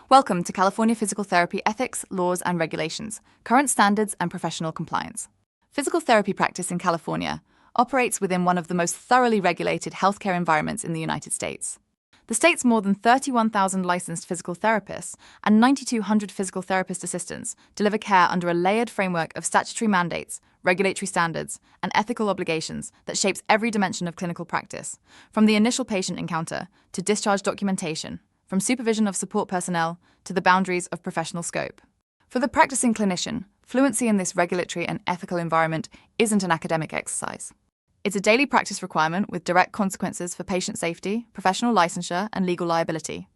Welcome to California Physical Therapy Ethics, Laws and Regulations, Current Standards and Professional Compliance. Physical therapy practice in California operates within one of the most thoroughly regulated healthcare environments in the United States. The state's more than 31,000 licensed physical therapists and 9,200 physical therapist assistants deliver care under a layered framework of statutory mandates, regulatory standards, and ethical obligations that shapes every dimension of clinical practice, from the initial patient encounter to discharge documentation, from supervision of support personnel to the boundaries of professional scope. For the practicing clinician, fluency in this regulatory and ethical environment isn't an academic exercise. It's a daily practice requirement with direct consequences for patient safety, professional licensure, and legal liability.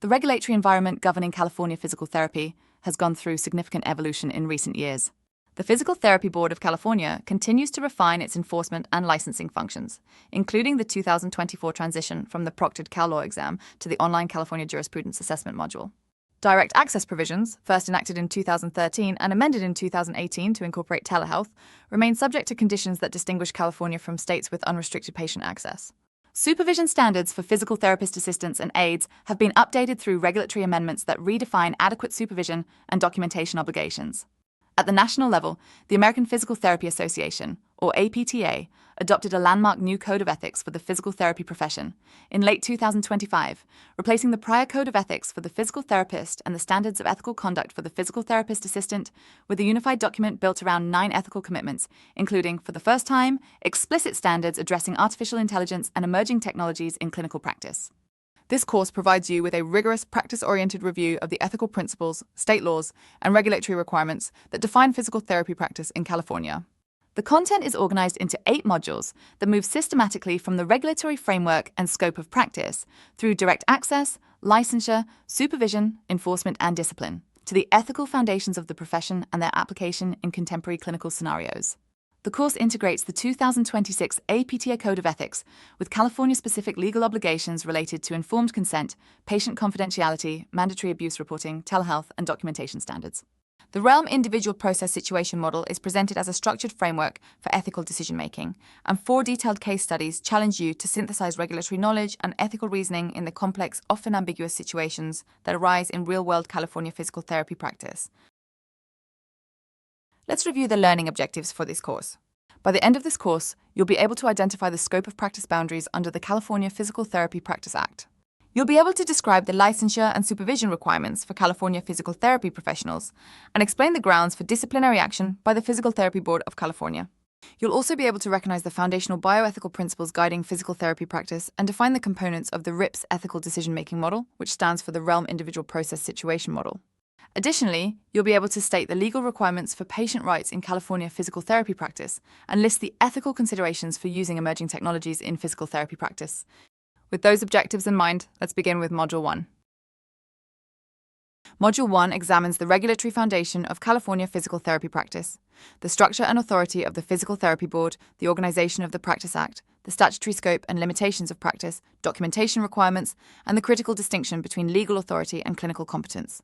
The regulatory environment governing California physical therapy has gone through significant evolution in recent years. The Physical Therapy Board of California continues to refine its enforcement and licensing functions, including the 2024 transition from the proctored Cal Law exam to the online California Jurisprudence Assessment module. Direct access provisions, first enacted in 2013 and amended in 2018 to incorporate telehealth, remain subject to conditions that distinguish California from states with unrestricted patient access. Supervision standards for physical therapist assistants and aides have been updated through regulatory amendments that redefine adequate supervision and documentation obligations. At the national level, the American Physical Therapy Association, or APTA, adopted a landmark new code of ethics for the physical therapy profession in late 2025, replacing the prior code of ethics for the physical therapist and the standards of ethical conduct for the physical therapist assistant with a unified document built around 9 ethical commitments, including, for the first time, explicit standards addressing artificial intelligence and emerging technologies in clinical practice. This course provides you with a rigorous, practice-oriented review of the ethical principles, state laws, and regulatory requirements that define physical therapy practice in California. The content is organized into 8 modules that move systematically from the regulatory framework and scope of practice through direct access, licensure, supervision, enforcement, and discipline, to the ethical foundations of the profession and their application in contemporary clinical scenarios. The course integrates the 2026 APTA Code of Ethics with California-specific legal obligations related to informed consent, patient confidentiality, mandatory abuse reporting, telehealth, and documentation standards. The Realm Individual Process Situation Model is presented as a structured framework for ethical decision-making, and 4 detailed case studies challenge you to synthesize regulatory knowledge and ethical reasoning in the complex, often ambiguous situations that arise in real-world California physical therapy practice. Let's review the learning objectives for this course. By the end of this course, you'll be able to identify the scope of practice boundaries under the California Physical Therapy Practice Act. You'll be able to describe the licensure and supervision requirements for California physical therapy professionals and explain the grounds for disciplinary action by the Physical Therapy Board of California. You'll also be able to recognize the foundational bioethical principles guiding physical therapy practice and define the components of the RIPS ethical decision-making model, which stands for the Realm Individual Process Situation Model. Additionally, you'll be able to state the legal requirements for patient rights in California physical therapy practice and list the ethical considerations for using emerging technologies in physical therapy practice. With those objectives in mind, let's begin with Module 1. Module 1 examines the regulatory foundation of California physical therapy practice, the structure and authority of the Physical Therapy Board, the organization of the Practice Act, the statutory scope and limitations of practice, documentation requirements, and the critical distinction between legal authority and clinical competence.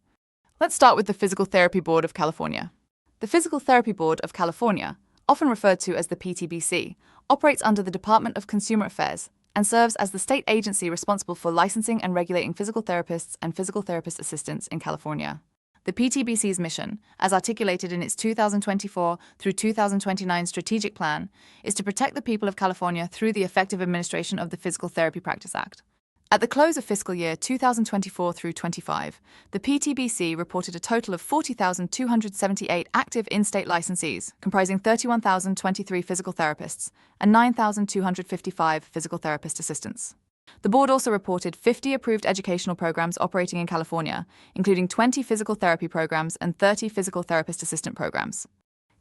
Let's start with the Physical Therapy Board of California. The Physical Therapy Board of California, often referred to as the PTBC, operates under the Department of Consumer Affairs and serves as the state agency responsible for licensing and regulating physical therapists and physical therapist assistants in California. The PTBC's mission, as articulated in its 2024 through 2029 strategic plan, is to protect the people of California through the effective administration of the Physical Therapy Practice Act. At the close of fiscal year 2024 through 25, the PTBC reported a total of 40,278 active in-state licensees, comprising 31,023 physical therapists and 9,255 physical therapist assistants. The board also reported 50 approved educational programs operating in California, including 20 physical therapy programs and 30 physical therapist assistant programs.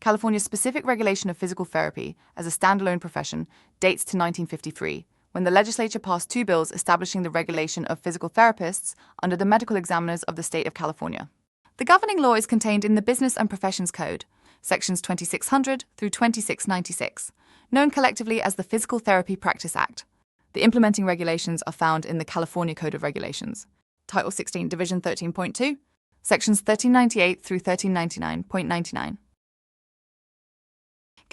California's specific regulation of physical therapy as a standalone profession dates to 1953, when the legislature passed 2 bills establishing the regulation of physical therapists under the medical examiners of the state of California. The governing law is contained in the Business and Professions Code, sections 2600 through 2696, known collectively as the Physical Therapy Practice Act. The implementing regulations are found in the California Code of Regulations, Title 16, Division 13.2, sections 1398 through 1399.99.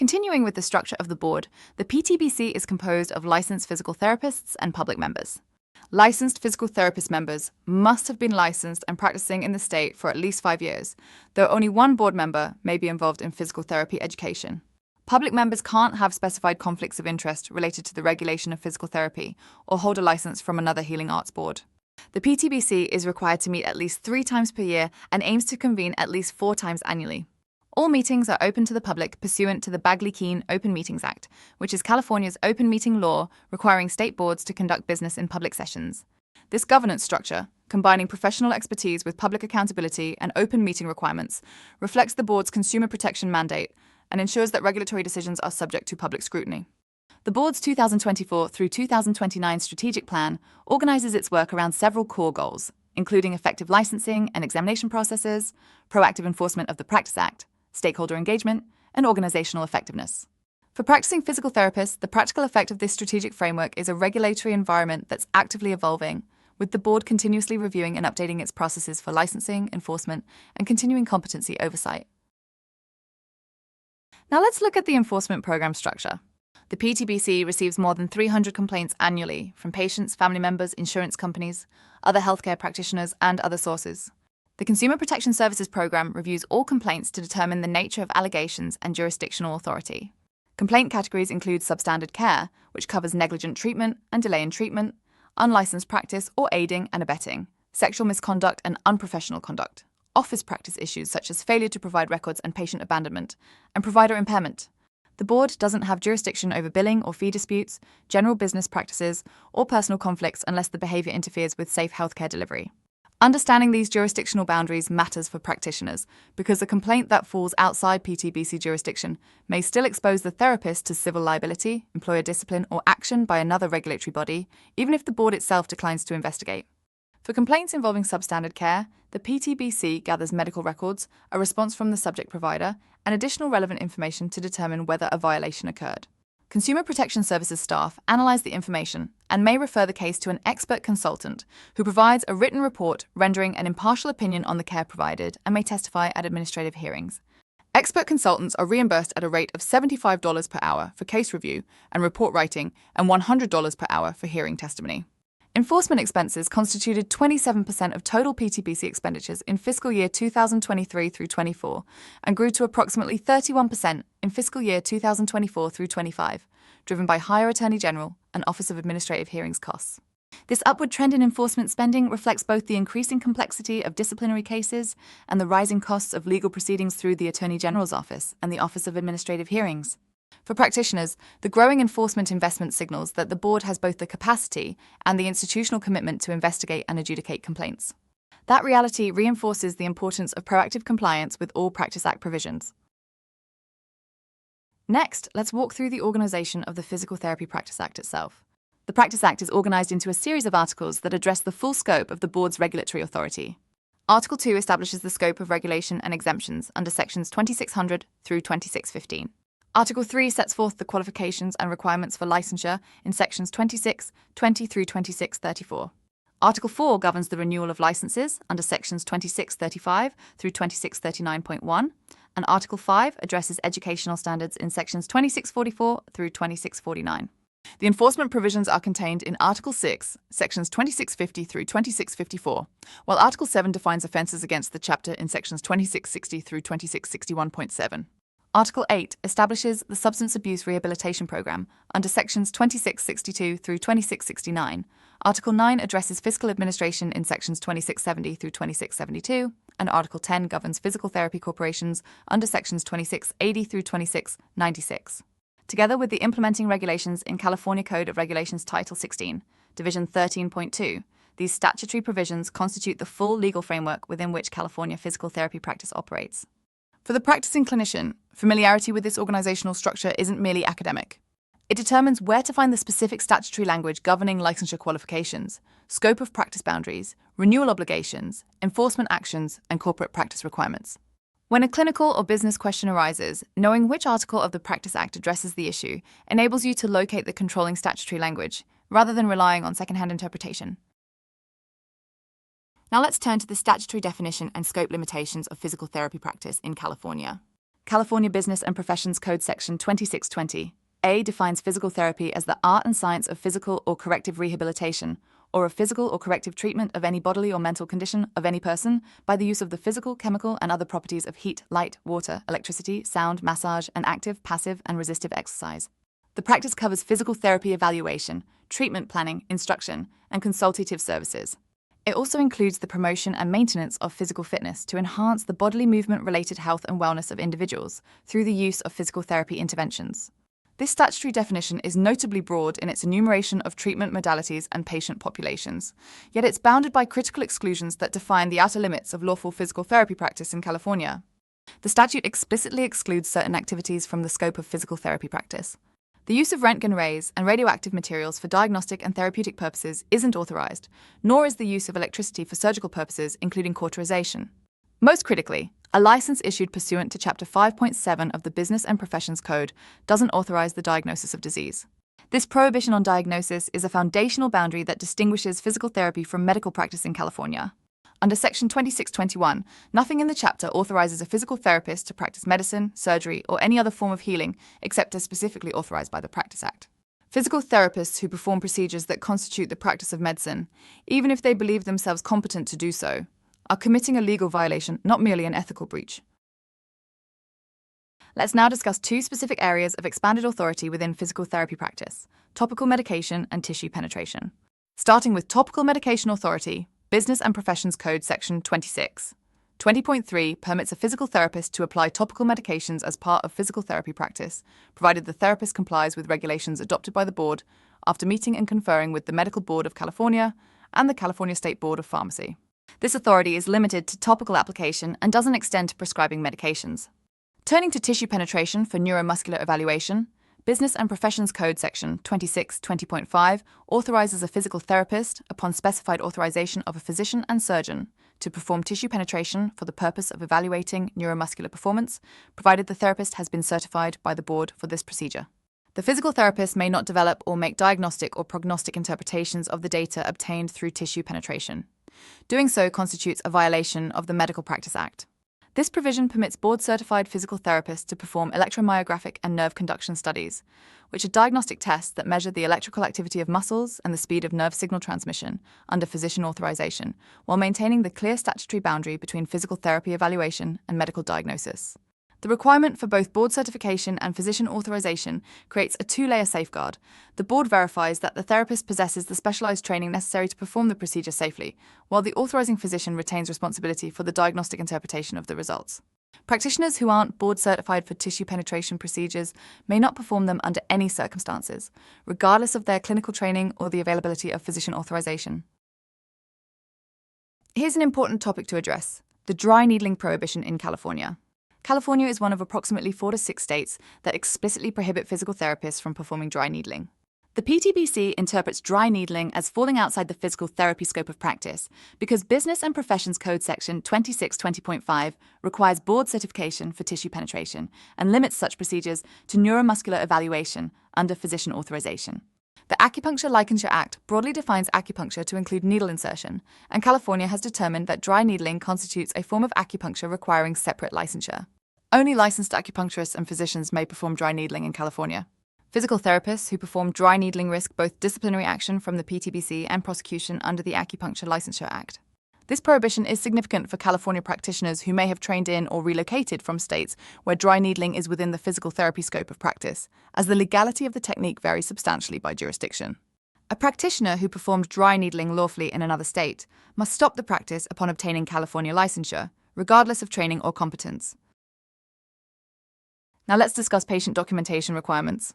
Continuing with the structure of the board, the PTBC is composed of licensed physical therapists and public members. Licensed physical therapist members must have been licensed and practicing in the state for at least 5 years, though only one board member may be involved in physical therapy education. Public members can't have specified conflicts of interest related to the regulation of physical therapy or hold a license from another healing arts board. The PTBC is required to meet at least 3 times per year and aims to convene at least 4 times annually. All meetings are open to the public pursuant to the Bagley-Keene Open Meetings Act, which is California's open meeting law requiring state boards to conduct business in public sessions. This governance structure, combining professional expertise with public accountability and open meeting requirements, reflects the board's consumer protection mandate and ensures that regulatory decisions are subject to public scrutiny. The board's 2024 through 2029 strategic plan organizes its work around several core goals, including effective licensing and examination processes, proactive enforcement of the Practice Act, stakeholder engagement, and organizational effectiveness. For practicing physical therapists, the practical effect of this strategic framework is a regulatory environment that's actively evolving, with the board continuously reviewing and updating its processes for licensing, enforcement, and continuing competency oversight. Now let's look at the enforcement program structure. The PTBC receives more than 300 complaints annually from patients, family members, insurance companies, other healthcare practitioners, and other sources. The Consumer Protection Services Program reviews all complaints to determine the nature of allegations and jurisdictional authority. Complaint categories include substandard care, which covers negligent treatment and delay in treatment, unlicensed practice or aiding and abetting, sexual misconduct and unprofessional conduct, office practice issues such as failure to provide records and patient abandonment, and provider impairment. The board doesn't have jurisdiction over billing or fee disputes, general business practices, or personal conflicts unless the behavior interferes with safe healthcare delivery. Understanding these jurisdictional boundaries matters for practitioners because a complaint that falls outside PTBC jurisdiction may still expose the therapist to civil liability, employer discipline, or action by another regulatory body, even if the board itself declines to investigate. For complaints involving substandard care, the PTBC gathers medical records, a response from the subject provider, and additional relevant information to determine whether a violation occurred. Consumer Protection Services staff analyze the information and may refer the case to an expert consultant who provides a written report rendering an impartial opinion on the care provided and may testify at administrative hearings. Expert consultants are reimbursed at a rate of $75 per hour for case review and report writing and $100 per hour for hearing testimony. Enforcement expenses constituted 27% of total PTBC expenditures in fiscal year 2023 through 24 and grew to approximately 31% in fiscal year 2024 through 25, driven by higher Attorney General and Office of Administrative Hearings costs. This upward trend in enforcement spending reflects both the increasing complexity of disciplinary cases and the rising costs of legal proceedings through the Attorney General's Office and the Office of Administrative Hearings. For practitioners, the growing enforcement investment signals that the board has both the capacity and the institutional commitment to investigate and adjudicate complaints. That reality reinforces the importance of proactive compliance with all Practice Act provisions. Next, let's walk through the organization of the Physical Therapy Practice Act itself. The Practice Act is organized into a series of articles that address the full scope of the board's regulatory authority. Article 2 establishes the scope of regulation and exemptions under sections 2600 through 2615. Article 3 sets forth the qualifications and requirements for licensure in sections 2620 through 2634. Article 4 governs the renewal of licenses under sections 2635 through 2639.1, and Article 5 addresses educational standards in sections 2644 through 2649. The enforcement provisions are contained in Article 6, sections 2650 through 2654, while Article 7 defines offences against the chapter in sections 2660 through 2661.7. Article 8 establishes the Substance Abuse Rehabilitation Program under sections 2662 through 2669. Article 9 addresses fiscal administration in sections 2670 through 2672, and Article 10 governs physical therapy corporations under sections 2680 through 2696. Together with the implementing regulations in California Code of Regulations Title 16, Division 13.2, these statutory provisions constitute the full legal framework within which California physical therapy practice operates. For the practicing clinician, familiarity with this organizational structure isn't merely academic. It determines where to find the specific statutory language governing licensure qualifications, scope of practice boundaries, renewal obligations, enforcement actions, and corporate practice requirements. When a clinical or business question arises, knowing which article of the Practice Act addresses the issue enables you to locate the controlling statutory language, rather than relying on second-hand interpretation. Now let's turn to the statutory definition and scope limitations of physical therapy practice in California. California Business and Professions Code Section 2620. A defines physical therapy as the art and science of physical or corrective rehabilitation, or of physical or corrective treatment of any bodily or mental condition of any person by the use of the physical, chemical, and other properties of heat, light, water, electricity, sound, massage, and active, passive, and resistive exercise. The practice covers physical therapy evaluation, treatment planning, instruction, and consultative services. It also includes the promotion and maintenance of physical fitness to enhance the bodily movement-related health and wellness of individuals through the use of physical therapy interventions. This statutory definition is notably broad in its enumeration of treatment modalities and patient populations, yet it's bounded by critical exclusions that define the outer limits of lawful physical therapy practice in California. The statute explicitly excludes certain activities from the scope of physical therapy practice. The use of Röntgen rays and radioactive materials for diagnostic and therapeutic purposes isn't authorized, nor is the use of electricity for surgical purposes, including cauterization. Most critically, a license issued pursuant to Chapter 5.7 of the Business and Professions Code doesn't authorize the diagnosis of disease. This prohibition on diagnosis is a foundational boundary that distinguishes physical therapy from medical practice in California. Under Section 2621, nothing in the chapter authorizes a physical therapist to practice medicine, surgery, or any other form of healing except as specifically authorized by the Practice Act. Physical therapists who perform procedures that constitute the practice of medicine, even if they believe themselves competent to do so, are committing a legal violation, not merely an ethical breach. Let's now discuss two specific areas of expanded authority within physical therapy practice: topical medication and tissue penetration. Starting with topical medication authority, Business and Professions Code Section 26. 20.3 permits a physical therapist to apply topical medications as part of physical therapy practice, provided the therapist complies with regulations adopted by the board after meeting and conferring with the Medical Board of California and the California State Board of Pharmacy. This authority is limited to topical application and doesn't extend to prescribing medications. Turning to tissue penetration for neuromuscular evaluation, Business and Professions Code Section 26.20.5 authorizes a physical therapist, upon specified authorization of a physician and surgeon, to perform tissue penetration for the purpose of evaluating neuromuscular performance, provided the therapist has been certified by the board for this procedure. The physical therapist may not develop or make diagnostic or prognostic interpretations of the data obtained through tissue penetration. Doing so constitutes a violation of the Medical Practice Act. This provision permits board-certified physical therapists to perform electromyographic and nerve conduction studies, which are diagnostic tests that measure the electrical activity of muscles and the speed of nerve signal transmission under physician authorization, while maintaining the clear statutory boundary between physical therapy evaluation and medical diagnosis. The requirement for both board certification and physician authorization creates a two-layer safeguard. The board verifies that the therapist possesses the specialized training necessary to perform the procedure safely, while the authorizing physician retains responsibility for the diagnostic interpretation of the results. Practitioners who aren't board certified for tissue penetration procedures may not perform them under any circumstances, regardless of their clinical training or the availability of physician authorization. Here's an important topic to address: the dry needling prohibition in California. California is one of approximately 4 to 6 states that explicitly prohibit physical therapists from performing dry needling. The PTBC interprets dry needling as falling outside the physical therapy scope of practice because Business and Professions Code Section 26.20.5 requires board certification for tissue penetration and limits such procedures to neuromuscular evaluation under physician authorization. The Acupuncture Licensure Act broadly defines acupuncture to include needle insertion, and California has determined that dry needling constitutes a form of acupuncture requiring separate licensure. Only licensed acupuncturists and physicians may perform dry needling in California. Physical therapists who perform dry needling risk both disciplinary action from the PTBC and prosecution under the Acupuncture Licensure Act. This prohibition is significant for California practitioners who may have trained in or relocated from states where dry needling is within the physical therapy scope of practice, as the legality of the technique varies substantially by jurisdiction. A practitioner who performed dry needling lawfully in another state must stop the practice upon obtaining California licensure, regardless of training or competence. Now let's discuss patient documentation requirements.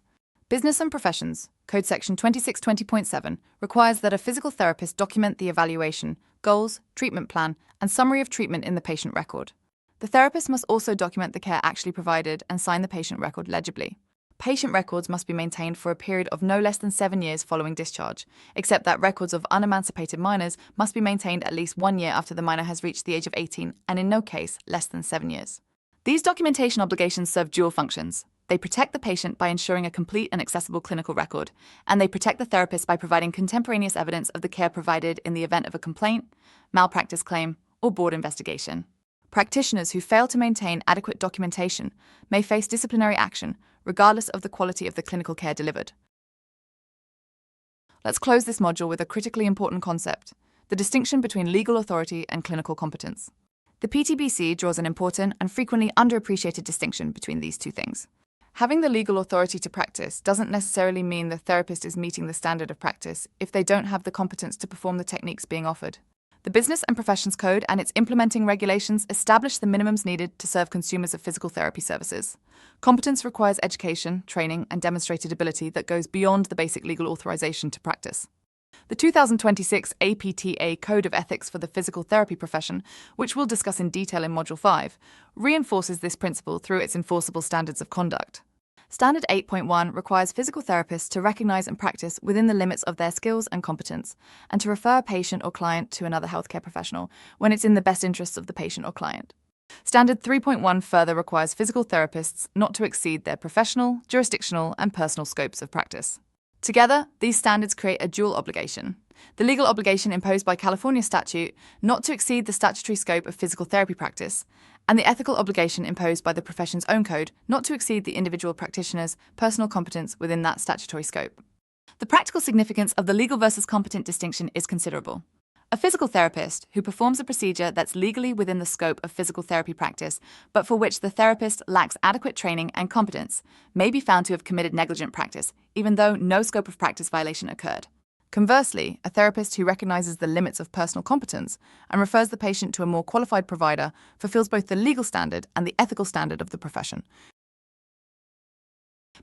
Business and Professions Code Section 2620.7 requires that a physical therapist document the evaluation, goals, treatment plan, and summary of treatment in the patient record. The therapist must also document the care actually provided and sign the patient record legibly. Patient records must be maintained for a period of no less than 7 years following discharge, except that records of unemancipated minors must be maintained at least 1 year after the minor has reached the age of 18, and in no case less than 7 years. These documentation obligations serve dual functions. They protect the patient by ensuring a complete and accessible clinical record, and they protect the therapist by providing contemporaneous evidence of the care provided in the event of a complaint, malpractice claim, or board investigation. Practitioners who fail to maintain adequate documentation may face disciplinary action, regardless of the quality of the clinical care delivered. Let's close this module with a critically important concept: the distinction between legal authority and clinical competence. The PTBC draws an important and frequently underappreciated distinction between these two things. Having the legal authority to practice doesn't necessarily mean the therapist is meeting the standard of practice if they don't have the competence to perform the techniques being offered. The Business and Professions Code and its implementing regulations establish the minimums needed to serve consumers of physical therapy services. Competence requires education, training, and demonstrated ability that goes beyond the basic legal authorization to practice. The 2026 APTA Code of Ethics for the physical therapy profession, which we'll discuss in detail in Module 5, reinforces this principle through its enforceable standards of conduct. Standard 8.1 requires physical therapists to recognize and practice within the limits of their skills and competence, and to refer a patient or client to another healthcare professional when it's in the best interests of the patient or client. Standard 3.1 further requires physical therapists not to exceed their professional, jurisdictional, and personal scopes of practice. Together, these standards create a dual obligation: the legal obligation imposed by California statute not to exceed the statutory scope of physical therapy practice, and the ethical obligation imposed by the profession's own code not to exceed the individual practitioner's personal competence within that statutory scope. The practical significance of the legal versus competent distinction is considerable. A physical therapist who performs a procedure that's legally within the scope of physical therapy practice, but for which the therapist lacks adequate training and competence, may be found to have committed negligent practice, even though no scope of practice violation occurred. Conversely, a therapist who recognizes the limits of personal competence and refers the patient to a more qualified provider fulfills both the legal standard and the ethical standard of the profession.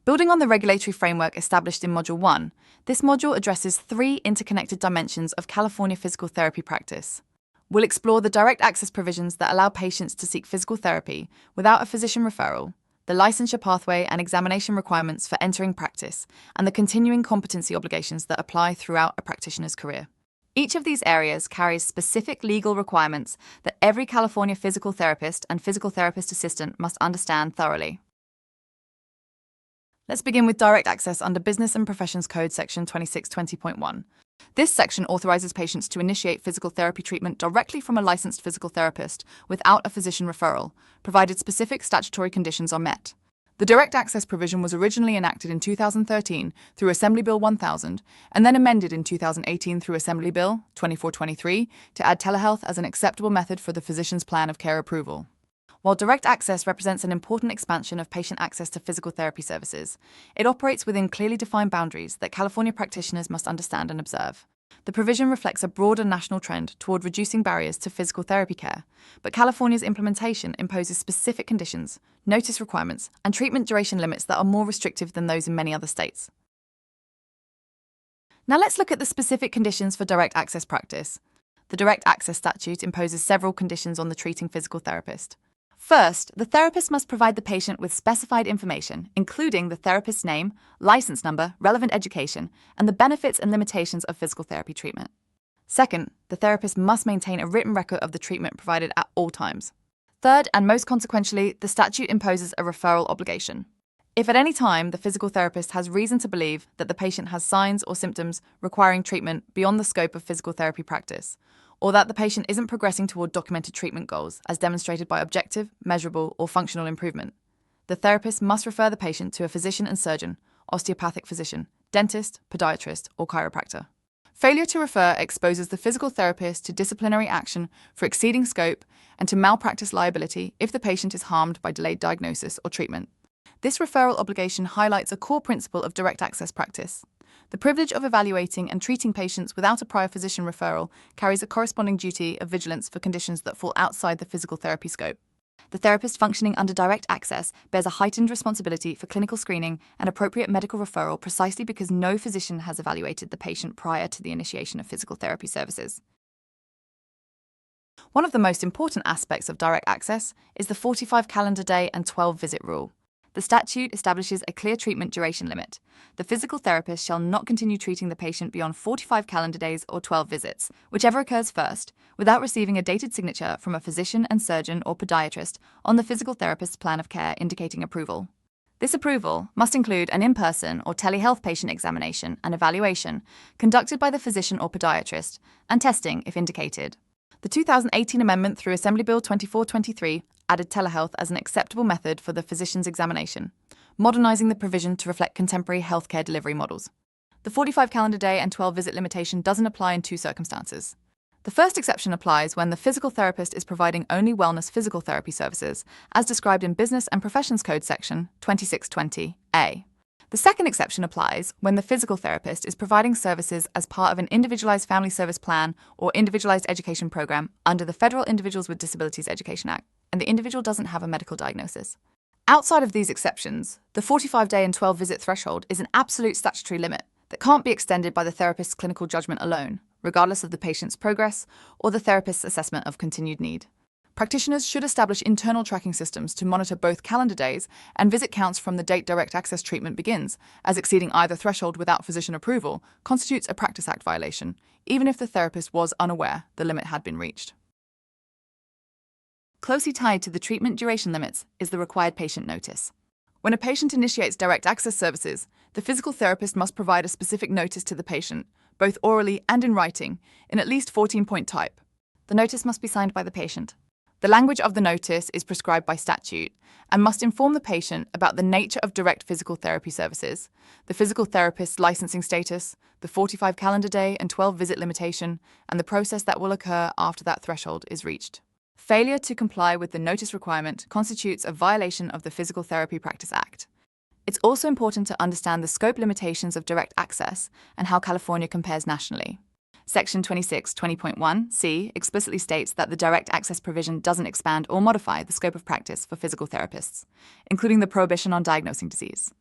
Building on the regulatory framework established in Module 1, this module addresses 3 interconnected dimensions of California physical therapy practice. We'll explore the direct access provisions that allow patients to seek physical therapy without a physician referral, the licensure pathway and examination requirements for entering practice, and the continuing competency obligations that apply throughout a practitioner's career. Each of these areas carries specific legal requirements that every California physical therapist and physical therapist assistant must understand thoroughly. Let's begin with direct access under Business and Professions Code Section 2620.1. This section authorizes patients to initiate physical therapy treatment directly from a licensed physical therapist without a physician referral, provided specific statutory conditions are met. The direct access provision was originally enacted in 2013 through Assembly Bill 1000 and then amended in 2018 through Assembly Bill 2423 to add telehealth as an acceptable method for the physician's plan of care approval. While direct access represents an important expansion of patient access to physical therapy services, it operates within clearly defined boundaries that California practitioners must understand and observe. The provision reflects a broader national trend toward reducing barriers to physical therapy care, but California's implementation imposes specific conditions, notice requirements, and treatment duration limits that are more restrictive than those in many other states. Now let's look at the specific conditions for direct access practice. The direct access statute imposes several conditions on the treating physical therapist. First, the therapist must provide the patient with specified information, including the therapist's name, license number, relevant education, and the benefits and limitations of physical therapy treatment. Second, the therapist must maintain a written record of the treatment provided at all times. Third, and most consequentially, the statute imposes a referral obligation. If at any time the physical therapist has reason to believe that the patient has signs or symptoms requiring treatment beyond the scope of physical therapy practice, or that the patient isn't progressing toward documented treatment goals as demonstrated by objective, measurable, or functional improvement, the therapist must refer the patient to a physician and surgeon, osteopathic physician, dentist, podiatrist, or chiropractor. Failure to refer exposes the physical therapist to disciplinary action for exceeding scope and to malpractice liability if the patient is harmed by delayed diagnosis or treatment. This referral obligation highlights a core principle of direct access practice. The privilege of evaluating and treating patients without a prior physician referral carries a corresponding duty of vigilance for conditions that fall outside the physical therapy scope. The therapist functioning under direct access bears a heightened responsibility for clinical screening and appropriate medical referral precisely because no physician has evaluated the patient prior to the initiation of physical therapy services. One of the most important aspects of direct access is the 45 calendar day and 12 visit rule. The statute establishes a clear treatment duration limit. The physical therapist shall not continue treating the patient beyond 45 calendar days or 12 visits, whichever occurs first, without receiving a dated signature from a physician and surgeon or podiatrist on the physical therapist's plan of care indicating approval. This approval must include an in-person or telehealth patient examination and evaluation conducted by the physician or podiatrist, and testing if indicated. The 2018 amendment through Assembly Bill 2423 added telehealth as an acceptable method for the physician's examination, modernizing the provision to reflect contemporary healthcare delivery models. The 45 calendar day and 12 visit limitation doesn't apply in two circumstances. The first exception applies when the physical therapist is providing only wellness physical therapy services, as described in Business and Professions Code section 2620A. The second exception applies when the physical therapist is providing services as part of an individualized family service plan or individualized education program under the Federal Individuals with Disabilities Education Act, and the individual doesn't have a medical diagnosis. Outside of these exceptions, the 45-day and 12-visit threshold is an absolute statutory limit that can't be extended by the therapist's clinical judgment alone, regardless of the patient's progress or the therapist's assessment of continued need. Practitioners should establish internal tracking systems to monitor both calendar days and visit counts from the date direct access treatment begins, as exceeding either threshold without physician approval constitutes a Practice Act violation, even if the therapist was unaware the limit had been reached. Closely tied to the treatment duration limits is the required patient notice. When a patient initiates direct access services, the physical therapist must provide a specific notice to the patient, both orally and in writing, in at least 14-point type. The notice must be signed by the patient. The language of the notice is prescribed by statute and must inform the patient about the nature of direct physical therapy services, the physical therapist's licensing status, the 45 calendar day and 12 visit limitation, and the process that will occur after that threshold is reached. Failure to comply with the notice requirement constitutes a violation of the Physical Therapy Practice Act. It's also important to understand the scope limitations of direct access and how California compares nationally. Section 2620.1c explicitly states that the direct access provision doesn't expand or modify the scope of practice for physical therapists, including the prohibition on diagnosing disease.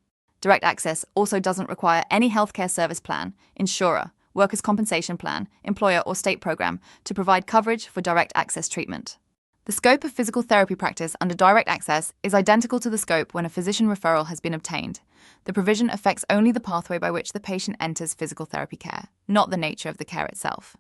Direct access also doesn't require any healthcare service plan, insurer, workers' compensation plan, employer, or state program to provide coverage for direct access treatment. The scope of physical therapy practice under direct access is identical to the scope when a physician referral has been obtained. The provision affects only the pathway by which the patient enters physical therapy care, not the nature of the care itself.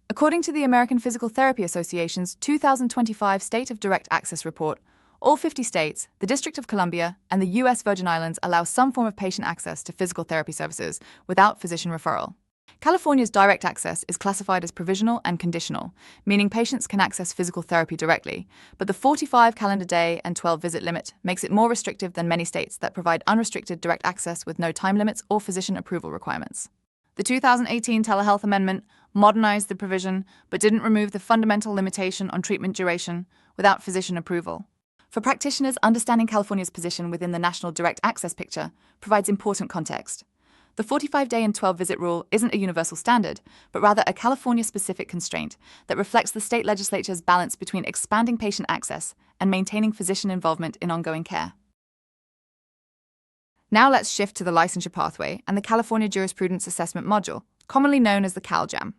According to the American Physical Therapy Association's 2025 State of Direct Access Report, all 50 states, the District of Columbia, and the U.S. Virgin Islands allow some form of patient access to physical therapy services without physician referral. California's direct access is classified as provisional and conditional, meaning patients can access physical therapy directly, but the 45 calendar day and 12 visit limit makes it more restrictive than many states that provide unrestricted direct access with no time limits or physician approval requirements. The 2018 Telehealth Amendment modernized the provision but didn't remove the fundamental limitation on treatment duration without physician approval. For practitioners, understanding California's position within the national direct access picture provides important context. The 45-day and 12-visit rule isn't a universal standard, but rather a California-specific constraint that reflects the state legislature's balance between expanding patient access and maintaining physician involvement in ongoing care. Now let's shift to the licensure pathway and the California Jurisprudence Assessment Module, commonly known as the CalJAM.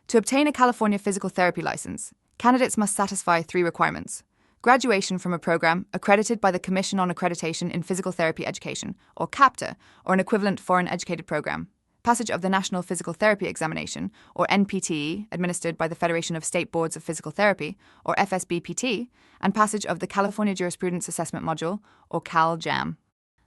To obtain a California physical therapy license, candidates must satisfy 3 requirements: graduation from a program accredited by the Commission on Accreditation in Physical Therapy Education, or CAPTA, or an equivalent foreign educated program, passage of the National Physical Therapy Examination, or NPTE, administered by the Federation of State Boards of Physical Therapy, or FSBPT, and passage of the California Jurisprudence Assessment Module, or CalJAM.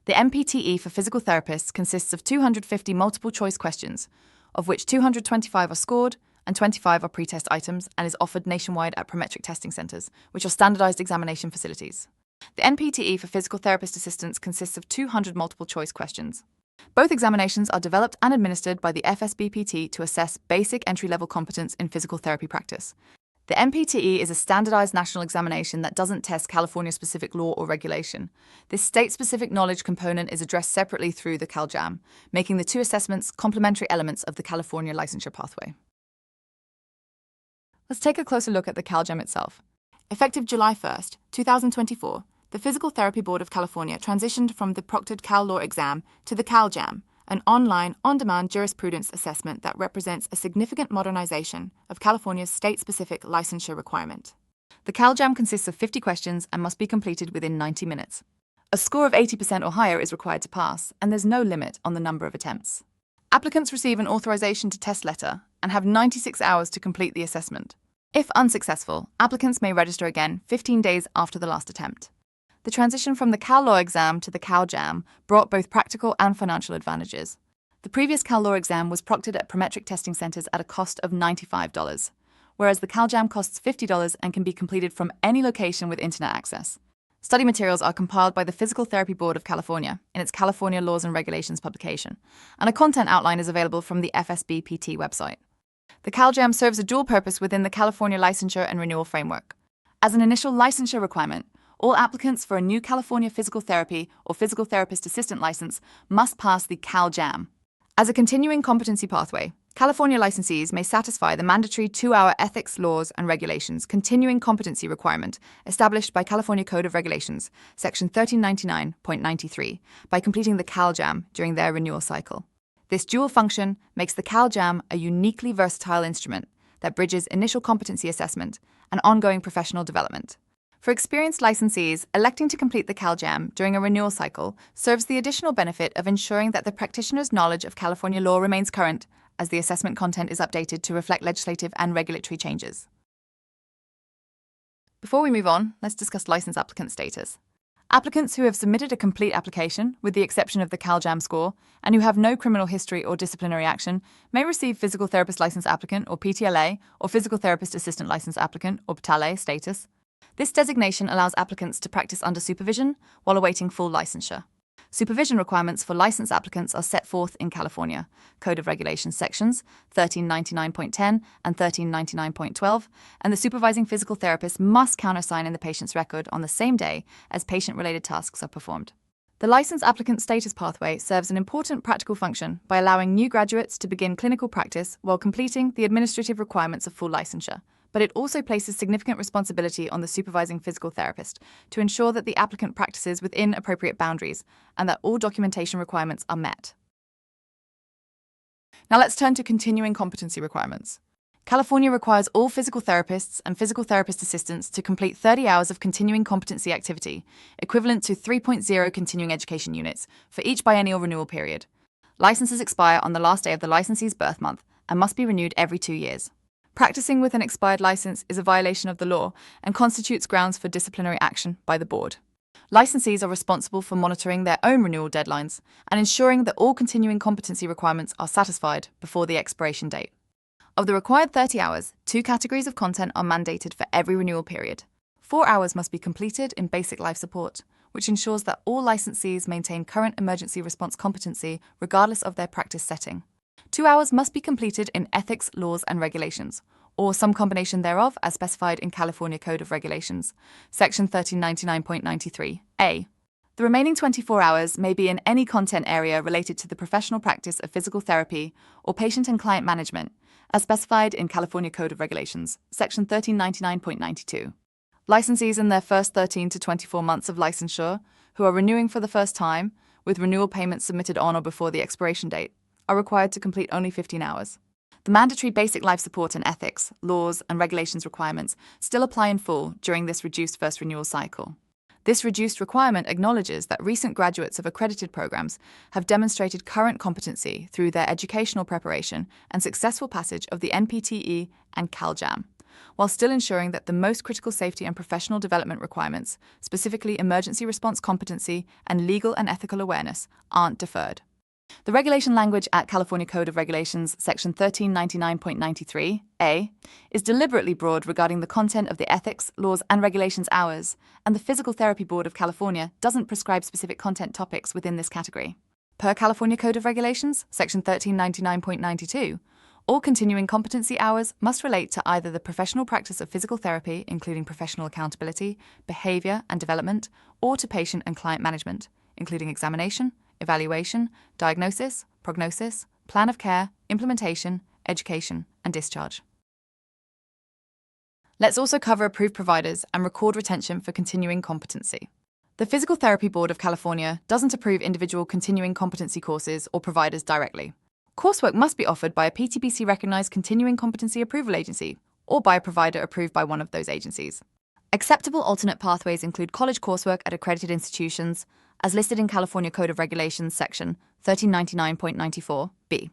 The MPTE for physical therapists consists of 250 multiple-choice questions, of which 225 are scored, and 25 are pretest items, and is offered nationwide at prometric testing centers, which are standardized examination facilities. The NPTE for physical therapist assistants consists of 200 multiple-choice questions. Both examinations are developed and administered by the FSBPT to assess basic entry-level competence in physical therapy practice. The MPTE is a standardized national examination that doesn't test California-specific law or regulation. This state-specific knowledge component is addressed separately through the CalJAM, making the two assessments complementary elements of the California licensure pathway. Let's take a closer look at the CalJAM itself. Effective July 1st, 2024, the Physical Therapy Board of California transitioned from the proctored Cal Law exam to the CalJAM, an online, on-demand jurisprudence assessment that represents a significant modernization of California's state-specific licensure requirement. The CalJAM consists of 50 questions and must be completed within 90 minutes. A score of 80% or higher is required to pass, and there's no limit on the number of attempts. Applicants receive an authorization to test letter and have 96 hours to complete the assessment. If unsuccessful, applicants may register again 15 days after the last attempt. The transition from the Cal Law exam to the CalJAM brought both practical and financial advantages. The previous Cal Law exam was proctored at prometric testing centers at a cost of $95, whereas the CalJAM costs $50 and can be completed from any location with internet access. Study materials are compiled by the Physical Therapy Board of California in its California Laws and Regulations publication, and a content outline is available from the FSBPT website. The CalJAM serves a dual purpose within the California Licensure and Renewal Framework. As an initial licensure requirement, all applicants for a new California physical therapy or physical therapist assistant license must pass the CalJAM. As a continuing competency pathway, California licensees may satisfy the mandatory 2-hour ethics, laws, and regulations continuing competency requirement established by California Code of Regulations, Section 1399.93, by completing the CalJAM during their renewal cycle. This dual function makes the CalJAM a uniquely versatile instrument that bridges initial competency assessment and ongoing professional development. For experienced licensees, electing to complete the CalJAM during a renewal cycle serves the additional benefit of ensuring that the practitioner's knowledge of California law remains current as the assessment content is updated to reflect legislative and regulatory changes. Before we move on, let's discuss license applicant status. Applicants who have submitted a complete application, with the exception of the CalJAM score, and who have no criminal history or disciplinary action, may receive Physical Therapist License Applicant, or PTLA, or Physical Therapist Assistant License Applicant, or PTALA, status. This designation allows applicants to practice under supervision while awaiting full licensure. Supervision requirements for license applicants are set forth in California Code of Regulations sections 1399.10 and 1399.12, and the supervising physical therapist must countersign in the patient's record on the same day as patient-related tasks are performed. The license applicant status pathway serves an important practical function by allowing new graduates to begin clinical practice while completing the administrative requirements of full licensure. But it also places significant responsibility on the supervising physical therapist to ensure that the applicant practices within appropriate boundaries and that all documentation requirements are met. Now let's turn to continuing competency requirements. California requires all physical therapists and physical therapist assistants to complete 30 hours of continuing competency activity, equivalent to 3.0 continuing education units, for each biennial renewal period. Licenses expire on the last day of the licensee's birth month and must be renewed every 2 years. Practicing with an expired license is a violation of the law and constitutes grounds for disciplinary action by the board. Licensees are responsible for monitoring their own renewal deadlines and ensuring that all continuing competency requirements are satisfied before the expiration date. Of the required 30 hours, 2 categories of content are mandated for every renewal period. 4 hours must be completed in basic life support, which ensures that all licensees maintain current emergency response competency regardless of their practice setting. 2 hours must be completed in ethics, laws, and regulations, or some combination thereof as specified in California Code of Regulations, Section 1399.93a. The remaining 24 hours may be in any content area related to the professional practice of physical therapy or patient and client management, as specified in California Code of Regulations, Section 1399.92. Licensees in their first 13 to 24 months of licensure, who are renewing for the first time, with renewal payments submitted on or before the expiration date, are required to complete only 15 hours. The mandatory basic life support and ethics, laws, and regulations requirements still apply in full during this reduced first renewal cycle. This reduced requirement acknowledges that recent graduates of accredited programs have demonstrated current competency through their educational preparation and successful passage of the NPTE and CalJAM, while still ensuring that the most critical safety and professional development requirements, specifically emergency response competency and legal and ethical awareness, aren't deferred. The regulation language at California Code of Regulations, Section 1399.93a, is deliberately broad regarding the content of the ethics, laws, and regulations hours, and the Physical Therapy Board of California doesn't prescribe specific content topics within this category. Per California Code of Regulations, Section 1399.92, all continuing competency hours must relate to either the professional practice of physical therapy, including professional accountability, behavior, and development, or to patient and client management, including examination, evaluation, diagnosis, prognosis, plan of care, implementation, education, and discharge. Let's also cover approved providers and record retention for continuing competency. The Physical Therapy Board of California doesn't approve individual continuing competency courses or providers directly. Coursework must be offered by a PTBC recognized continuing competency approval agency or by a provider approved by one of those agencies. Acceptable alternate pathways include college coursework at accredited institutions, as listed in California Code of Regulations Section 1399.94b.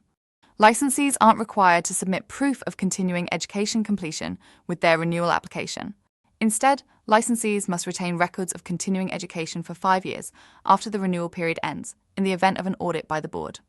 Licensees aren't required to submit proof of continuing education completion with their renewal application. Instead, licensees must retain records of continuing education for 5 years after the renewal period ends, in the event of an audit by the board.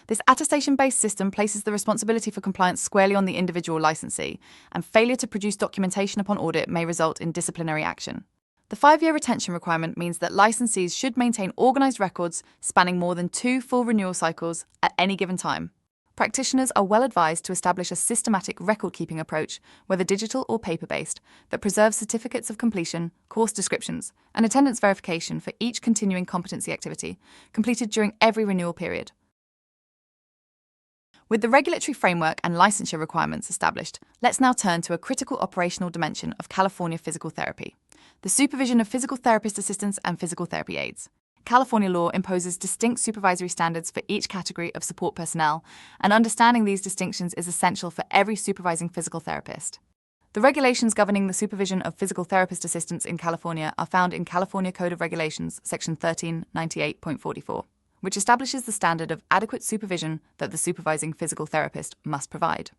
This attestation-based system places the responsibility for compliance squarely on the individual licensee, and failure to produce documentation upon audit may result in disciplinary action. The 5-year retention requirement means that licensees should maintain organised records spanning more than 2 full renewal cycles at any given time. Practitioners are well advised to establish a systematic record-keeping approach, whether digital or paper-based, that preserves certificates of completion, course descriptions, and attendance verification for each continuing competency activity, completed during every renewal period. With the regulatory framework and licensure requirements established, let's now turn to a critical operational dimension of California physical therapy: the supervision of physical therapist assistants and physical therapy aides. California law imposes distinct supervisory standards for each category of support personnel, and understanding these distinctions is essential for every supervising physical therapist. The regulations governing the supervision of physical therapist assistants in California are found in California Code of Regulations, Section 1398.44, which establishes the standard of adequate supervision that the supervising physical therapist must provide.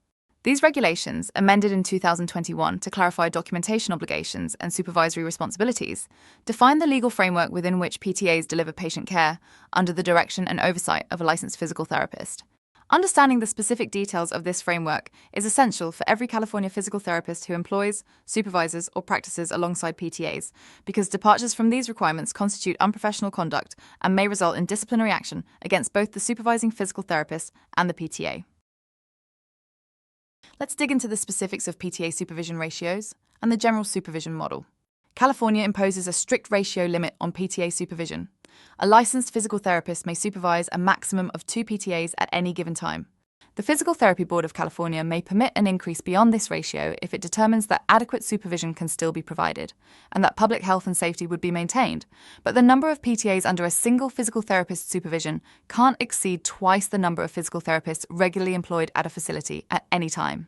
These regulations, amended in 2021 to clarify documentation obligations and supervisory responsibilities, define the legal framework within which PTAs deliver patient care under the direction and oversight of a licensed physical therapist. Understanding the specific details of this framework is essential for every California physical therapist who employs, supervises, or practices alongside PTAs, because departures from these requirements constitute unprofessional conduct and may result in disciplinary action against both the supervising physical therapist and the PTA. Let's dig into the specifics of PTA supervision ratios and the general supervision model. California imposes a strict ratio limit on PTA supervision. A licensed physical therapist may supervise a maximum of 2 PTAs at any given time. The Physical Therapy Board of California may permit an increase beyond this ratio if it determines that adequate supervision can still be provided and that public health and safety would be maintained, but the number of PTAs under a single physical therapist's supervision can't exceed twice the number of physical therapists regularly employed at a facility at any time.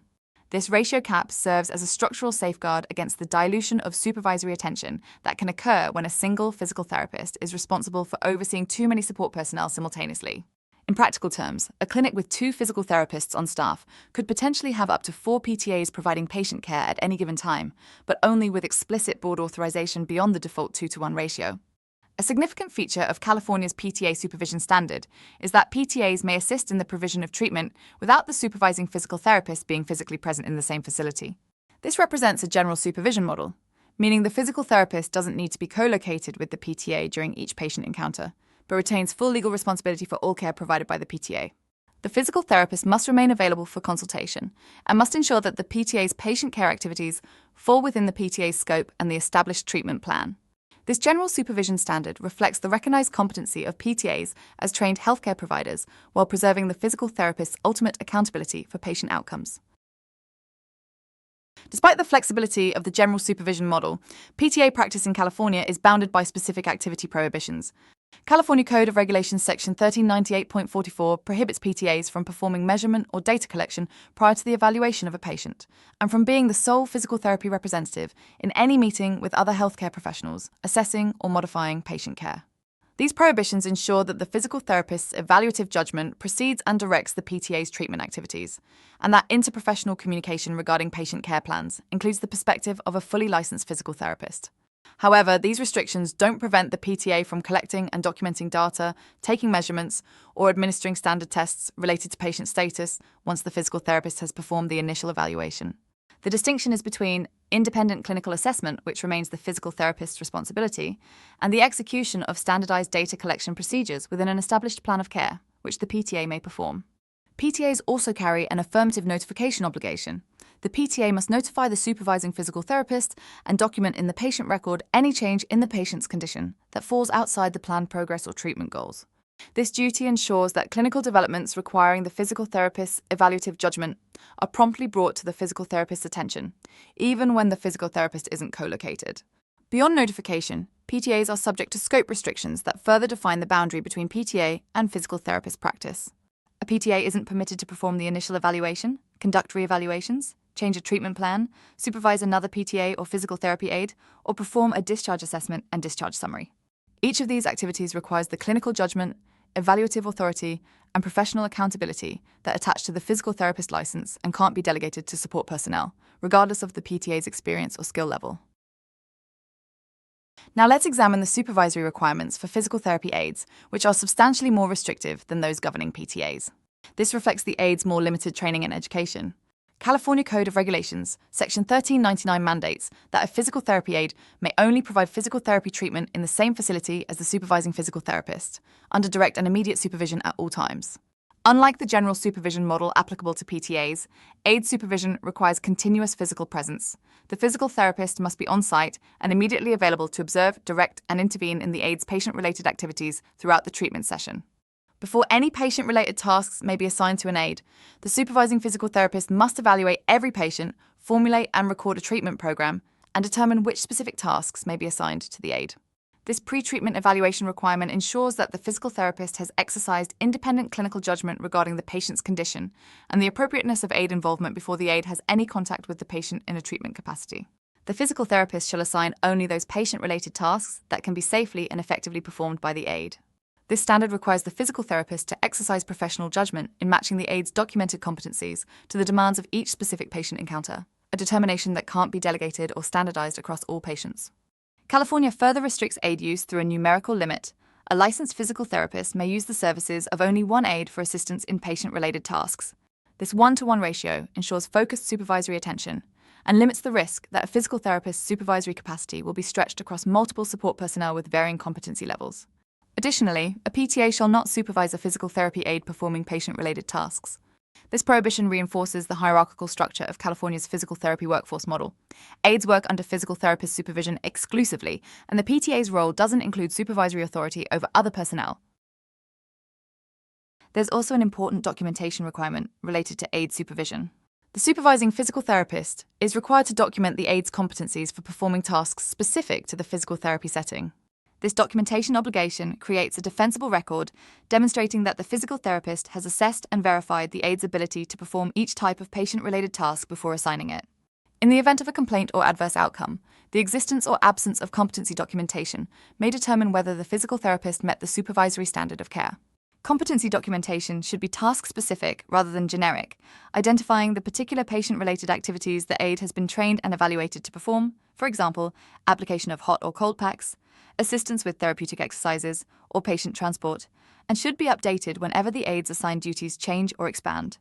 This ratio cap serves as a structural safeguard against the dilution of supervisory attention that can occur when a single physical therapist is responsible for overseeing too many support personnel simultaneously. In practical terms, a clinic with 2 physical therapists on staff could potentially have up to 4 PTAs providing patient care at any given time, but only with explicit board authorization beyond the default 2-to-1 ratio. A significant feature of California's PTA supervision standard is that PTAs may assist in the provision of treatment without the supervising physical therapist being physically present in the same facility. This represents a general supervision model, meaning the physical therapist doesn't need to be co-located with the PTA during each patient encounter, but retains full legal responsibility for all care provided by the PTA. The physical therapist must remain available for consultation and must ensure that the PTA's patient care activities fall within the PTA's scope and the established treatment plan. This general supervision standard reflects the recognized competency of PTAs as trained healthcare providers while preserving the physical therapist's ultimate accountability for patient outcomes. Despite the flexibility of the general supervision model, PTA practice in California is bounded by specific activity prohibitions. California Code of Regulations Section 1398.44 prohibits PTAs from performing measurement or data collection prior to the evaluation of a patient, and from being the sole physical therapy representative in any meeting with other healthcare professionals, assessing or modifying patient care. These prohibitions ensure that the physical therapist's evaluative judgment precedes and directs the PTA's treatment activities, and that interprofessional communication regarding patient care plans includes the perspective of a fully licensed physical therapist. However, these restrictions don't prevent the PTA from collecting and documenting data, taking measurements, or administering standard tests related to patient status once the physical therapist has performed the initial evaluation. The distinction is between independent clinical assessment, which remains the physical therapist's responsibility, and the execution of standardized data collection procedures within an established plan of care, which the PTA may perform. PTAs also carry an affirmative notification obligation. The PTA must notify the supervising physical therapist and document in the patient record any change in the patient's condition that falls outside the planned progress or treatment goals. This duty ensures that clinical developments requiring the physical therapist's evaluative judgment are promptly brought to the physical therapist's attention, even when the physical therapist isn't co-located. Beyond notification, PTAs are subject to scope restrictions that further define the boundary between PTA and physical therapist practice. A PTA isn't permitted to perform the initial evaluation, conduct re-evaluations, change a treatment plan, supervise another PTA or physical therapy aide, or perform a discharge assessment and discharge summary. Each of these activities requires the clinical judgment, evaluative authority, and professional accountability that attach to the physical therapist license and can't be delegated to support personnel, regardless of the PTA's experience or skill level. Now let's examine the supervisory requirements for physical therapy aides, which are substantially more restrictive than those governing PTAs. This reflects the aide's more limited training and education. California Code of Regulations, Section 1399 mandates that a physical therapy aide may only provide physical therapy treatment in the same facility as the supervising physical therapist, under direct and immediate supervision at all times. Unlike the general supervision model applicable to PTAs, aide supervision requires continuous physical presence. The physical therapist must be on-site and immediately available to observe, direct, and intervene in the aide's patient-related activities throughout the treatment session. Before any patient-related tasks may be assigned to an aide, the supervising physical therapist must evaluate every patient, formulate and record a treatment program, and determine which specific tasks may be assigned to the aide. This pre-treatment evaluation requirement ensures that the physical therapist has exercised independent clinical judgment regarding the patient's condition and the appropriateness of aide involvement before the aide has any contact with the patient in a treatment capacity. The physical therapist shall assign only those patient-related tasks that can be safely and effectively performed by the aide. This standard requires the physical therapist to exercise professional judgment in matching the aide's documented competencies to the demands of each specific patient encounter, a determination that can't be delegated or standardized across all patients. California further restricts aide use through a numerical limit. A licensed physical therapist may use the services of only one aide for assistance in patient-related tasks. This 1-to-1 ratio ensures focused supervisory attention and limits the risk that a physical therapist's supervisory capacity will be stretched across multiple support personnel with varying competency levels. Additionally, a PTA shall not supervise a physical therapy aide performing patient-related tasks. This prohibition reinforces the hierarchical structure of California's physical therapy workforce model. Aides work under physical therapist supervision exclusively, and the PTA's role doesn't include supervisory authority over other personnel. There's also an important documentation requirement related to aide supervision. The supervising physical therapist is required to document the aide's competencies for performing tasks specific to the physical therapy setting. This documentation obligation creates a defensible record demonstrating that the physical therapist has assessed and verified the aide's ability to perform each type of patient-related task before assigning it. In the event of a complaint or adverse outcome, the existence or absence of competency documentation may determine whether the physical therapist met the supervisory standard of care. Competency documentation should be task-specific rather than generic, identifying the particular patient-related activities the aide has been trained and evaluated to perform, for example, application of hot or cold packs, assistance with therapeutic exercises, or patient transport, and should be updated whenever the aide's assigned duties change or expand.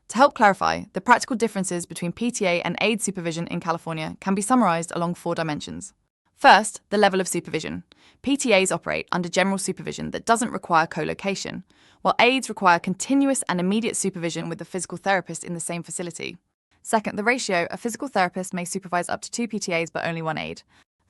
To help clarify, the practical differences between PTA and aide supervision in California can be summarized along 4 dimensions. First, the level of supervision. PTAs operate under general supervision that doesn't require co-location, while aides require continuous and immediate supervision with the physical therapist in the same facility. Second, the ratio. A physical therapist may supervise up to 2 PTAs but only 1 aide.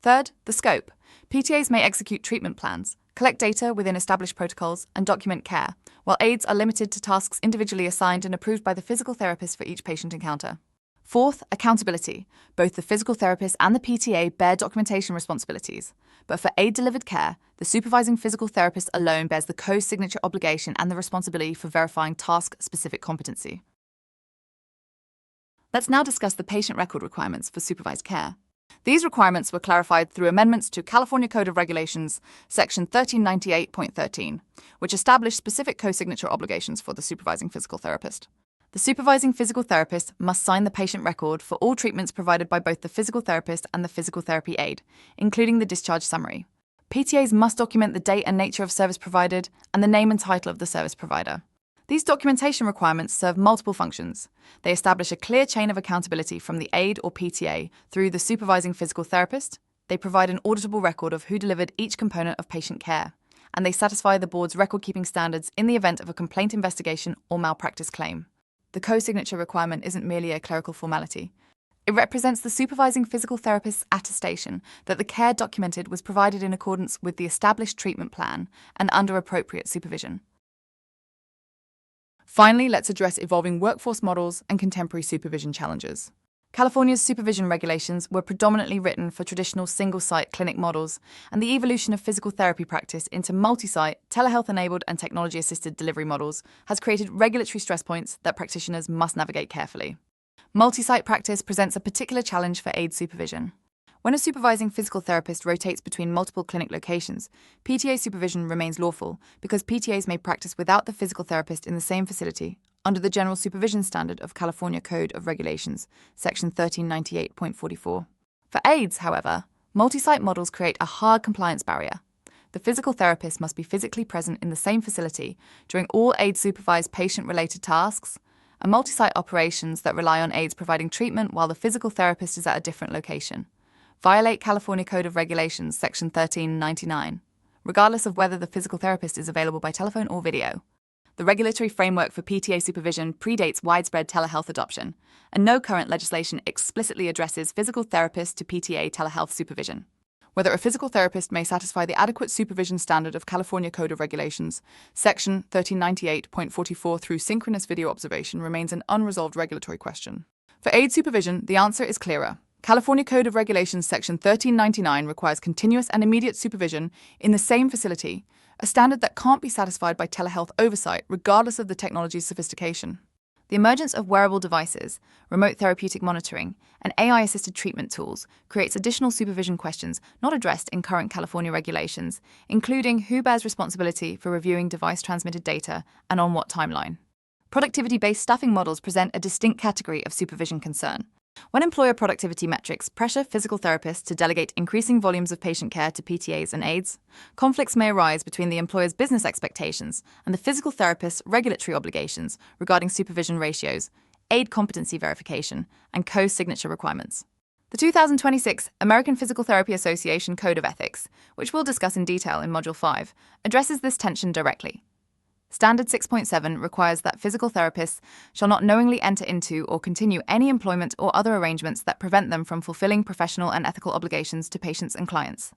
Third, the scope. PTAs may execute treatment plans, collect data within established protocols, and document care, while aides are limited to tasks individually assigned and approved by the physical therapist for each patient encounter. Fourth, accountability. Both the physical therapist and the PTA bear documentation responsibilities, but for aide-delivered care, the supervising physical therapist alone bears the co-signature obligation and the responsibility for verifying task-specific competency. Let's now discuss the patient record requirements for supervised care. These requirements were clarified through amendments to California Code of Regulations, Section 1398.13, which established specific co-signature obligations for the supervising physical therapist. The supervising physical therapist must sign the patient record for all treatments provided by both the physical therapist and the physical therapy aide, including the discharge summary. PTAs must document the date and nature of service provided and the name and title of the service provider. These documentation requirements serve multiple functions. They establish a clear chain of accountability from the aide or PTA through the supervising physical therapist. They provide an auditable record of who delivered each component of patient care, and they satisfy the board's record-keeping standards in the event of a complaint investigation or malpractice claim. The co-signature requirement isn't merely a clerical formality. It represents the supervising physical therapist's attestation that the care documented was provided in accordance with the established treatment plan and under appropriate supervision. Finally, let's address evolving workforce models and contemporary supervision challenges. California's supervision regulations were predominantly written for traditional single-site clinic models, and the evolution of physical therapy practice into multi-site, telehealth-enabled and technology-assisted delivery models has created regulatory stress points that practitioners must navigate carefully. Multi-site practice presents a particular challenge for aide supervision. When a supervising physical therapist rotates between multiple clinic locations, PTA supervision remains lawful because PTAs may practice without the physical therapist in the same facility under the General Supervision Standard of California Code of Regulations, Section 1398.44. For aides, however, multi-site models create a hard compliance barrier. The physical therapist must be physically present in the same facility during all aide-supervised patient-related tasks, and multi-site operations that rely on aides providing treatment while the physical therapist is at a different location violate California Code of Regulations, Section 1399, regardless of whether the physical therapist is available by telephone or video. The regulatory framework for PTA supervision predates widespread telehealth adoption, and no current legislation explicitly addresses physical therapist to PTA telehealth supervision. Whether a physical therapist may satisfy the adequate supervision standard of California Code of Regulations, Section 1398.44 through synchronous video observation remains an unresolved regulatory question. For aid supervision, the answer is clearer. California Code of Regulations Section 1399 requires continuous and immediate supervision in the same facility, a standard that can't be satisfied by telehealth oversight regardless of the technology's sophistication. The emergence of wearable devices, remote therapeutic monitoring, and AI-assisted treatment tools creates additional supervision questions not addressed in current California regulations, including who bears responsibility for reviewing device-transmitted data and on what timeline. Productivity-based staffing models present a distinct category of supervision concern. When employer productivity metrics pressure physical therapists to delegate increasing volumes of patient care to PTAs and aides, conflicts may arise between the employer's business expectations and the physical therapist's regulatory obligations regarding supervision ratios, aid competency verification, and co-signature requirements. The 2026 American Physical Therapy Association Code of Ethics, which we'll discuss in detail in Module 5, addresses this tension directly. Standard 6.7 requires that physical therapists shall not knowingly enter into or continue any employment or other arrangements that prevent them from fulfilling professional and ethical obligations to patients and clients.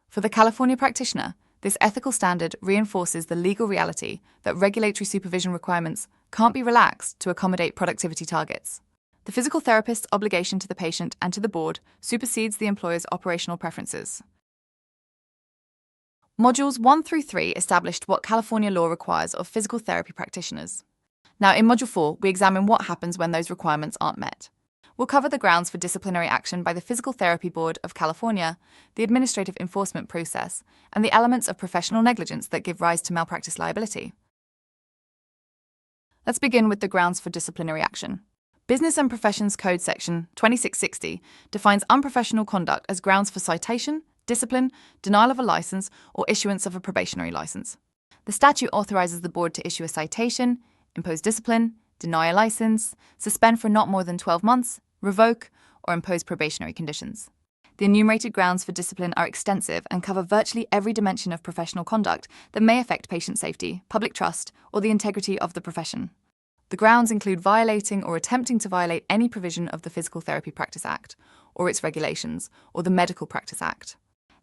For the California practitioner, this ethical standard reinforces the legal reality that regulatory supervision requirements can't be relaxed to accommodate productivity targets. The physical therapist's obligation to the patient and to the board supersedes the employer's operational preferences. Modules 1 through 3 established what California law requires of physical therapy practitioners. Now, in Module 4, we examine what happens when those requirements aren't met. We'll cover the grounds for disciplinary action by the Physical Therapy Board of California, the administrative enforcement process, and the elements of professional negligence that give rise to malpractice liability. Let's begin with the grounds for disciplinary action. Business and Professions Code Section 2660 defines unprofessional conduct as grounds for citation, discipline, denial of a license, or issuance of a probationary license. The statute authorizes the board to issue a citation, impose discipline, deny a license, suspend for not more than 12 months, revoke, or impose probationary conditions. The enumerated grounds for discipline are extensive and cover virtually every dimension of professional conduct that may affect patient safety, public trust, or the integrity of the profession. The grounds include violating or attempting to violate any provision of the Physical Therapy Practice Act, or its regulations, or the Medical Practice Act.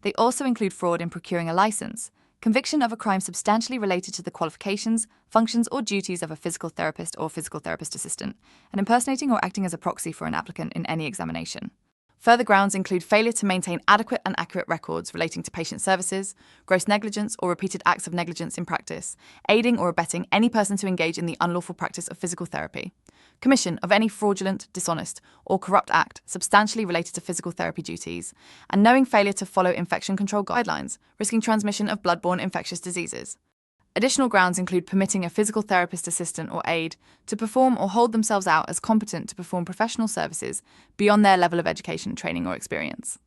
They also include fraud in procuring a license, conviction of a crime substantially related to the qualifications, functions, or duties of a physical therapist or physical therapist assistant, and impersonating or acting as a proxy for an applicant in any examination. Further grounds include failure to maintain adequate and accurate records relating to patient services, gross negligence or repeated acts of negligence in practice, aiding or abetting any person to engage in the unlawful practice of physical therapy, commission of any fraudulent, dishonest, or corrupt act substantially related to physical therapy duties, and knowing failure to follow infection control guidelines, risking transmission of blood-borne infectious diseases. Additional grounds include permitting a physical therapist assistant or aide to perform or hold themselves out as competent to perform professional services beyond their level of education, training, or experience.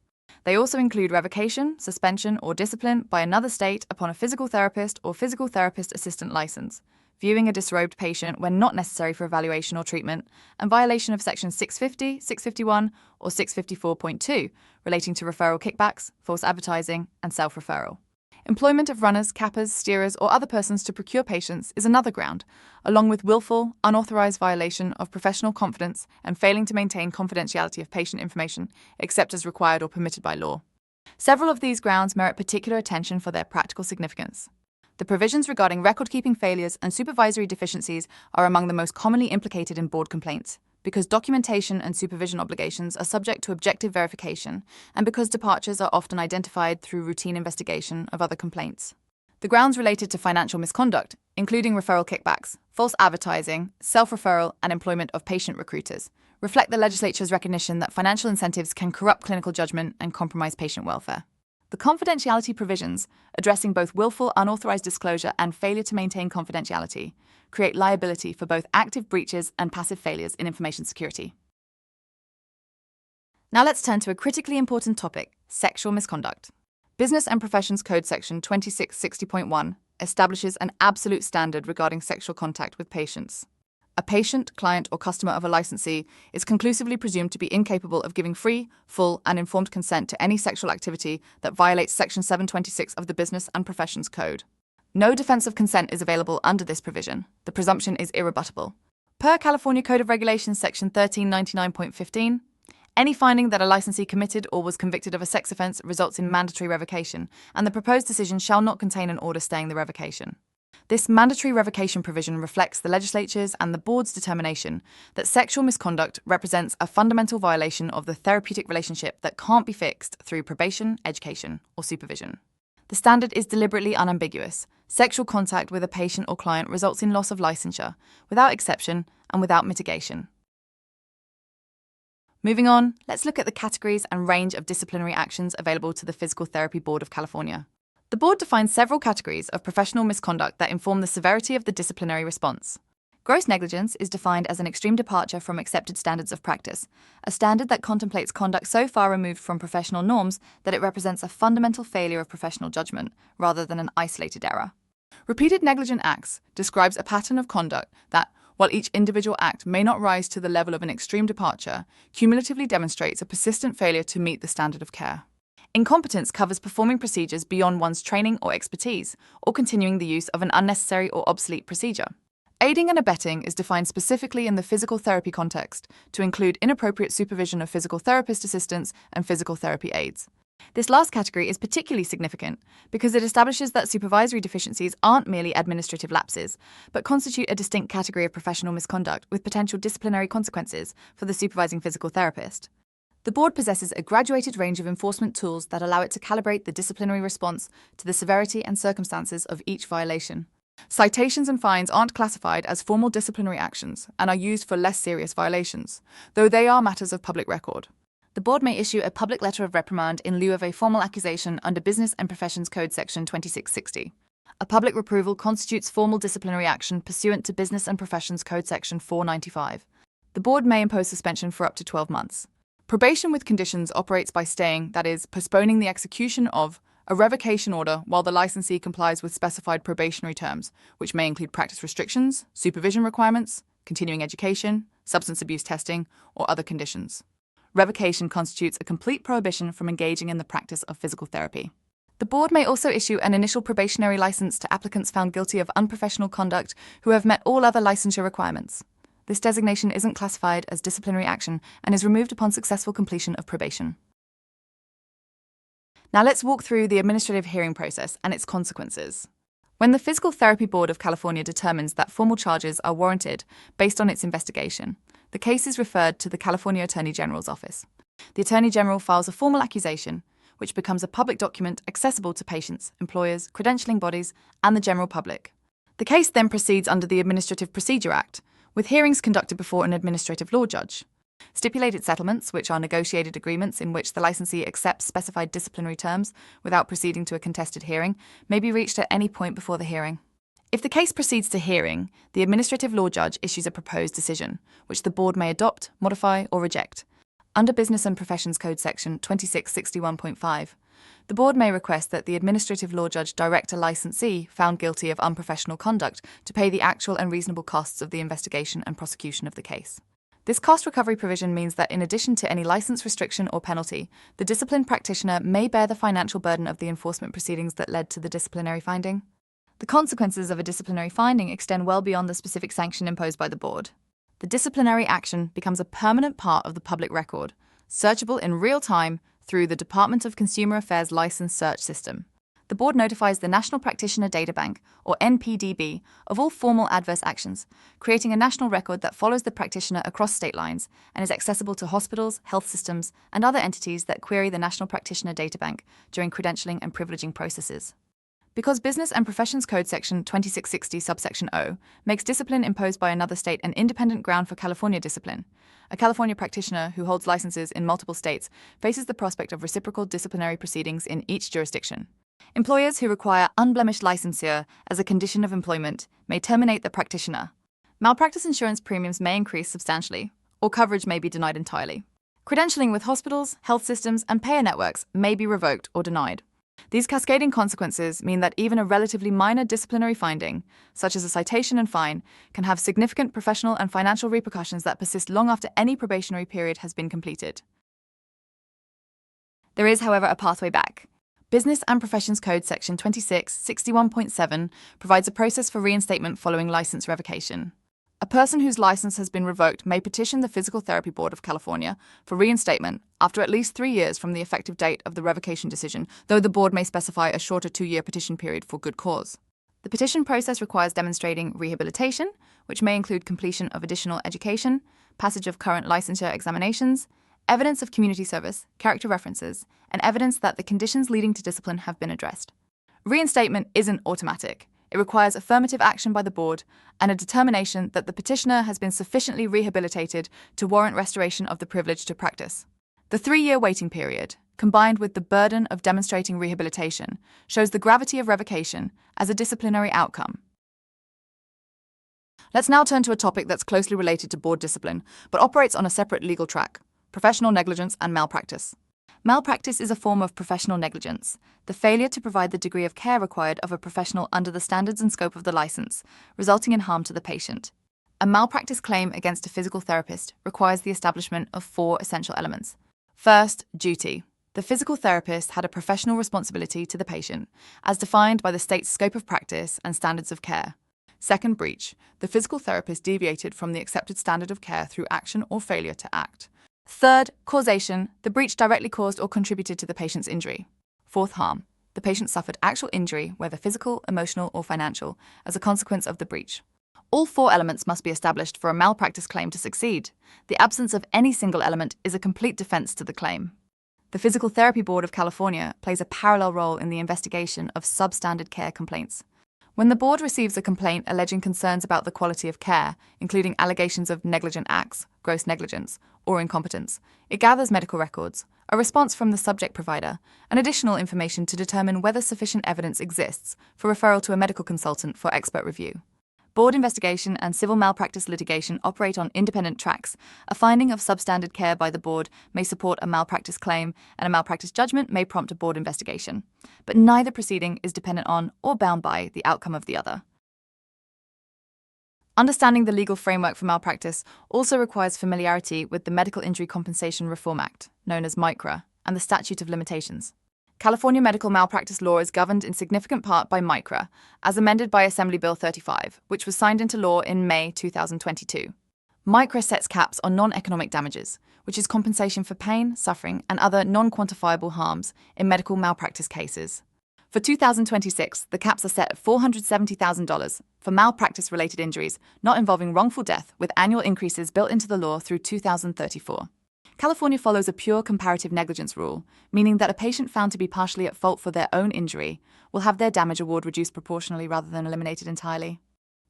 They also include revocation, suspension, or discipline by another state upon a physical therapist or physical therapist assistant license, viewing a disrobed patient when not necessary for evaluation or treatment, and violation of Section 650, 651, or 654.2 relating to referral kickbacks, false advertising, and self-referral. Employment of runners, cappers, steerers, or other persons to procure patients is another ground, along with willful, unauthorized violation of professional confidence and failing to maintain confidentiality of patient information except as required or permitted by law. Several of these grounds merit particular attention for their practical significance. The provisions regarding record-keeping failures and supervisory deficiencies are among the most commonly implicated in board complaints, because documentation and supervision obligations are subject to objective verification, and because departures are often identified through routine investigation of other complaints. The grounds related to financial misconduct, including referral kickbacks, false advertising, self-referral, and employment of patient recruiters, reflect the legislature's recognition that financial incentives can corrupt clinical judgment and compromise patient welfare. The confidentiality provisions, addressing both willful unauthorized disclosure and failure to maintain confidentiality, create liability for both active breaches and passive failures in information security. Now let's turn to a critically important topic, sexual misconduct. Business and Professions Code Section 2660.1 establishes an absolute standard regarding sexual contact with patients. a patient, client, or customer of a licensee is conclusively presumed to be incapable of giving free, full, and informed consent to any sexual activity that violates Section 726 of the Business and Professions Code. No defense of consent is available under this provision. The presumption is irrebuttable. Per California Code of Regulations Section 1399.15, any finding that a licensee committed or was convicted of a sex offence results in mandatory revocation, and the proposed decision shall not contain an order staying the revocation. This mandatory revocation provision reflects the legislature's and the board's determination that sexual misconduct represents a fundamental violation of the therapeutic relationship that can't be fixed through probation, education, or supervision. The standard is deliberately unambiguous. Sexual contact with a patient or client results in loss of licensure, without exception and without mitigation. Moving on, let's look at the categories and range of disciplinary actions available to the Physical Therapy Board of California. The board defines several categories of professional misconduct that inform the severity of the disciplinary response. Gross negligence is defined as an extreme departure from accepted standards of practice, a standard that contemplates conduct so far removed from professional norms that it represents a fundamental failure of professional judgment, rather than an isolated error. Repeated negligent acts describes a pattern of conduct that, while each individual act may not rise to the level of an extreme departure, cumulatively demonstrates a persistent failure to meet the standard of care. Incompetence covers performing procedures beyond one's training or expertise, or continuing the use of an unnecessary or obsolete procedure. Aiding and abetting is defined specifically in the physical therapy context to include inappropriate supervision of physical therapist assistants and physical therapy aides. This last category is particularly significant because it establishes that supervisory deficiencies aren't merely administrative lapses, but constitute a distinct category of professional misconduct with potential disciplinary consequences for the supervising physical therapist. The board possesses a graduated range of enforcement tools that allow it to calibrate the disciplinary response to the severity and circumstances of each violation. Citations and fines aren't classified as formal disciplinary actions and are used for less serious violations, though they are matters of public record. The board may issue a public letter of reprimand in lieu of a formal accusation under Business and Professions Code Section 2660. A public reproval constitutes formal disciplinary action pursuant to Business and Professions Code Section 495. The board may impose suspension for up to 12 months. Probation with conditions operates by staying, that is, postponing the execution of, a revocation order while the licensee complies with specified probationary terms, which may include practice restrictions, supervision requirements, continuing education, substance abuse testing, or other conditions. Revocation constitutes a complete prohibition from engaging in the practice of physical therapy. The board may also issue an initial probationary license to applicants found guilty of unprofessional conduct who have met all other licensure requirements. This designation isn't classified as disciplinary action and is removed upon successful completion of probation. Now let's walk through the administrative hearing process and its consequences. When the Physical Therapy Board of California determines that formal charges are warranted based on its investigation, the case is referred to the California Attorney General's office. The Attorney General files a formal accusation, which becomes a public document accessible to patients, employers, credentialing bodies, and the general public. The case then proceeds under the Administrative Procedure Act, with hearings conducted before an administrative law judge. Stipulated settlements, which are negotiated agreements in which the licensee accepts specified disciplinary terms without proceeding to a contested hearing, may be reached at any point before the hearing. If the case proceeds to hearing, the administrative law judge issues a proposed decision, which the board may adopt, modify, or reject. Under Business and Professions Code Section 2661.5, the board may request that the administrative law judge direct a licensee found guilty of unprofessional conduct to pay the actual and reasonable costs of the investigation and prosecution of the case. This cost recovery provision means that in addition to any license restriction or penalty, the disciplined practitioner may bear the financial burden of the enforcement proceedings that led to the disciplinary finding. The consequences of a disciplinary finding extend well beyond the specific sanction imposed by the board. The disciplinary action becomes a permanent part of the public record, searchable in real time through the Department of Consumer Affairs License Search System. The board notifies the National Practitioner Data Bank, or NPDB, of all formal adverse actions, creating a national record that follows the practitioner across state lines and is accessible to hospitals, health systems, and other entities that query the National Practitioner Data Bank during credentialing and privileging processes. Because Business and Professions Code Section 2660 subsection O makes discipline imposed by another state an independent ground for California discipline, a California practitioner who holds licenses in multiple states faces the prospect of reciprocal disciplinary proceedings in each jurisdiction. Employers who require unblemished licensure as a condition of employment may terminate the practitioner. Malpractice insurance premiums may increase substantially, or coverage may be denied entirely. Credentialing with hospitals, health systems, and payer networks may be revoked or denied. These cascading consequences mean that even a relatively minor disciplinary finding, such as a citation and fine, can have significant professional and financial repercussions that persist long after any probationary period has been completed. There is, however, a pathway back. Business and Professions Code Section 2661.7 provides a process for reinstatement following license revocation. A person whose license has been revoked may petition the Physical Therapy Board of California for reinstatement after at least 3 years from the effective date of the revocation decision, though the board may specify a shorter 2-year petition period for good cause. The petition process requires demonstrating rehabilitation, which may include completion of additional education, passage of current licensure examinations, evidence of community service, character references, and evidence that the conditions leading to discipline have been addressed. Reinstatement isn't automatic. It requires affirmative action by the board and a determination that the petitioner has been sufficiently rehabilitated to warrant restoration of the privilege to practice. The 3-year waiting period, combined with the burden of demonstrating rehabilitation, shows the gravity of revocation as a disciplinary outcome. Let's now turn to a topic that's closely related to board discipline, but operates on a separate legal track: professional negligence and malpractice. Malpractice is a form of professional negligence, the failure to provide the degree of care required of a professional under the standards and scope of the license, resulting in harm to the patient. A malpractice claim against a physical therapist requires the establishment of 4 essential elements. First, duty. The physical therapist had a professional responsibility to the patient, as defined by the state's scope of practice and standards of care. Second, breach. The physical therapist deviated from the accepted standard of care through action or failure to act. Third, causation. The breach directly caused or contributed to the patient's injury. Fourth, harm. The patient suffered actual injury, whether physical, emotional, or financial, as a consequence of the breach. All 4 elements must be established for a malpractice claim to succeed. The absence of any single element is a complete defense to the claim. The Physical Therapy Board of California plays a parallel role in the investigation of substandard care complaints. When the board receives a complaint alleging concerns about the quality of care, including allegations of negligent acts, gross negligence, or incompetence, it gathers medical records, a response from the subject provider, and additional information to determine whether sufficient evidence exists for referral to a medical consultant for expert review. Board investigation and civil malpractice litigation operate on independent tracks. A finding of substandard care by the board may support a malpractice claim, and a malpractice judgment may prompt a board investigation. But neither proceeding is dependent on or bound by the outcome of the other. Understanding the legal framework for malpractice also requires familiarity with the Medical Injury Compensation Reform Act, known as MICRA, and the Statute of Limitations. California medical malpractice law is governed in significant part by MICRA, as amended by Assembly Bill 35, which was signed into law in May 2022. MICRA sets caps on non-economic damages, which is compensation for pain, suffering, and other non-quantifiable harms in medical malpractice cases. For 2026, the caps are set at $470,000 for malpractice-related injuries not involving wrongful death, with annual increases built into the law through 2034. California follows a pure comparative negligence rule, meaning that a patient found to be partially at fault for their own injury will have their damage award reduced proportionally rather than eliminated entirely.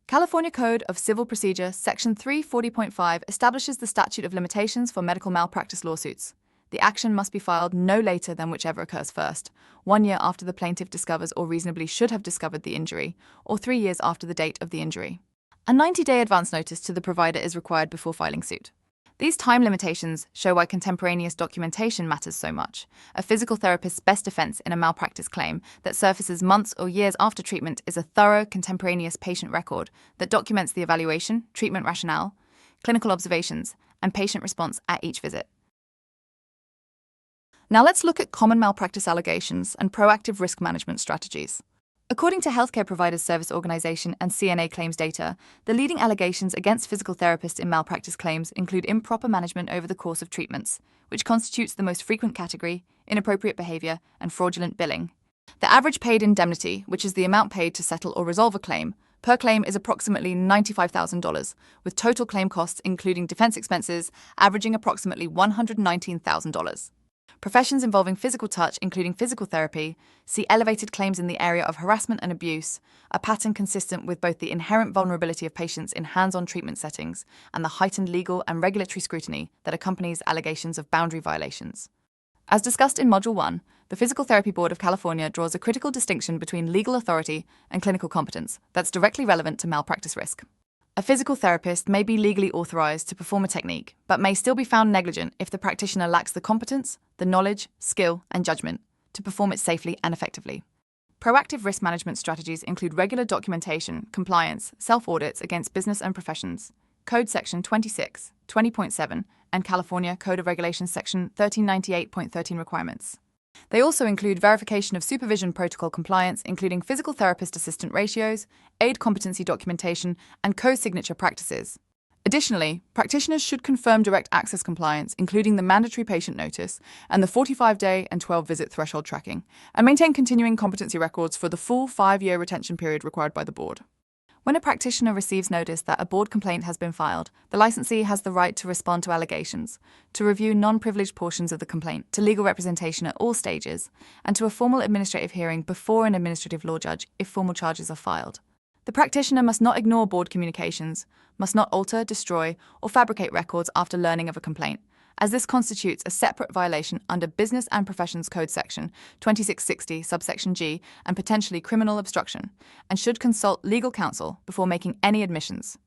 California Code of Civil Procedure Section 340.5 establishes the statute of limitations for medical malpractice lawsuits. The action must be filed no later than whichever occurs first, 1 year after the plaintiff discovers or reasonably should have discovered the injury, or 3 years after the date of the injury. A 90-day advance notice to the provider is required before filing suit. These time limitations show why contemporaneous documentation matters so much. A physical therapist's best defense in a malpractice claim that surfaces months or years after treatment is a thorough contemporaneous patient record that documents the evaluation, treatment rationale, clinical observations, and patient response at each visit. Now let's look at common malpractice allegations and proactive risk management strategies. According to Healthcare Providers Service Organization and CNA claims data, the leading allegations against physical therapists in malpractice claims include improper management over the course of treatments, which constitutes the most frequent category, inappropriate behavior, and fraudulent billing. The average paid indemnity, which is the amount paid to settle or resolve a claim, per claim is approximately $95,000, with total claim costs including defense expenses averaging approximately $119,000. Professions involving physical touch, including physical therapy, see elevated claims in the area of harassment and abuse, a pattern consistent with both the inherent vulnerability of patients in hands-on treatment settings and the heightened legal and regulatory scrutiny that accompanies allegations of boundary violations. As discussed in Module 1, the Physical Therapy Board of California draws a critical distinction between legal authority and clinical competence that's directly relevant to malpractice risk. A physical therapist may be legally authorized to perform a technique, but may still be found negligent if the practitioner lacks the competence, the knowledge, skill, and judgment to to perform it safely and effectively. Proactive risk management strategies include regular documentation, compliance, self-audits against business and professions, Code Section 26, 20.7, and California Code of Regulations Section 1398.13 requirements. They also include verification of supervision protocol compliance, including physical therapist assistant ratios, aid competency documentation, and co-signature practices. Additionally, practitioners should confirm direct access compliance, including the mandatory patient notice and the 45-day and 12-visit threshold tracking, and maintain continuing competency records for the full 5-year retention period required by the board. When a practitioner receives notice that a board complaint has been filed, the licensee has the right to respond to allegations, to review non-privileged portions of the complaint, to legal representation at all stages, and to a formal administrative hearing before an administrative law judge if formal charges are filed. The practitioner must not ignore board communications, must not alter, destroy, or fabricate records after learning of a complaint, as this constitutes a separate violation under Business and Professions Code Section 2660, subsection G, and potentially criminal obstruction, and should consult legal counsel before making any admissions.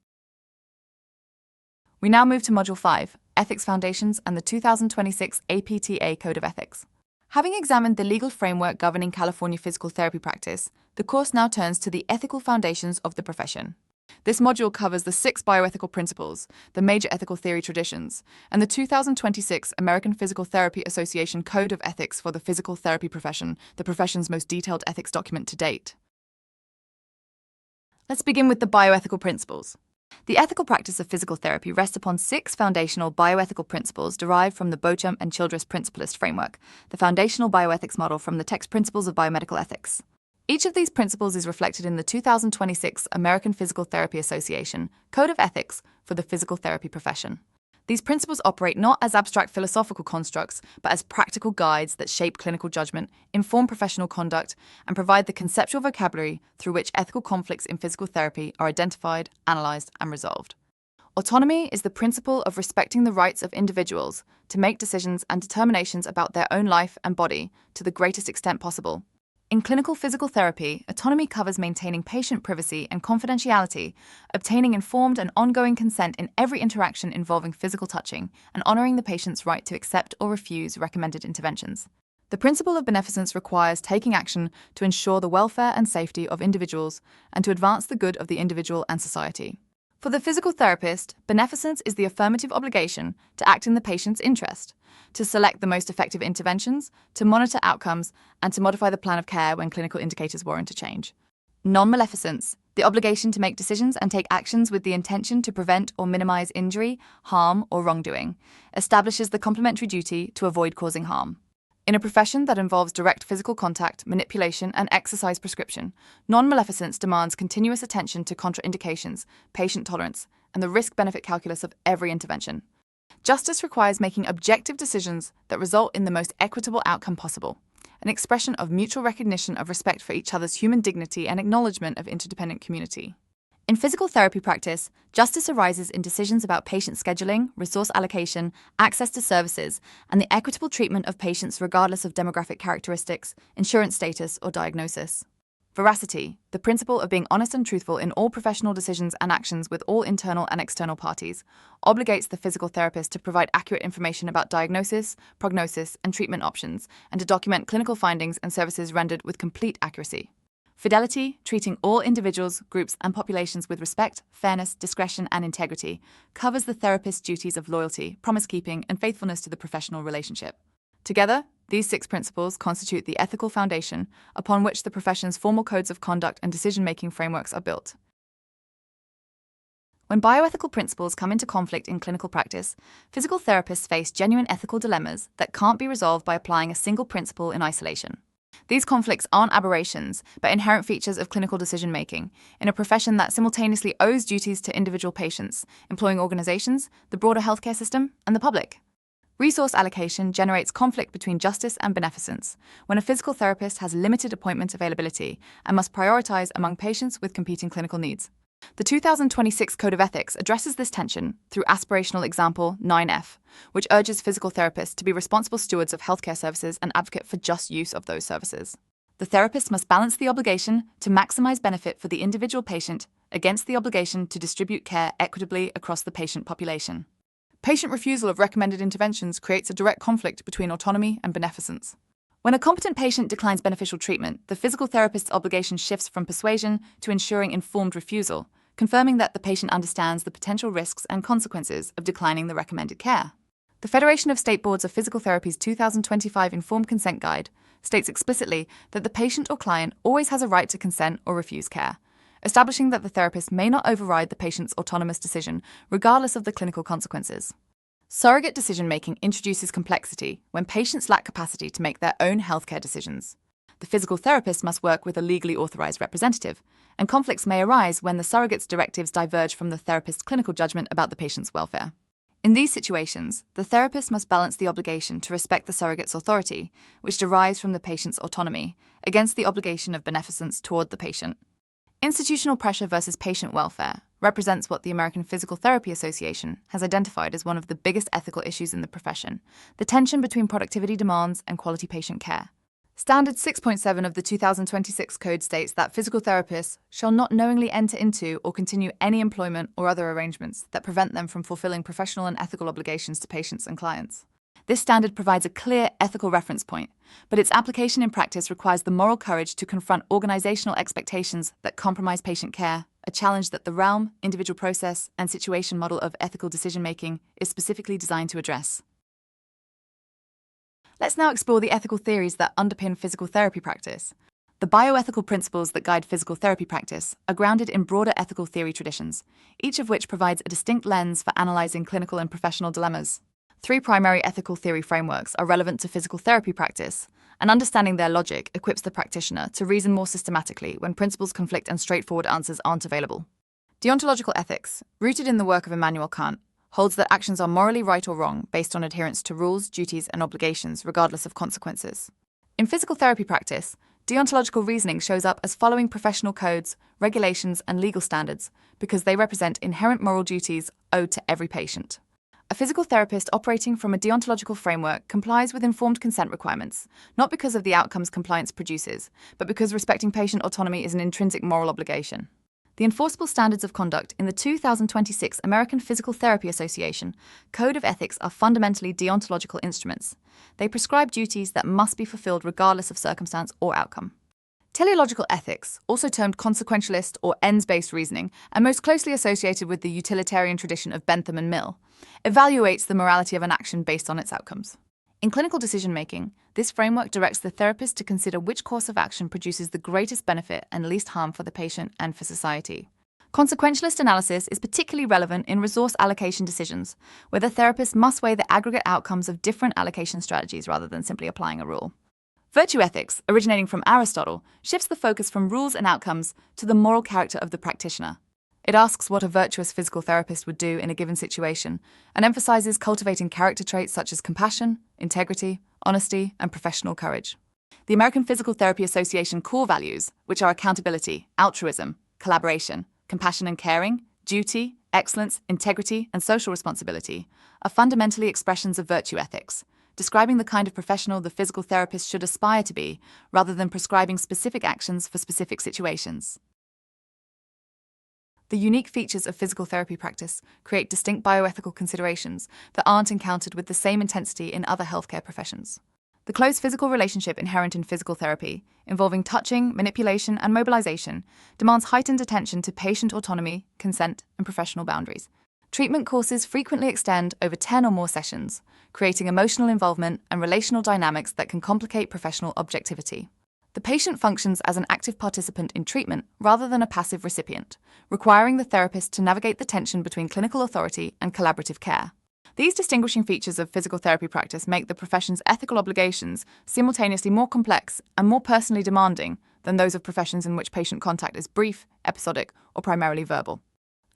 We now move to Module 5, Ethics Foundations and the 2026 APTA Code of Ethics. Having examined the legal framework governing California physical therapy practice, the course now turns to the ethical foundations of the profession. This module covers the 6 bioethical principles, the major ethical theory traditions, and the 2026 American Physical Therapy Association Code of Ethics for the physical therapy profession, the profession's most detailed ethics document to date. Let's begin with the bioethical principles. The ethical practice of physical therapy rests upon 6 foundational bioethical principles derived from the Beauchamp and Childress Principlist framework, the foundational bioethics model from the text Principles of Biomedical Ethics. Each of these principles is reflected in the 2026 American Physical Therapy Association Code of Ethics for the physical therapy profession. These principles operate not as abstract philosophical constructs, but as practical guides that shape clinical judgment, inform professional conduct, and provide the conceptual vocabulary through which ethical conflicts in physical therapy are identified, analyzed, and resolved. Autonomy is the principle of respecting the rights of individuals to make decisions and determinations about their own life and body to the greatest extent possible. In clinical physical therapy, autonomy covers maintaining patient privacy and confidentiality, obtaining informed and ongoing consent in every interaction involving physical touching, and honoring the patient's right to accept or refuse recommended interventions. The principle of beneficence requires taking action to ensure the welfare and safety of individuals and to advance the good of the individual and society. For the physical therapist, beneficence is the affirmative obligation to act in the patient's interest, to select the most effective interventions, to monitor outcomes, and to modify the plan of care when clinical indicators warrant a change. Non-maleficence, the obligation to make decisions and take actions with the intention to prevent or minimize injury, harm, or wrongdoing, establishes the complementary duty to avoid causing harm. In a profession that involves direct physical contact, manipulation, and exercise prescription, non-maleficence demands continuous attention to contraindications, patient tolerance, and the risk-benefit calculus of every intervention. Justice requires making objective decisions that result in the most equitable outcome possible, an expression of mutual recognition of respect for each other's human dignity and acknowledgement of interdependent community. In physical therapy practice, justice arises in decisions about patient scheduling, resource allocation, access to services, and the equitable treatment of patients regardless of demographic characteristics, insurance status, or diagnosis. Veracity, the principle of being honest and truthful in all professional decisions and actions with all internal and external parties, obligates the physical therapist to provide accurate information about diagnosis, prognosis, and treatment options, and to document clinical findings and services rendered with complete accuracy. Fidelity, treating all individuals, groups, and populations with respect, fairness, discretion, and integrity, covers the therapist's duties of loyalty, promise-keeping, and faithfulness to the professional relationship. Together, these 6 principles constitute the ethical foundation upon which the profession's formal codes of conduct and decision-making frameworks are built. When bioethical principles come into conflict in clinical practice, physical therapists face genuine ethical dilemmas that can't be resolved by applying a single principle in isolation. These conflicts aren't aberrations, but inherent features of clinical decision-making in a profession that simultaneously owes duties to individual patients, employing organizations, the broader healthcare system, and the public. Resource allocation generates conflict between justice and beneficence when a physical therapist has limited appointment availability and must prioritize among patients with competing clinical needs. The 2026 Code of Ethics addresses this tension through aspirational example 9F, which urges physical therapists to be responsible stewards of healthcare services and advocate for just use of those services. The therapist must balance the obligation to maximize benefit for the individual patient against the obligation to distribute care equitably across the patient population. Patient refusal of recommended interventions creates a direct conflict between autonomy and beneficence. When a competent patient declines beneficial treatment, the physical therapist's obligation shifts from persuasion to ensuring informed refusal, confirming that the patient understands the potential risks and consequences of declining the recommended care. The Federation of State Boards of Physical Therapy's 2025 Informed Consent Guide states explicitly that the patient or client always has a right to consent or refuse care, establishing that the therapist may not override the patient's autonomous decision regardless of the clinical consequences. Surrogate decision-making introduces complexity when patients lack capacity to make their own healthcare decisions. The physical therapist must work with a legally authorized representative, and conflicts may arise when the surrogate's directives diverge from the therapist's clinical judgment about the patient's welfare. In these situations, the therapist must balance the obligation to respect the surrogate's authority, which derives from the patient's autonomy, against the obligation of beneficence toward the patient. Institutional pressure versus patient welfare represents what the American Physical Therapy Association has identified as one of the biggest ethical issues in the profession: the tension between productivity demands and quality patient care. Standard 6.7 of the 2026 Code states that physical therapists shall not knowingly enter into or continue any employment or other arrangements that prevent them from fulfilling professional and ethical obligations to patients and clients. This standard provides a clear ethical reference point, but its application in practice requires the moral courage to confront organizational expectations that compromise patient care, a challenge that the realm, individual process, and situation model of ethical decision-making is specifically designed to address. Let's now explore the ethical theories that underpin physical therapy practice. The bioethical principles that guide physical therapy practice are grounded in broader ethical theory traditions, each of which provides a distinct lens for analyzing clinical and professional dilemmas. 3 primary ethical theory frameworks are relevant to physical therapy practice, and understanding their logic equips the practitioner to reason more systematically when principles conflict and straightforward answers aren't available. Deontological ethics, rooted in the work of Immanuel Kant, holds that actions are morally right or wrong based on adherence to rules, duties, and obligations regardless of consequences. In physical therapy practice, deontological reasoning shows up as following professional codes, regulations, and legal standards because they represent inherent moral duties owed to every patient. A physical therapist operating from a deontological framework complies with informed consent requirements, not because of the outcomes compliance produces, but because respecting patient autonomy is an intrinsic moral obligation. The enforceable standards of conduct in the 2026 American Physical Therapy Association Code of Ethics are fundamentally deontological instruments. They prescribe duties that must be fulfilled regardless of circumstance or outcome. Teleological ethics, also termed consequentialist or ends-based reasoning, and most closely associated with the utilitarian tradition of Bentham and Mill, evaluates the morality of an action based on its outcomes. In clinical decision-making, this framework directs the therapist to consider which course of action produces the greatest benefit and least harm for the patient and for society. Consequentialist analysis is particularly relevant in resource allocation decisions, where the therapist must weigh the aggregate outcomes of different allocation strategies rather than simply applying a rule. Virtue ethics, originating from Aristotle, shifts the focus from rules and outcomes to the moral character of the practitioner. It asks what a virtuous physical therapist would do in a given situation and emphasizes cultivating character traits such as compassion, integrity, honesty, and professional courage. The American Physical Therapy Association core values, which are accountability, altruism, collaboration, compassion and caring, duty, excellence, integrity, and social responsibility, are fundamentally expressions of virtue ethics, describing the kind of professional the physical therapist should aspire to be, rather than prescribing specific actions for specific situations. The unique features of physical therapy practice create distinct bioethical considerations that aren't encountered with the same intensity in other healthcare professions. The close physical relationship inherent in physical therapy, involving touching, manipulation, and mobilization, demands heightened attention to patient autonomy, consent, and professional boundaries. Treatment courses frequently extend over 10 or more sessions, creating emotional involvement and relational dynamics that can complicate professional objectivity. The patient functions as an active participant in treatment rather than a passive recipient, requiring the therapist to navigate the tension between clinical authority and collaborative care. These distinguishing features of physical therapy practice make the profession's ethical obligations simultaneously more complex and more personally demanding than those of professions in which patient contact is brief, episodic, or primarily verbal.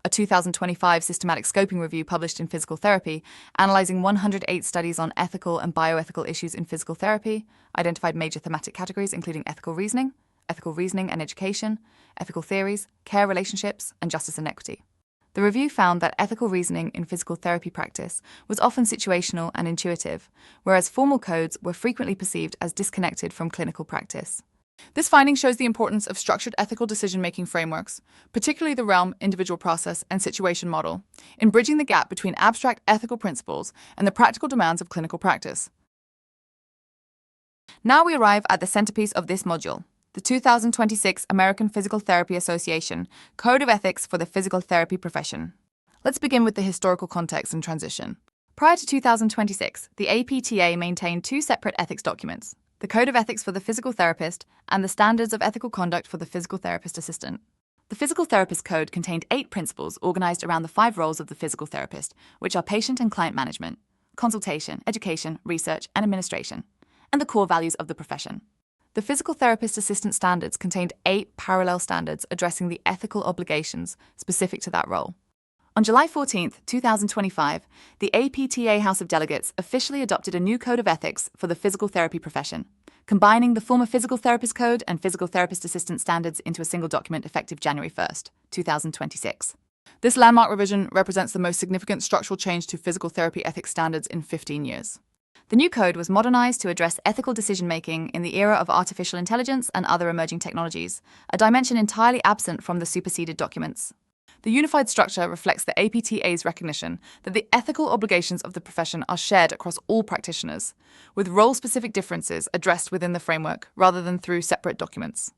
A 2025 systematic scoping review published in Physical Therapy, analyzing 108 studies on ethical and bioethical issues in physical therapy, identified major thematic categories including ethical reasoning and education, ethical theories, care relationships, and justice and equity. The review found that ethical reasoning in physical therapy practice was often situational and intuitive, whereas formal codes were frequently perceived as disconnected from clinical practice. This finding shows the importance of structured ethical decision-making frameworks, particularly the realm, individual process, and situation model, in bridging the gap between abstract ethical principles and the practical demands of clinical practice. Now we arrive at the centerpiece of this module, the 2026 American Physical Therapy Association Code of Ethics for the Physical Therapy Profession. Let's begin with the historical context and transition. Prior to 2026, the APTA maintained two separate ethics documents, the Code of Ethics for the Physical Therapist and the Standards of Ethical Conduct for the Physical Therapist Assistant. The Physical Therapist Code contained 8 principles organized around the 5 roles of the physical therapist, which are patient and client management, consultation, education, research, and administration, and the core values of the profession. The Physical Therapist Assistant Standards contained 8 parallel standards addressing the ethical obligations specific to that role. On July 14, 2025, the APTA House of Delegates officially adopted a new Code of Ethics for the physical therapy profession, combining the former Physical Therapist Code and Physical Therapist Assistant Standards into a single document effective January 1, 2026. This landmark revision represents the most significant structural change to physical therapy ethics standards in 15 years. The new code was modernized to address ethical decision-making in the era of artificial intelligence and other emerging technologies, a dimension entirely absent from the superseded documents. The unified structure reflects the APTA's recognition that the ethical obligations of the profession are shared across all practitioners, with role-specific differences addressed within the framework rather than through separate documents.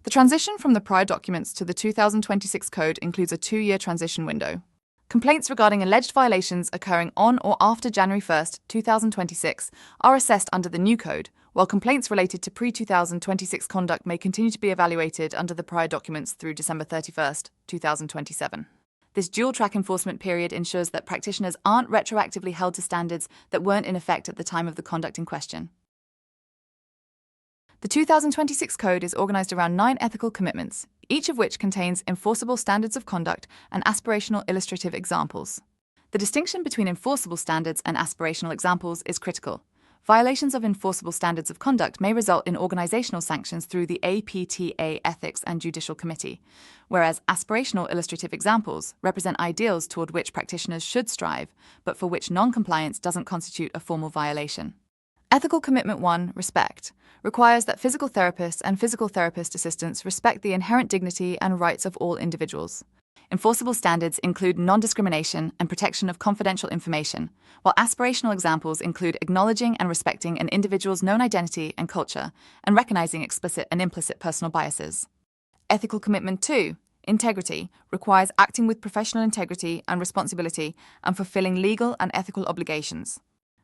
The transition from the prior documents to the 2026 code includes a 2-year transition window. Complaints regarding alleged violations occurring on or after January 1, 2026 are assessed under the new code, while complaints related to pre-2026 conduct may continue to be evaluated under the prior documents through December 31, 2027. This dual-track enforcement period ensures that practitioners aren't retroactively held to standards that weren't in effect at the time of the conduct in question. The 2026 code is organized around 9 ethical commitments, each of which contains enforceable standards of conduct and aspirational illustrative examples. The distinction between enforceable standards and aspirational examples is critical. Violations of enforceable standards of conduct may result in organizational sanctions through the APTA Ethics and Judicial Committee, whereas aspirational illustrative examples represent ideals toward which practitioners should strive, but for which non-compliance doesn't constitute a formal violation. Ethical Commitment 1, Respect, requires that physical therapists and physical therapist assistants respect the inherent dignity and rights of all individuals. Enforceable standards include non-discrimination and protection of confidential information, while aspirational examples include acknowledging and respecting an individual's known identity and culture and recognizing explicit and implicit personal biases. Ethical Commitment 2, Integrity, requires acting with professional integrity and responsibility and fulfilling legal and ethical obligations.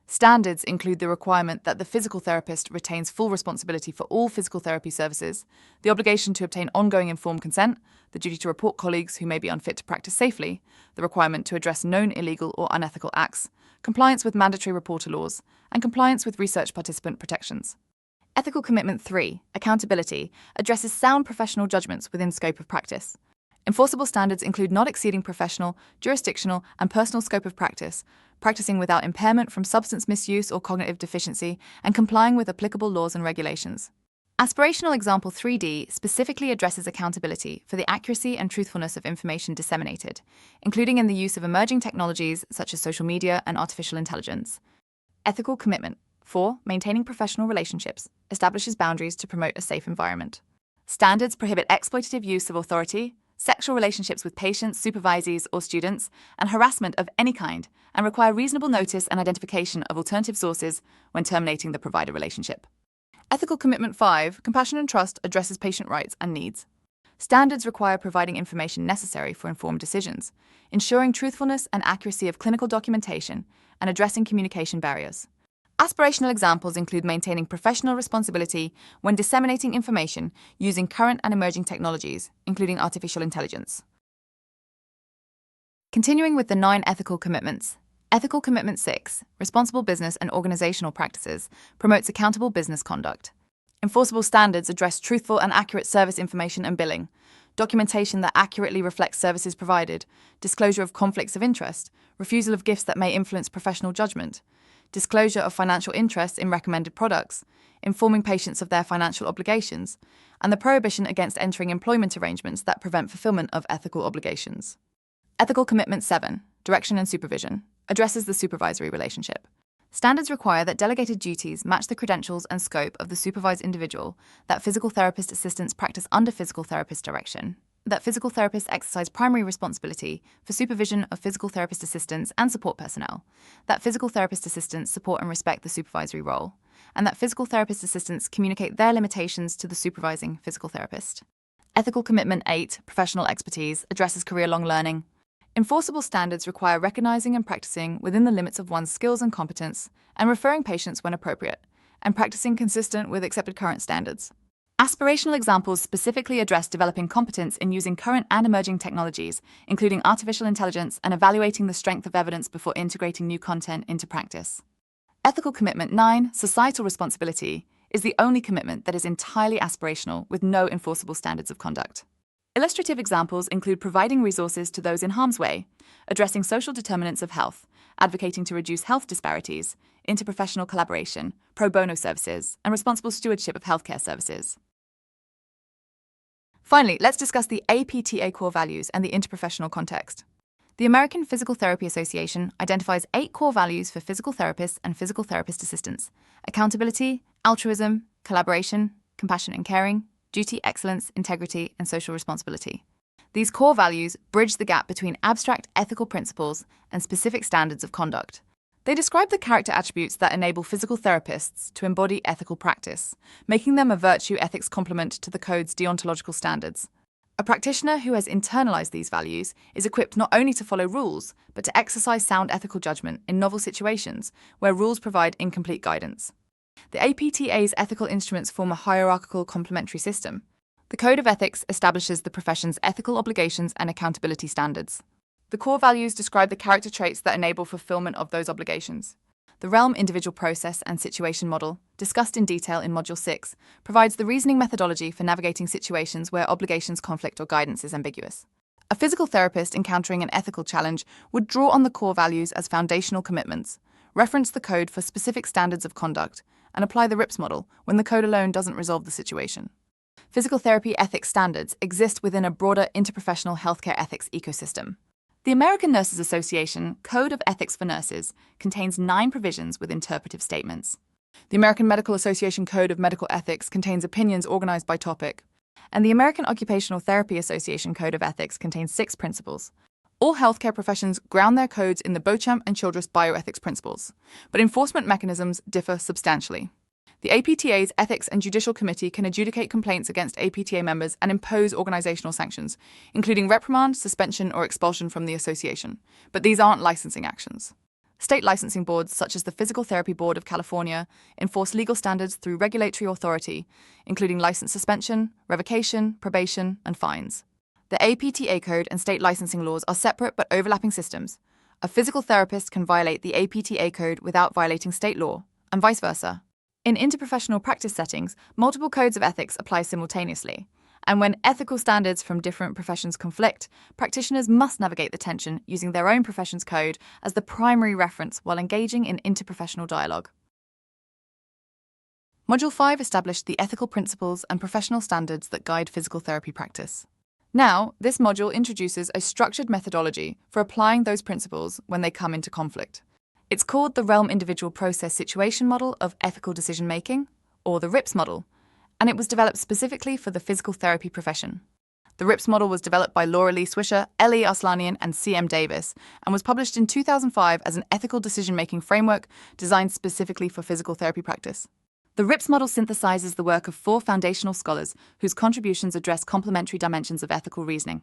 Standards include the requirement that the physical therapist retains full responsibility for all physical therapy services, the obligation to obtain ongoing informed consent, the duty to report colleagues who may be unfit to practice safely, the requirement to address known illegal or unethical acts, compliance with mandatory reporter laws, and compliance with research participant protections. Ethical Commitment 3, Accountability, addresses sound professional judgments within scope of practice. Enforceable standards include not exceeding professional, jurisdictional, and personal scope of practice, practicing without impairment from substance misuse or cognitive deficiency, and complying with applicable laws and regulations. Aspirational Example 3D specifically addresses accountability for the accuracy and truthfulness of information disseminated, including in the use of emerging technologies such as social media and artificial intelligence. Ethical Commitment 4, Maintaining professional relationships, establishes boundaries to promote a safe environment. Standards prohibit exploitative use of authority, sexual relationships with patients, supervisees, or students, and harassment of any kind, and require reasonable notice and identification of alternative sources when terminating the provider relationship. Ethical Commitment 5, Compassion and Trust, addresses patient rights and needs. Standards require providing information necessary for informed decisions, ensuring truthfulness and accuracy of clinical documentation, and addressing communication barriers. Aspirational examples include maintaining professional responsibility when disseminating information using current and emerging technologies, including artificial intelligence. Continuing with the 9 ethical commitments, Ethical Commitment 6, Responsible Business and Organizational Practices, promotes accountable business conduct. Enforceable standards address truthful and accurate service information and billing, documentation that accurately reflects services provided, disclosure of conflicts of interest, refusal of gifts that may influence professional judgment, disclosure of financial interests in recommended products, informing patients of their financial obligations, and the prohibition against entering employment arrangements that prevent fulfillment of ethical obligations. Ethical Commitment 7, Direction and Supervision, addresses the supervisory relationship. Standards require that delegated duties match the credentials and scope of the supervised individual, that physical therapist assistants practice under physical therapist direction, that physical therapists exercise primary responsibility for supervision of physical therapist assistants and support personnel, that physical therapist assistants support and respect the supervisory role, and that physical therapist assistants communicate their limitations to the supervising physical therapist. Ethical Commitment 8, Professional Expertise, addresses career-long learning. Enforceable standards require recognizing and practicing within the limits of one's skills and competence, and referring patients when appropriate, and practicing consistent with accepted current standards. Aspirational examples specifically address developing competence in using current and emerging technologies, including artificial intelligence, and evaluating the strength of evidence before integrating new content into practice. Ethical Commitment 9, Societal Responsibility, is the only commitment that is entirely aspirational with no enforceable standards of conduct. Illustrative examples include providing resources to those in harm's way, addressing social determinants of health, advocating to reduce health disparities, interprofessional collaboration, pro bono services, and responsible stewardship of healthcare services. Finally, let's discuss the APTA core values and the interprofessional context. The American Physical Therapy Association identifies 8 core values for physical therapists and physical therapist assistants: accountability, altruism, collaboration, compassion and caring, duty, excellence, integrity, and social responsibility. These core values bridge the gap between abstract ethical principles and specific standards of conduct. They describe the character attributes that enable physical therapists to embody ethical practice, making them a virtue ethics complement to the code's deontological standards. A practitioner who has internalized these values is equipped not only to follow rules, but to exercise sound ethical judgment in novel situations where rules provide incomplete guidance. The APTA's ethical instruments form a hierarchical complementary system. The Code of Ethics establishes the profession's ethical obligations and accountability standards. The core values describe the character traits that enable fulfillment of those obligations. The realm individual process and situation model, discussed in detail in Module 6, provides the reasoning methodology for navigating situations where obligations conflict or guidance is ambiguous. A physical therapist encountering an ethical challenge would draw on the core values as foundational commitments, reference the code for specific standards of conduct, and apply the RIPS model when the code alone doesn't resolve the situation. Physical therapy ethics standards exist within a broader interprofessional healthcare ethics ecosystem. The American Nurses Association Code of Ethics for Nurses contains 9 provisions with interpretive statements. The American Medical Association Code of Medical Ethics contains opinions organized by topic. And the American Occupational Therapy Association Code of Ethics contains 6 principles. All healthcare professions ground their codes in the Beauchamp and Childress bioethics principles, but enforcement mechanisms differ substantially. The APTA's Ethics and Judicial Committee can adjudicate complaints against APTA members and impose organizational sanctions, including reprimand, suspension, or expulsion from the association, but these aren't licensing actions. State licensing boards, such as the Physical Therapy Board of California, enforce legal standards through regulatory authority, including license suspension, revocation, probation, and fines. The APTA code and state licensing laws are separate but overlapping systems. A physical therapist can violate the APTA code without violating state law, and vice versa. In interprofessional practice settings, multiple codes of ethics apply simultaneously. And when ethical standards from different professions conflict, practitioners must navigate the tension using their own profession's code as the primary reference while engaging in interprofessional dialogue. Module 5 established the ethical principles and professional standards that guide physical therapy practice. Now, this module introduces a structured methodology for applying those principles when they come into conflict. It's called the Realm Individual Process Situation Model of Ethical Decision-Making, or the RIPS model, and it was developed specifically for the physical therapy profession. The RIPS model was developed by Laura Lee Swisher, L.E. Arslanian, and C.M. Davis, and was published in 2005 as an ethical decision-making framework designed specifically for physical therapy practice. The RIPS model synthesizes the work of 4 foundational scholars whose contributions address complementary dimensions of ethical reasoning.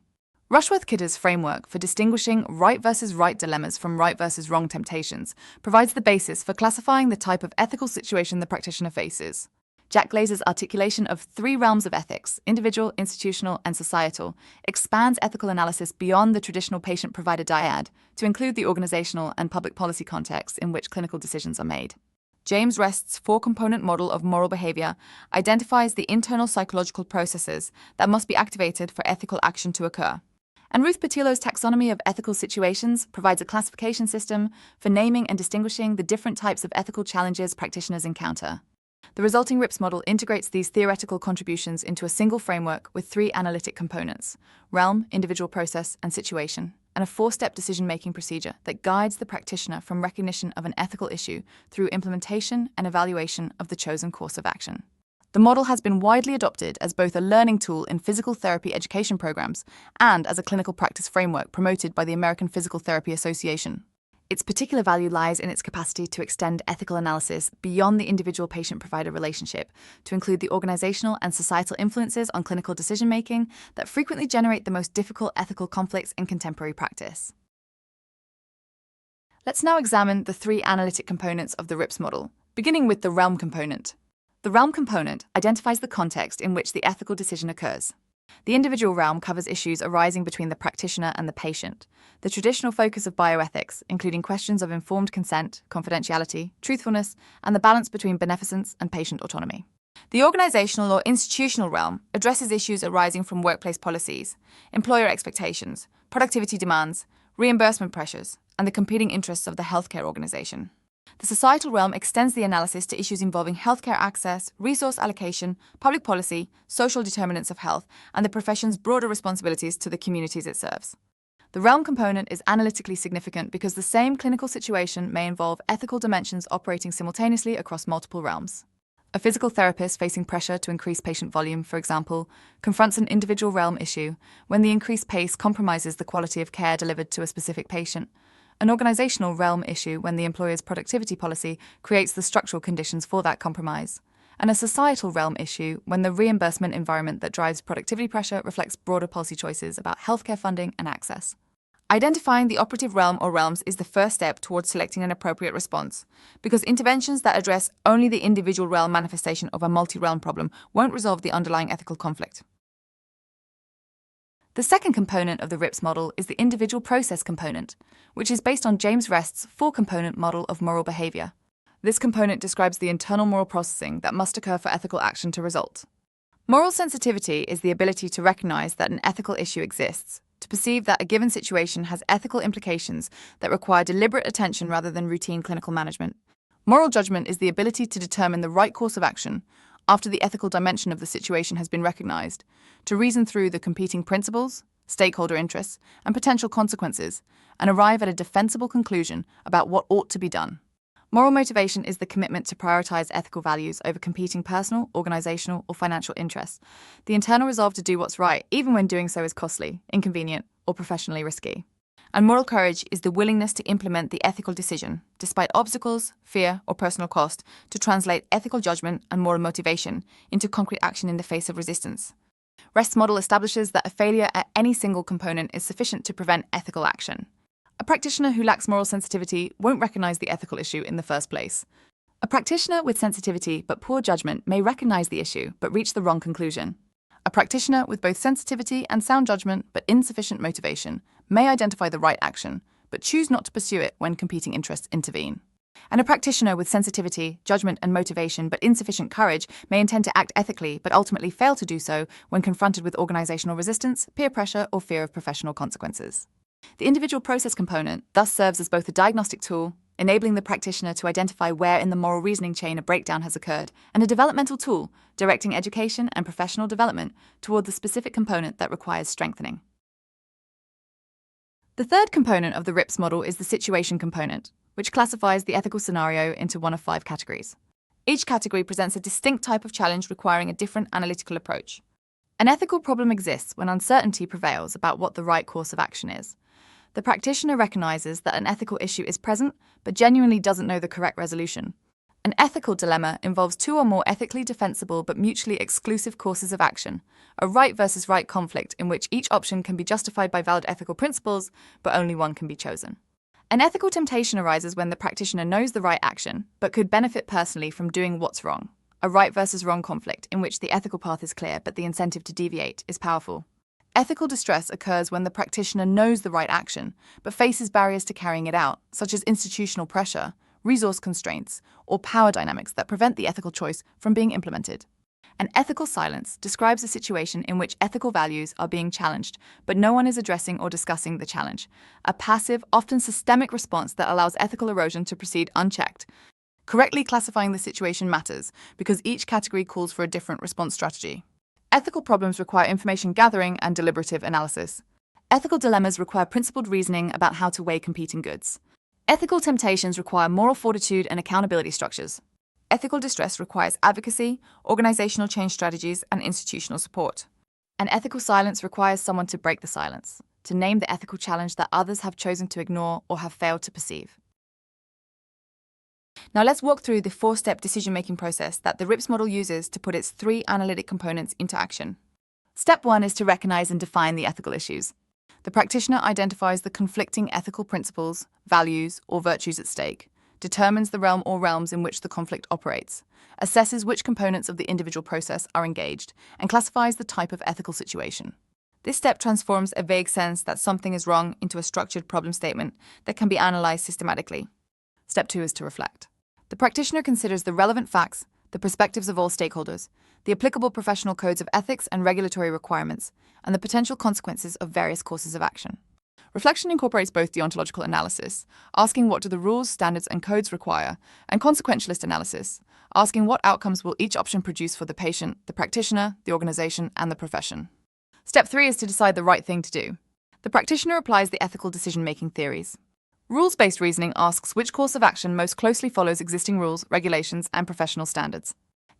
Rushworth-Kidder's framework for distinguishing right versus right dilemmas from right versus wrong temptations provides the basis for classifying the type of ethical situation the practitioner faces. Jack Glazer's articulation of 3 realms of ethics, individual, institutional, and societal, expands ethical analysis beyond the traditional patient-provider dyad to include the organizational and public policy contexts in which clinical decisions are made. James Rest's 4-component model of moral behavior identifies the internal psychological processes that must be activated for ethical action to occur. And Ruth Patillo's taxonomy of ethical situations provides a classification system for naming and distinguishing the different types of ethical challenges practitioners encounter. The resulting RIPS model integrates these theoretical contributions into a single framework with 3 analytic components: realm, individual process, and situation, and a 4-step decision-making procedure that guides the practitioner from recognition of an ethical issue through implementation and evaluation of the chosen course of action. The model has been widely adopted as both a learning tool in physical therapy education programs and as a clinical practice framework promoted by the American Physical Therapy Association. Its particular value lies in its capacity to extend ethical analysis beyond the individual patient-provider relationship to include the organizational and societal influences on clinical decision-making that frequently generate the most difficult ethical conflicts in contemporary practice. Let's now examine the three analytic components of the RIPS model, beginning with the realm component. The realm component identifies the context in which the ethical decision occurs. The individual realm covers issues arising between the practitioner and the patient, the traditional focus of bioethics, including questions of informed consent, confidentiality, truthfulness, and the balance between beneficence and patient autonomy. The organizational or institutional realm addresses issues arising from workplace policies, employer expectations, productivity demands, reimbursement pressures, and the competing interests of the healthcare organization. The societal realm extends the analysis to issues involving healthcare access, resource allocation, public policy, social determinants of health, and the profession's broader responsibilities to the communities it serves. The realm component is analytically significant because the same clinical situation may involve ethical dimensions operating simultaneously across multiple realms. A physical therapist facing pressure to increase patient volume, for example, confronts an individual realm issue when the increased pace compromises the quality of care delivered to a specific patient. An organizational realm issue when the employer's productivity policy creates the structural conditions for that compromise. And a societal realm issue when the reimbursement environment that drives productivity pressure reflects broader policy choices about healthcare funding and access. Identifying the operative realm or realms is the first step towards selecting an appropriate response, because interventions that address only the individual realm manifestation of a multi-realm problem won't resolve the underlying ethical conflict. The second component of the RIPS model is the individual process component, which is based on James Rest's four-component model of moral behavior. This component describes the internal moral processing that must occur for ethical action to result. Moral sensitivity is the ability to recognize that an ethical issue exists, to perceive that a given situation has ethical implications that require deliberate attention rather than routine clinical management. Moral judgment is the ability to determine the right course of action after the ethical dimension of the situation has been recognized, to reason through the competing principles, stakeholder interests, and potential consequences, and arrive at a defensible conclusion about what ought to be done. Moral motivation is the commitment to prioritize ethical values over competing personal, organizational, or financial interests, the internal resolve to do what's right, even when doing so is costly, inconvenient, or professionally risky. And moral courage is the willingness to implement the ethical decision, despite obstacles, fear, or personal cost, to translate ethical judgment and moral motivation into concrete action in the face of resistance. Rest's model establishes that a failure at any single component is sufficient to prevent ethical action. A practitioner who lacks moral sensitivity won't recognize the ethical issue in the first place. A practitioner with sensitivity but poor judgment may recognize the issue but reach the wrong conclusion. A practitioner with both sensitivity and sound judgment but insufficient motivation may identify the right action, but choose not to pursue it when competing interests intervene. And a practitioner with sensitivity, judgment, and motivation but insufficient courage may intend to act ethically but ultimately fail to do so when confronted with organizational resistance, peer pressure, or fear of professional consequences. The individual process component thus serves as both a diagnostic tool, enabling the practitioner to identify where in the moral reasoning chain a breakdown has occurred, and a developmental tool, directing education and professional development toward the specific component that requires strengthening. The third component of the RIPS model is the situation component, which classifies the ethical scenario into one of 5 categories. Each category presents a distinct type of challenge requiring a different analytical approach. An ethical problem exists when uncertainty prevails about what the right course of action is. The practitioner recognizes that an ethical issue is present, but genuinely doesn't know the correct resolution. An ethical dilemma involves 2 or more ethically defensible but mutually exclusive courses of action, a right versus right conflict in which each option can be justified by valid ethical principles, but only one can be chosen. An ethical temptation arises when the practitioner knows the right action, but could benefit personally from doing what's wrong, a right versus wrong conflict in which the ethical path is clear but the incentive to deviate is powerful. Ethical distress occurs when the practitioner knows the right action, but faces barriers to carrying it out, such as institutional pressure, resource constraints, or power dynamics that prevent the ethical choice from being implemented. An ethical silence describes a situation in which ethical values are being challenged, but no one is addressing or discussing the challenge, a passive, often systemic response that allows ethical erosion to proceed unchecked. Correctly classifying the situation matters, because each category calls for a different response strategy. Ethical problems require information gathering and deliberative analysis. Ethical dilemmas require principled reasoning about how to weigh competing goods. Ethical temptations require moral fortitude and accountability structures. Ethical distress requires advocacy, organizational change strategies, and institutional support. An ethical silence requires someone to break the silence, to name the ethical challenge that others have chosen to ignore or have failed to perceive. Now let's walk through the 4-step decision-making process that the RIPS model uses to put its 3 analytic components into action. Step 1 is to recognize and define the ethical issues. The practitioner identifies the conflicting ethical principles, values, or virtues at stake, determines the realm or realms in which the conflict operates, assesses which components of the individual process are engaged, and classifies the type of ethical situation. This step transforms a vague sense that something is wrong into a structured problem statement that can be analyzed systematically. Step 2 is to reflect. The practitioner considers the relevant facts, the perspectives of all stakeholders, the applicable professional codes of ethics and regulatory requirements, and the potential consequences of various courses of action. Reflection incorporates both deontological analysis, asking what do the rules, standards, and codes require, and consequentialist analysis, asking what outcomes will each option produce for the patient, the practitioner, the organization, and the profession. Step 3 is to decide the right thing to do. The practitioner applies the ethical decision-making theories. Rules-based reasoning asks which course of action most closely follows existing rules, regulations, and professional standards.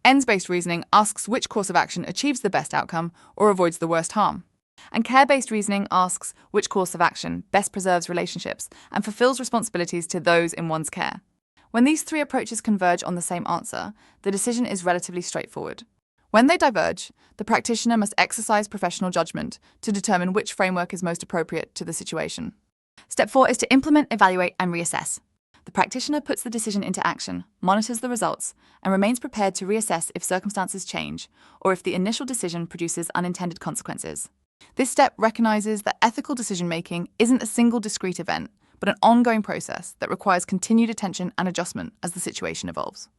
Ends-based reasoning asks which course of action achieves the best outcome or avoids the worst harm. And care-based reasoning asks which course of action best preserves relationships and fulfills responsibilities to those in one's care. When these 3 approaches converge on the same answer, the decision is relatively straightforward. When they diverge, the practitioner must exercise professional judgment to determine which framework is most appropriate to the situation. Step 4 is to implement, evaluate, and reassess. The practitioner puts the decision into action, monitors the results, and remains prepared to reassess if circumstances change or if the initial decision produces unintended consequences. This step recognizes that ethical decision-making isn't a single discrete event, but an ongoing process that requires continued attention and adjustment as the situation evolves.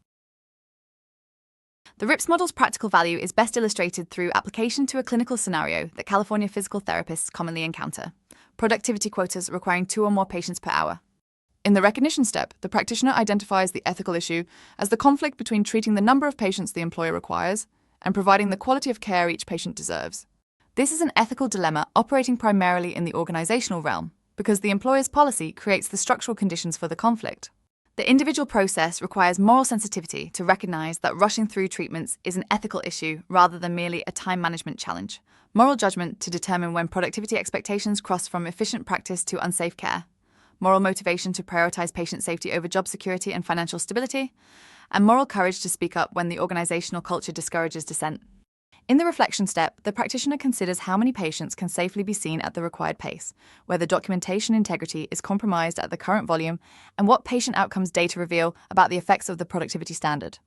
The RIPS model's practical value is best illustrated through application to a clinical scenario that California physical therapists commonly encounter: productivity quotas requiring 2 or more patients per hour. In the recognition step, the practitioner identifies the ethical issue as the conflict between treating the number of patients the employer requires and providing the quality of care each patient deserves. This is an ethical dilemma operating primarily in the organizational realm, because the employer's policy creates the structural conditions for the conflict. The individual process requires moral sensitivity to recognize that rushing through treatments is an ethical issue rather than merely a time management challenge, moral judgment to determine when productivity expectations cross from efficient practice to unsafe care, moral motivation to prioritize patient safety over job security and financial stability, and moral courage to speak up when the organizational culture discourages dissent. In the reflection step, the practitioner considers how many patients can safely be seen at the required pace, whether documentation integrity is compromised at the current volume, and what patient outcomes data reveal about the effects of the productivity standard.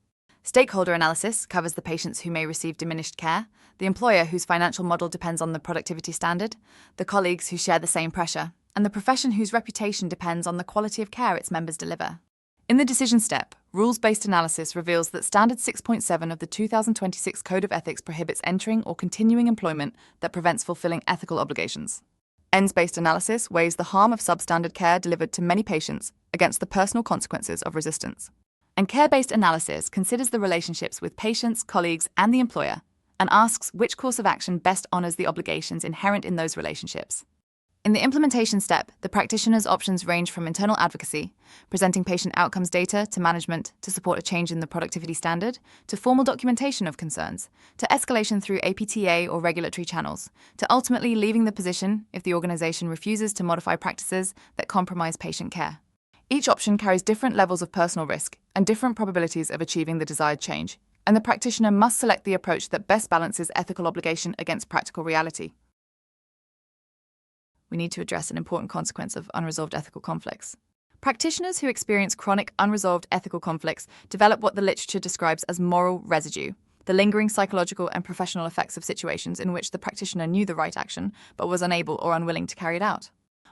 Stakeholder analysis covers the patients who may receive diminished care, the employer whose financial model depends on the productivity standard, the colleagues who share the same pressure, and the profession whose reputation depends on the quality of care its members deliver. In the decision step, rules-based analysis reveals that Standard 6.7 of the 2026 Code of Ethics prohibits entering or continuing employment that prevents fulfilling ethical obligations. Ends-based analysis weighs the harm of substandard care delivered to many patients against the personal consequences of resistance. And care-based analysis considers the relationships with patients, colleagues, and the employer, and asks which course of action best honors the obligations inherent in those relationships. In the implementation step, the practitioner's options range from internal advocacy, presenting patient outcomes data to management to support a change in the productivity standard, to formal documentation of concerns, to escalation through APTA or regulatory channels, to ultimately leaving the position if the organization refuses to modify practices that compromise patient care. Each option carries different levels of personal risk and different probabilities of achieving the desired change, and the practitioner must select the approach that best balances ethical obligation against practical reality. We need to address an important consequence of unresolved ethical conflicts. Practitioners who experience chronic unresolved ethical conflicts develop what the literature describes as moral residue, the lingering psychological and professional effects of situations in which the practitioner knew the right action but was unable or unwilling to carry it out.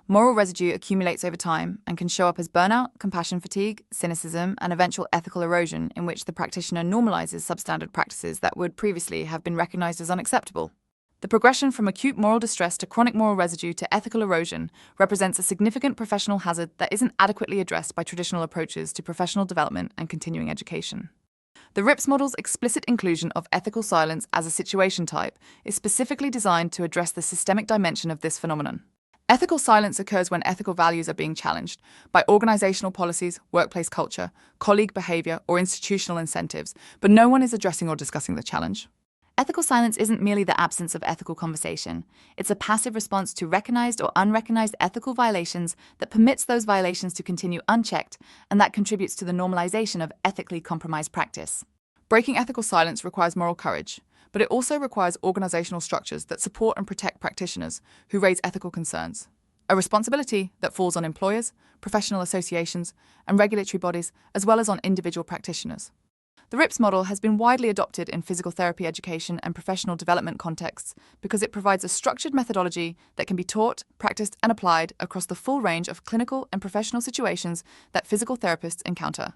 Moral residue accumulates over time and can show up as burnout, compassion fatigue, cynicism, and eventual ethical erosion in which the practitioner normalizes substandard practices that would previously have been recognized as unacceptable. The progression from acute moral distress to chronic moral residue to ethical erosion represents a significant professional hazard that isn't adequately addressed by traditional approaches to professional development and continuing education. The RIPS model's explicit inclusion of ethical silence as a situation type is specifically designed to address the systemic dimension of this phenomenon. Ethical silence occurs when ethical values are being challenged by organizational policies, workplace culture, colleague behavior, or institutional incentives, but no one is addressing or discussing the challenge. Ethical silence isn't merely the absence of ethical conversation. It's a passive response to recognized or unrecognized ethical violations that permits those violations to continue unchecked and that contributes to the normalization of ethically compromised practice. Breaking ethical silence requires moral courage, but it also requires organizational structures that support and protect practitioners who raise ethical concerns. A responsibility that falls on employers, professional associations, and regulatory bodies, as well as on individual practitioners. The RIPS model has been widely adopted in physical therapy education and professional development contexts because it provides a structured methodology that can be taught, practiced, and applied across the full range of clinical and professional situations that physical therapists encounter.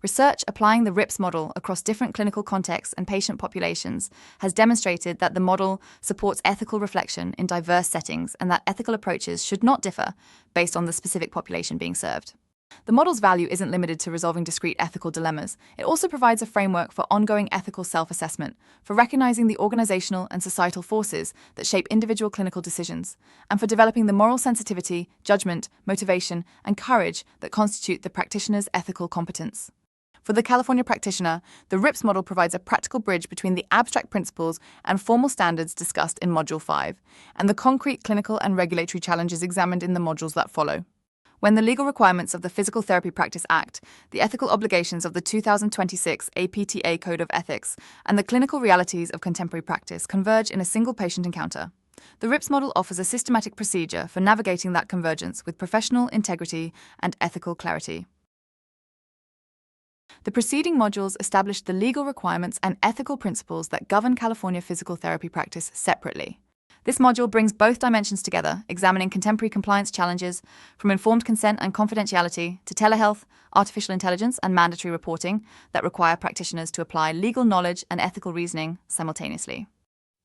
Research applying the RIPS model across different clinical contexts and patient populations has demonstrated that the model supports ethical reflection in diverse settings and that ethical approaches should not differ based on the specific population being served. The model's value isn't limited to resolving discrete ethical dilemmas. It also provides a framework for ongoing ethical self-assessment, for recognizing the organizational and societal forces that shape individual clinical decisions, and for developing the moral sensitivity, judgment, motivation, and courage that constitute the practitioner's ethical competence. For the California practitioner, the RIPS model provides a practical bridge between the abstract principles and formal standards discussed in Module 5, and the concrete clinical and regulatory challenges examined in the modules that follow. When the legal requirements of the Physical Therapy Practice Act, the ethical obligations of the 2026 APTA Code of Ethics, and the clinical realities of contemporary practice converge in a single patient encounter, the RIPS model offers a systematic procedure for navigating that convergence with professional integrity and ethical clarity. The preceding modules established the legal requirements and ethical principles that govern California physical therapy practice separately. This module brings both dimensions together, examining contemporary compliance challenges from informed consent and confidentiality to telehealth, artificial intelligence, and mandatory reporting that require practitioners to apply legal knowledge and ethical reasoning simultaneously.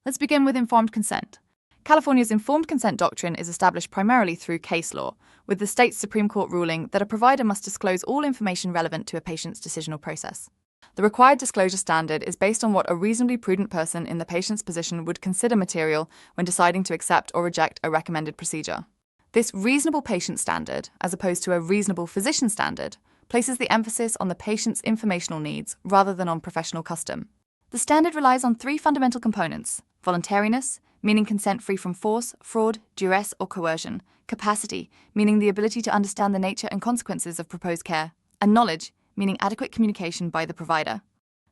Let's begin with informed consent. California's informed consent doctrine is established primarily through case law, with the state's Supreme Court ruling that a provider must disclose all information relevant to a patient's decisional process. The required disclosure standard is based on what a reasonably prudent person in the patient's position would consider material when deciding to accept or reject a recommended procedure. This reasonable patient standard, as opposed to a reasonable physician standard, places the emphasis on the patient's informational needs rather than on professional custom. The standard relies on three fundamental components: voluntariness, meaning consent free from force, fraud, duress, or coercion; capacity, meaning the ability to understand the nature and consequences of proposed care; and knowledge, meaning adequate communication by the provider.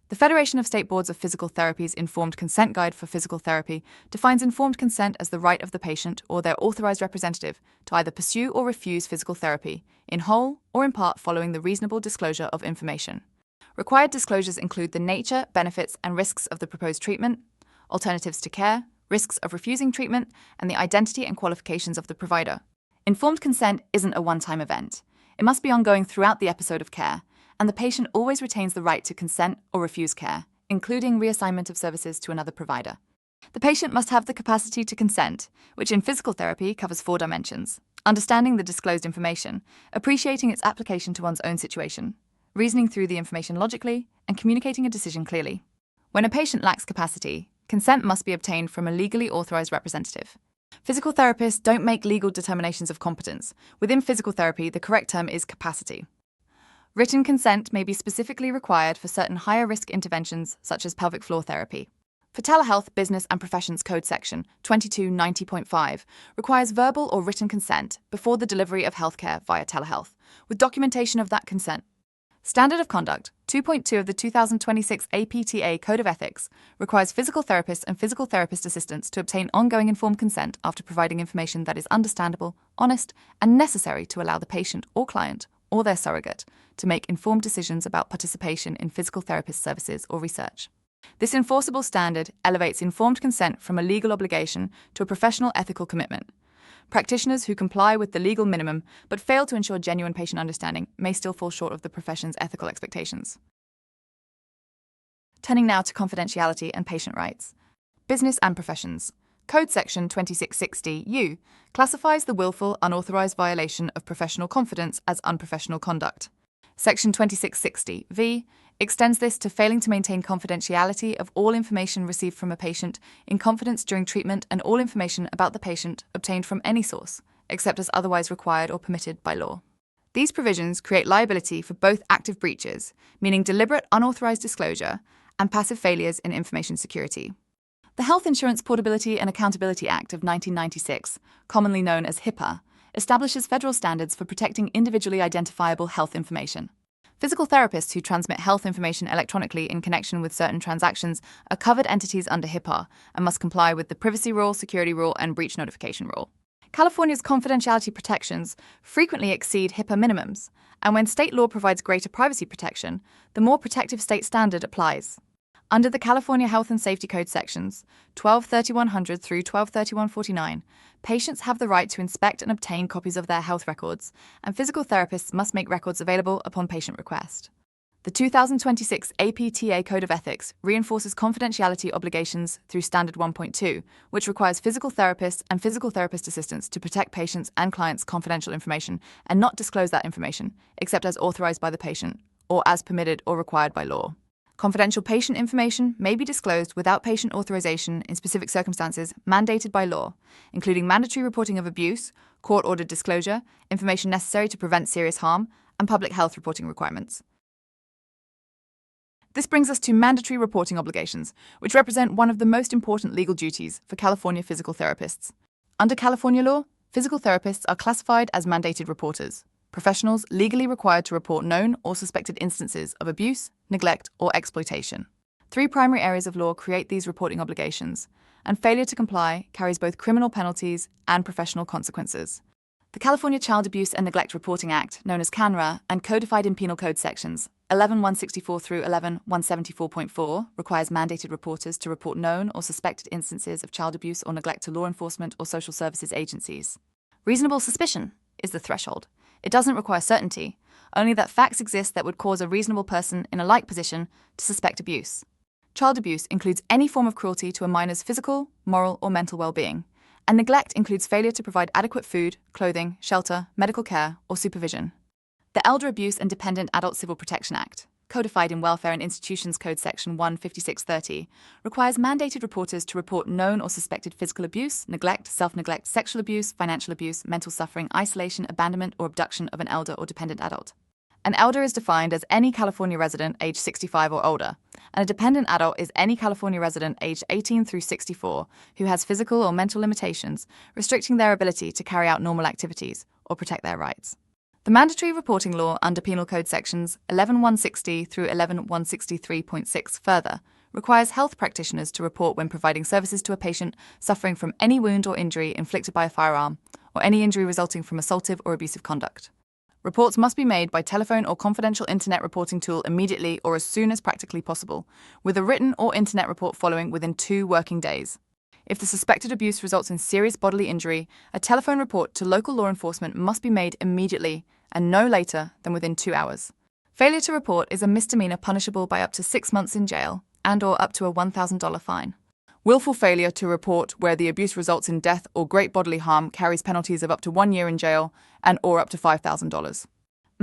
The Federation of State Boards of Physical Therapy's Informed Consent Guide for Physical Therapy defines informed consent as the right of the patient or their authorized representative to either pursue or refuse physical therapy, in whole or in part following the reasonable disclosure of information. Required disclosures include the nature, benefits, and risks of the proposed treatment, alternatives to care, risks of refusing treatment, and the identity and qualifications of the provider. Informed consent isn't a one-time event. It must be ongoing throughout the episode of care, and the patient always retains the right to consent or refuse care, including reassignment of services to another provider. The patient must have the capacity to consent, which in physical therapy covers 4 dimensions: understanding the disclosed information, appreciating its application to one's own situation, reasoning through the information logically, and communicating a decision clearly. When a patient lacks capacity, consent must be obtained from a legally authorized representative. Physical therapists don't make legal determinations of competence. Within physical therapy, the correct term is capacity. Written consent may be specifically required for certain higher-risk interventions, such as pelvic floor therapy. For Telehealth Business and Professions Code Section 2290.5 requires verbal or written consent before the delivery of healthcare via telehealth, with documentation of that consent. Standard of Conduct 2.2 of the 2026 APTA Code of Ethics requires physical therapists and physical therapist assistants to obtain ongoing informed consent after providing information that is understandable, honest, and necessary to allow the patient or client or their surrogate to make informed decisions about participation in physical therapist services or research. This enforceable standard elevates informed consent from a legal obligation to a professional ethical commitment. Practitioners who comply with the legal minimum but fail to ensure genuine patient understanding may still fall short of the profession's ethical expectations. Turning now to confidentiality and patient rights. Business and Professions. Code Section 2660U classifies the willful, unauthorized violation of professional confidence as unprofessional conduct. Section 2660V extends this to failing to maintain confidentiality of all information received from a patient in confidence during treatment and all information about the patient obtained from any source, except as otherwise required or permitted by law. These provisions create liability for both active breaches, meaning deliberate unauthorized disclosure, and passive failures in information security. The Health Insurance Portability and Accountability Act of 1996, commonly known as HIPAA, establishes federal standards for protecting individually identifiable health information. Physical therapists who transmit health information electronically in connection with certain transactions are covered entities under HIPAA and must comply with the privacy rule, security rule, and breach notification rule. California's confidentiality protections frequently exceed HIPAA minimums, and when state law provides greater privacy protection, the more protective state standard applies. Under the California Health and Safety Code sections 123100 through 123149, patients have the right to inspect and obtain copies of their health records, and physical therapists must make records available upon patient request. The 2026 APTA Code of Ethics reinforces confidentiality obligations through Standard 1.2, which requires physical therapists and physical therapist assistants to protect patients' and clients' confidential information and not disclose that information, except as authorized by the patient, or as permitted or required by law. Confidential patient information may be disclosed without patient authorization in specific circumstances mandated by law, including mandatory reporting of abuse, court-ordered disclosure, information necessary to prevent serious harm, and public health reporting requirements. This brings us to mandatory reporting obligations, which represent one of the most important legal duties for California physical therapists. Under California law, physical therapists are classified as mandated reporters, professionals legally required to report known or suspected instances of abuse, neglect, or exploitation. 3 primary areas of law create these reporting obligations, and failure to comply carries both criminal penalties and professional consequences. The California Child Abuse and Neglect Reporting Act, known as CANRA, and codified in Penal Code sections 11164 through 11174.4, requires mandated reporters to report known or suspected instances of child abuse or neglect to law enforcement or social services agencies. Reasonable suspicion is the threshold. It doesn't require certainty, only that facts exist that would cause a reasonable person in a like position to suspect abuse. Child abuse includes any form of cruelty to a minor's physical, moral, or mental well-being, and neglect includes failure to provide adequate food, clothing, shelter, medical care, or supervision. The Elder Abuse and Dependent Adult Civil Protection Act, codified in Welfare and Institutions Code Section 15630, requires mandated reporters to report known or suspected physical abuse, neglect, self-neglect, sexual abuse, financial abuse, mental suffering, isolation, abandonment, or abduction of an elder or dependent adult. An elder is defined as any California resident aged 65 or older, and a dependent adult is any California resident aged 18 through 64 who has physical or mental limitations restricting their ability to carry out normal activities or protect their rights. The mandatory reporting law under Penal Code sections 11160 through 11163.6 further requires health practitioners to report when providing services to a patient suffering from any wound or injury inflicted by a firearm or any injury resulting from assaultive or abusive conduct. Reports must be made by telephone or confidential internet reporting tool immediately or as soon as practically possible, with a written or internet report following within 2 working days. If the suspected abuse results in serious bodily injury, a telephone report to local law enforcement must be made immediately and no later than within 2 hours. Failure to report is a misdemeanor punishable by up to 6 months in jail and/or up to a $1,000 fine. Willful failure to report where the abuse results in death or great bodily harm carries penalties of up to 1 year in jail and/or up to $5,000.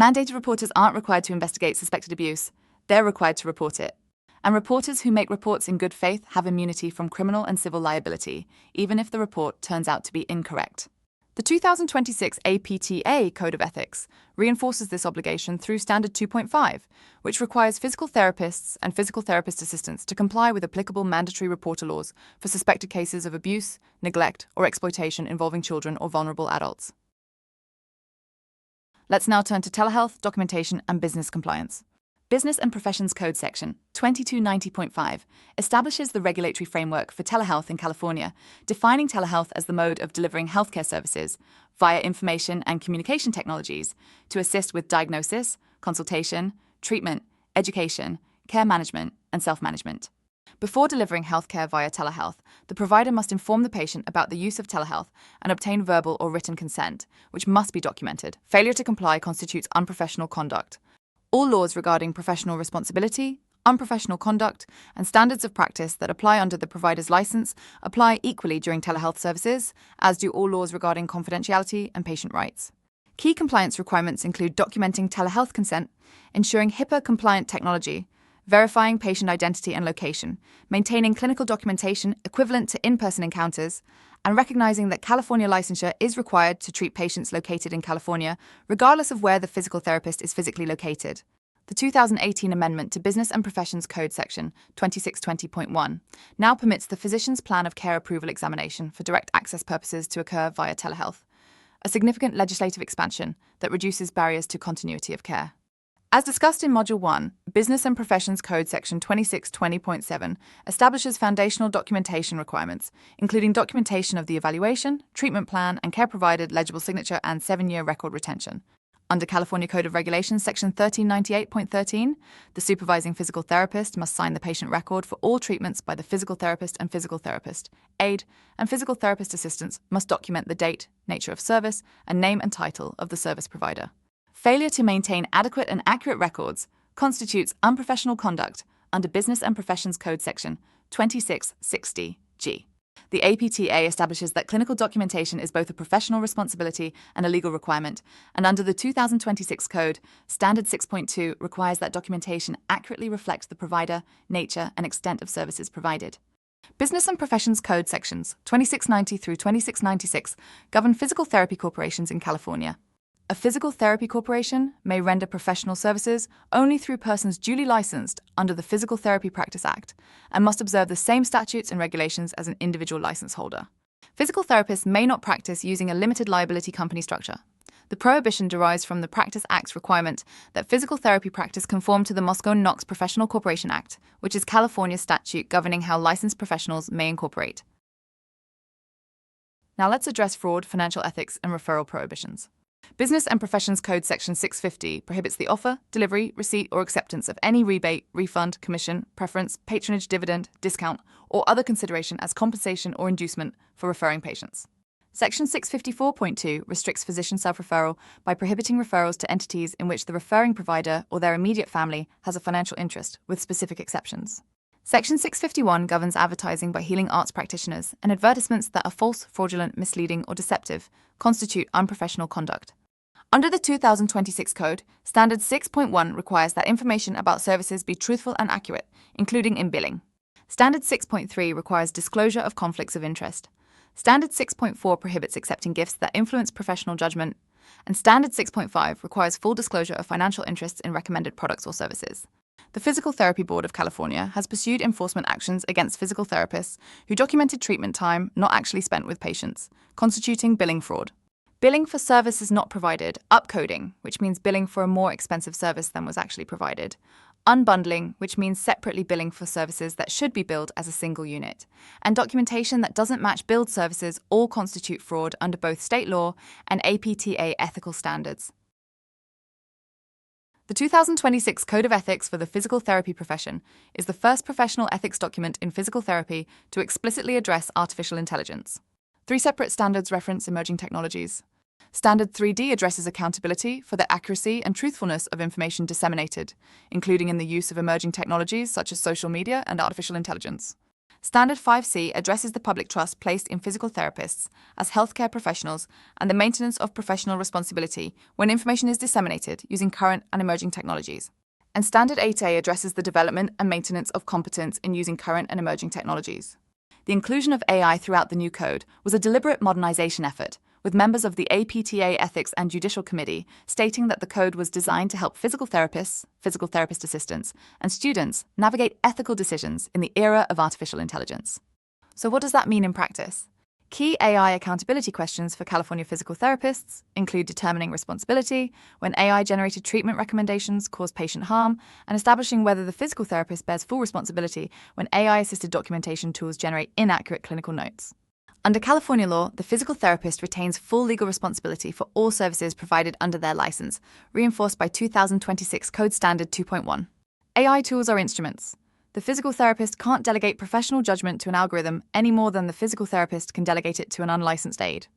Mandated reporters aren't required to investigate suspected abuse, they're required to report it. And reporters who make reports in good faith have immunity from criminal and civil liability, even if the report turns out to be incorrect. The 2026 APTA Code of Ethics reinforces this obligation through Standard 2.5, which requires physical therapists and physical therapist assistants to comply with applicable mandatory reporter laws for suspected cases of abuse, neglect, or exploitation involving children or vulnerable adults. Let's now turn to telehealth, documentation, and business compliance. Business and Professions Code Section 2290.5 establishes the regulatory framework for telehealth in California, defining telehealth as the mode of delivering healthcare services via information and communication technologies to assist with diagnosis, consultation, treatment, education, care management, and self-management. Before delivering healthcare via telehealth, the provider must inform the patient about the use of telehealth and obtain verbal or written consent, which must be documented. Failure to comply constitutes unprofessional conduct. All laws regarding professional responsibility, unprofessional conduct, and standards of practice that apply under the provider's license apply equally during telehealth services, as do all laws regarding confidentiality and patient rights. Key compliance requirements include documenting telehealth consent, ensuring HIPAA-compliant technology, verifying patient identity and location, maintaining clinical documentation equivalent to in-person encounters, and recognizing that California licensure is required to treat patients located in California, regardless of where the physical therapist is physically located. The 2018 amendment to Business and Professions Code Section 2620.1 now permits the physician's plan of care approval examination for direct access purposes to occur via telehealth, a significant legislative expansion that reduces barriers to continuity of care. As discussed in Module 1, Business and Professions Code Section 2620.7 establishes foundational documentation requirements, including documentation of the evaluation, treatment plan, and care provided legible signature and 7-year record retention. Under California Code of Regulations Section 1398.13, the supervising physical therapist must sign the patient record for all treatments by the physical therapist and physical therapist aide, and physical therapist assistants must document the date, nature of service, and name and title of the service provider. Failure to maintain adequate and accurate records constitutes unprofessional conduct under Business and Professions Code Section 2660G. The APTA establishes that clinical documentation is both a professional responsibility and a legal requirement, and under the 2026 Code, Standard 6.2 requires that documentation accurately reflect the provider, nature, and extent of services provided. Business and Professions Code Sections 2690 through 2696 govern physical therapy corporations in California. A physical therapy corporation may render professional services only through persons duly licensed under the Physical Therapy Practice Act and must observe the same statutes and regulations as an individual license holder. Physical therapists may not practice using a limited liability company structure. The prohibition derives from the Practice Act's requirement that physical therapy practice conform to the Moscow-Knox Professional Corporation Act, which is California's statute governing how licensed professionals may incorporate. Now let's address fraud, financial ethics, and referral prohibitions. Business and Professions Code Section 650 prohibits the offer, delivery, receipt, or acceptance of any rebate, refund, commission, preference, patronage, dividend, discount, or other consideration as compensation or inducement for referring patients. Section 654.2 restricts physician self-referral by prohibiting referrals to entities in which the referring provider or their immediate family has a financial interest, with specific exceptions. Section 651 governs advertising by healing arts practitioners, and advertisements that are false, fraudulent, misleading, or deceptive constitute unprofessional conduct. Under the 2026 Code, Standard 6.1 requires that information about services be truthful and accurate, including in billing. Standard 6.3 requires disclosure of conflicts of interest. Standard 6.4 prohibits accepting gifts that influence professional judgment, and Standard 6.5 requires full disclosure of financial interests in recommended products or services. The Physical Therapy Board of California has pursued enforcement actions against physical therapists who documented treatment time not actually spent with patients, constituting billing fraud. Billing for services not provided, upcoding, which means billing for a more expensive service than was actually provided, unbundling, which means separately billing for services that should be billed as a single unit, and documentation that doesn't match billed services all constitute fraud under both state law and APTA ethical standards. The 2026 Code of Ethics for the Physical Therapy Profession is the first professional ethics document in physical therapy to explicitly address artificial intelligence. 3 separate standards reference emerging technologies. Standard 3D addresses accountability for the accuracy and truthfulness of information disseminated, including in the use of emerging technologies such as social media and artificial intelligence. Standard 5C addresses the public trust placed in physical therapists as healthcare professionals and the maintenance of professional responsibility when information is disseminated using current and emerging technologies. And Standard 8A addresses the development and maintenance of competence in using current and emerging technologies. The inclusion of AI throughout the new code was a deliberate modernization effort, with members of the APTA Ethics and Judicial Committee stating that the code was designed to help physical therapists, physical therapist assistants, and students navigate ethical decisions in the era of artificial intelligence. So what does that mean in practice? Key AI accountability questions for California physical therapists include determining responsibility when AI-generated treatment recommendations cause patient harm, and establishing whether the physical therapist bears full responsibility when AI-assisted documentation tools generate inaccurate clinical notes. Under California law, the physical therapist retains full legal responsibility for all services provided under their license, reinforced by 2026 Code Standard 2.1. AI tools are instruments. The physical therapist can't delegate professional judgment to an algorithm any more than the physical therapist can delegate it to an unlicensed aide.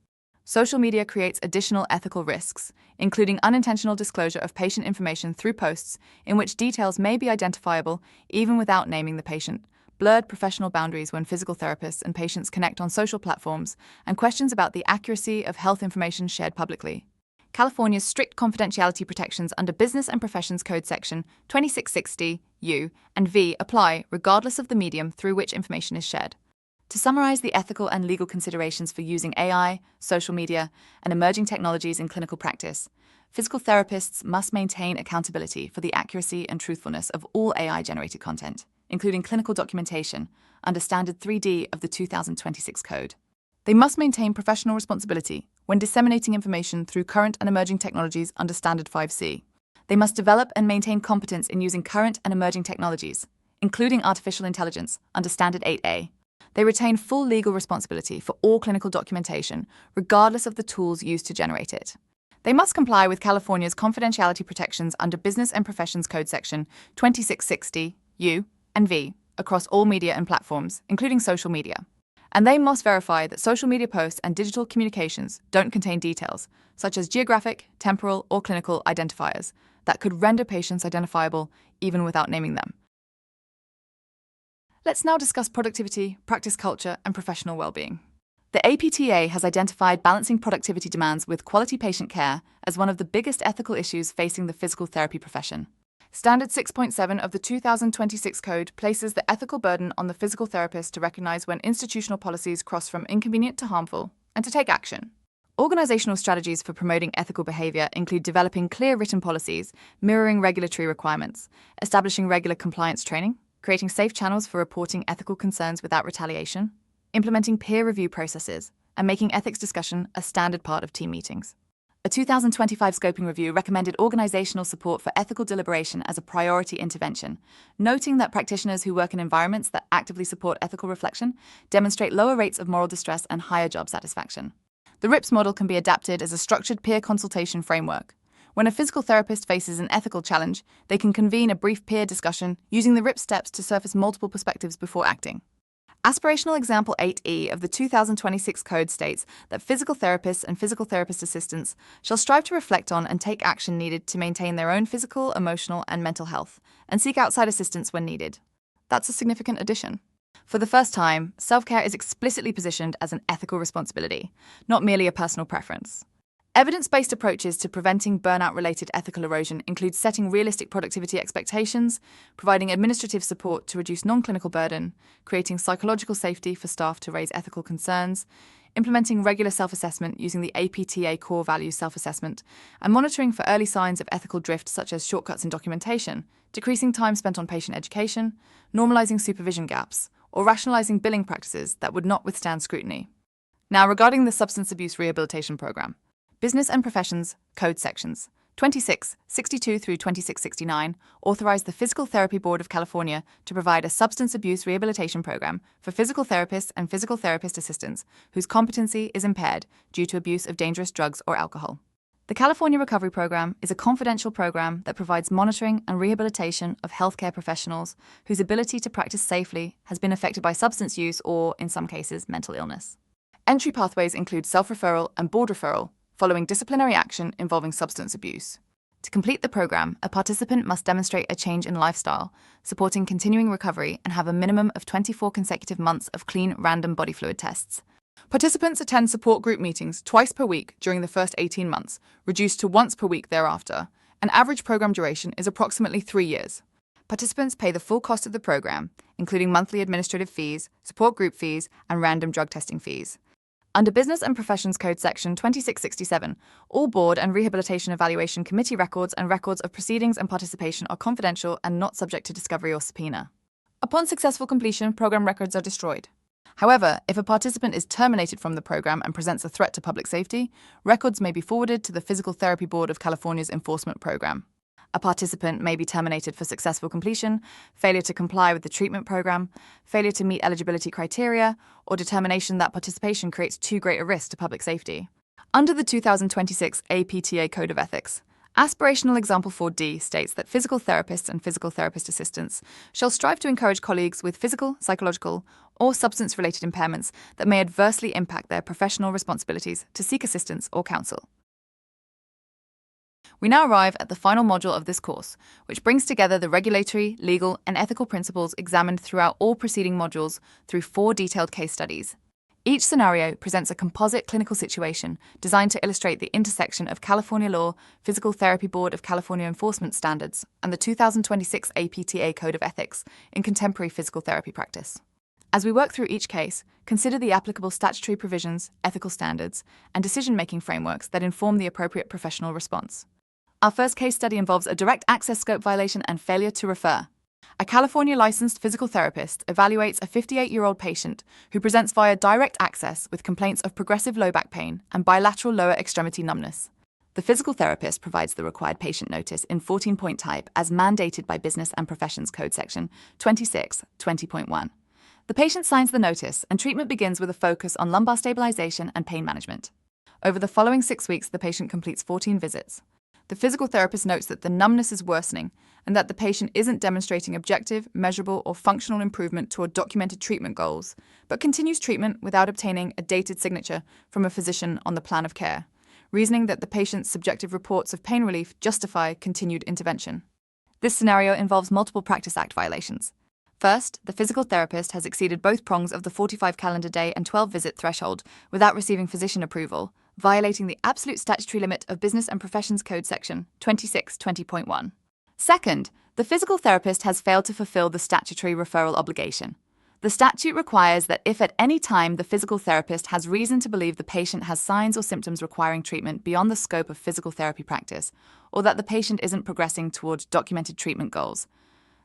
Social media creates additional ethical risks, including unintentional disclosure of patient information through posts in which details may be identifiable even without naming the patient, blurred professional boundaries when physical therapists and patients connect on social platforms, and questions about the accuracy of health information shared publicly. California's strict confidentiality protections under Business and Professions Code Section 2660 U and V apply regardless of the medium through which information is shared. To summarize the ethical and legal considerations for using AI, social media, and emerging technologies in clinical practice, physical therapists must maintain accountability for the accuracy and truthfulness of all AI-generated content, including clinical documentation, under Standard 3D of the 2026 Code. They must maintain professional responsibility when disseminating information through current and emerging technologies under Standard 5C. They must develop and maintain competence in using current and emerging technologies, including artificial intelligence, under Standard 8A. They retain full legal responsibility for all clinical documentation, regardless of the tools used to generate it. They must comply with California's confidentiality protections under Business and Professions Code Section 2660 U and V across all media and platforms, including social media. And they must verify that social media posts and digital communications don't contain details, such as geographic, temporal, or clinical identifiers, that could render patients identifiable even without naming them. Let's now discuss productivity, practice culture, and professional well-being. The APTA has identified balancing productivity demands with quality patient care as one of the biggest ethical issues facing the physical therapy profession. Standard 6.7 of the 2026 Code places the ethical burden on the physical therapist to recognize when institutional policies cross from inconvenient to harmful, and to take action. Organizational strategies for promoting ethical behavior include developing clear written policies, mirroring regulatory requirements, establishing regular compliance training, creating safe channels for reporting ethical concerns without retaliation, implementing peer review processes, and making ethics discussion a standard part of team meetings. A 2025 scoping review recommended organizational support for ethical deliberation as a priority intervention, noting that practitioners who work in environments that actively support ethical reflection demonstrate lower rates of moral distress and higher job satisfaction. The RIPS model can be adapted as a structured peer consultation framework. When a physical therapist faces an ethical challenge, they can convene a brief peer discussion using the RIPS steps to surface multiple perspectives before acting. Aspirational Example 8E of the 2026 Code states that physical therapists and physical therapist assistants shall strive to reflect on and take action needed to maintain their own physical, emotional, and mental health, and seek outside assistance when needed. That's a significant addition. For the first time, self-care is explicitly positioned as an ethical responsibility, not merely a personal preference. Evidence-based approaches to preventing burnout-related ethical erosion include setting realistic productivity expectations, providing administrative support to reduce non-clinical burden, creating psychological safety for staff to raise ethical concerns, implementing regular self-assessment using the APTA core values self-assessment, and monitoring for early signs of ethical drift such as shortcuts in documentation, decreasing time spent on patient education, normalizing supervision gaps, or rationalizing billing practices that would not withstand scrutiny. Now, regarding the Substance Abuse Rehabilitation Program, Business and Professions Code Sections 2662 through 2669 authorize the Physical Therapy Board of California to provide a substance abuse rehabilitation program for physical therapists and physical therapist assistants whose competency is impaired due to abuse of dangerous drugs or alcohol. The California Recovery Program is a confidential program that provides monitoring and rehabilitation of healthcare professionals whose ability to practice safely has been affected by substance use or, in some cases, mental illness. Entry pathways include self-referral and board referral, following disciplinary action involving substance abuse. To complete the program, a participant must demonstrate a change in lifestyle, supporting continuing recovery, and have a minimum of 24 consecutive months of clean, random body fluid tests. Participants attend support group meetings twice per week during the first 18 months, reduced to once per week thereafter. An average program duration is approximately 3 years. Participants pay the full cost of the program, including monthly administrative fees, support group fees, and random drug testing fees. Under Business and Professions Code Section 2667, all board and rehabilitation evaluation committee records and records of proceedings and participation are confidential and not subject to discovery or subpoena. Upon successful completion, program records are destroyed. However, if a participant is terminated from the program and presents a threat to public safety, records may be forwarded to the Physical Therapy Board of California's enforcement program. A participant may be terminated for successful completion, failure to comply with the treatment program, failure to meet eligibility criteria, or determination that participation creates too great a risk to public safety. Under the 2026 APTA Code of Ethics, Aspirational Example 4D states that physical therapists and physical therapist assistants shall strive to encourage colleagues with physical, psychological, or substance-related impairments that may adversely impact their professional responsibilities to seek assistance or counsel. We now arrive at the final module of this course, which brings together the regulatory, legal, and ethical principles examined throughout all preceding modules through 4 detailed case studies. Each scenario presents a composite clinical situation designed to illustrate the intersection of California law, Physical Therapy Board of California enforcement standards, and the 2026 APTA Code of Ethics in contemporary physical therapy practice. As we work through each case, consider the applicable statutory provisions, ethical standards, and decision-making frameworks that inform the appropriate professional response. Our first case study involves a direct access scope violation and failure to refer. A California licensed physical therapist evaluates a 58-year-old patient who presents via direct access with complaints of progressive low back pain and bilateral lower extremity numbness. The physical therapist provides the required patient notice in 14-point type as mandated by Business and Professions Code section 26.20.1. The patient signs the notice and treatment begins with a focus on lumbar stabilization and pain management. Over the following 6 weeks, the patient completes 14 visits. The physical therapist notes that the numbness is worsening and that the patient isn't demonstrating objective, measurable, or functional improvement toward documented treatment goals, but continues treatment without obtaining a dated signature from a physician on the plan of care, reasoning that the patient's subjective reports of pain relief justify continued intervention. This scenario involves multiple Practice Act violations. First, the physical therapist has exceeded both prongs of the 45 calendar day and 12 visit threshold without receiving physician approval, violating the absolute statutory limit of Business and Professions Code section 26.20.1. Second, the physical therapist has failed to fulfill the statutory referral obligation. The statute requires that if at any time the physical therapist has reason to believe the patient has signs or symptoms requiring treatment beyond the scope of physical therapy practice, or that the patient isn't progressing toward documented treatment goals,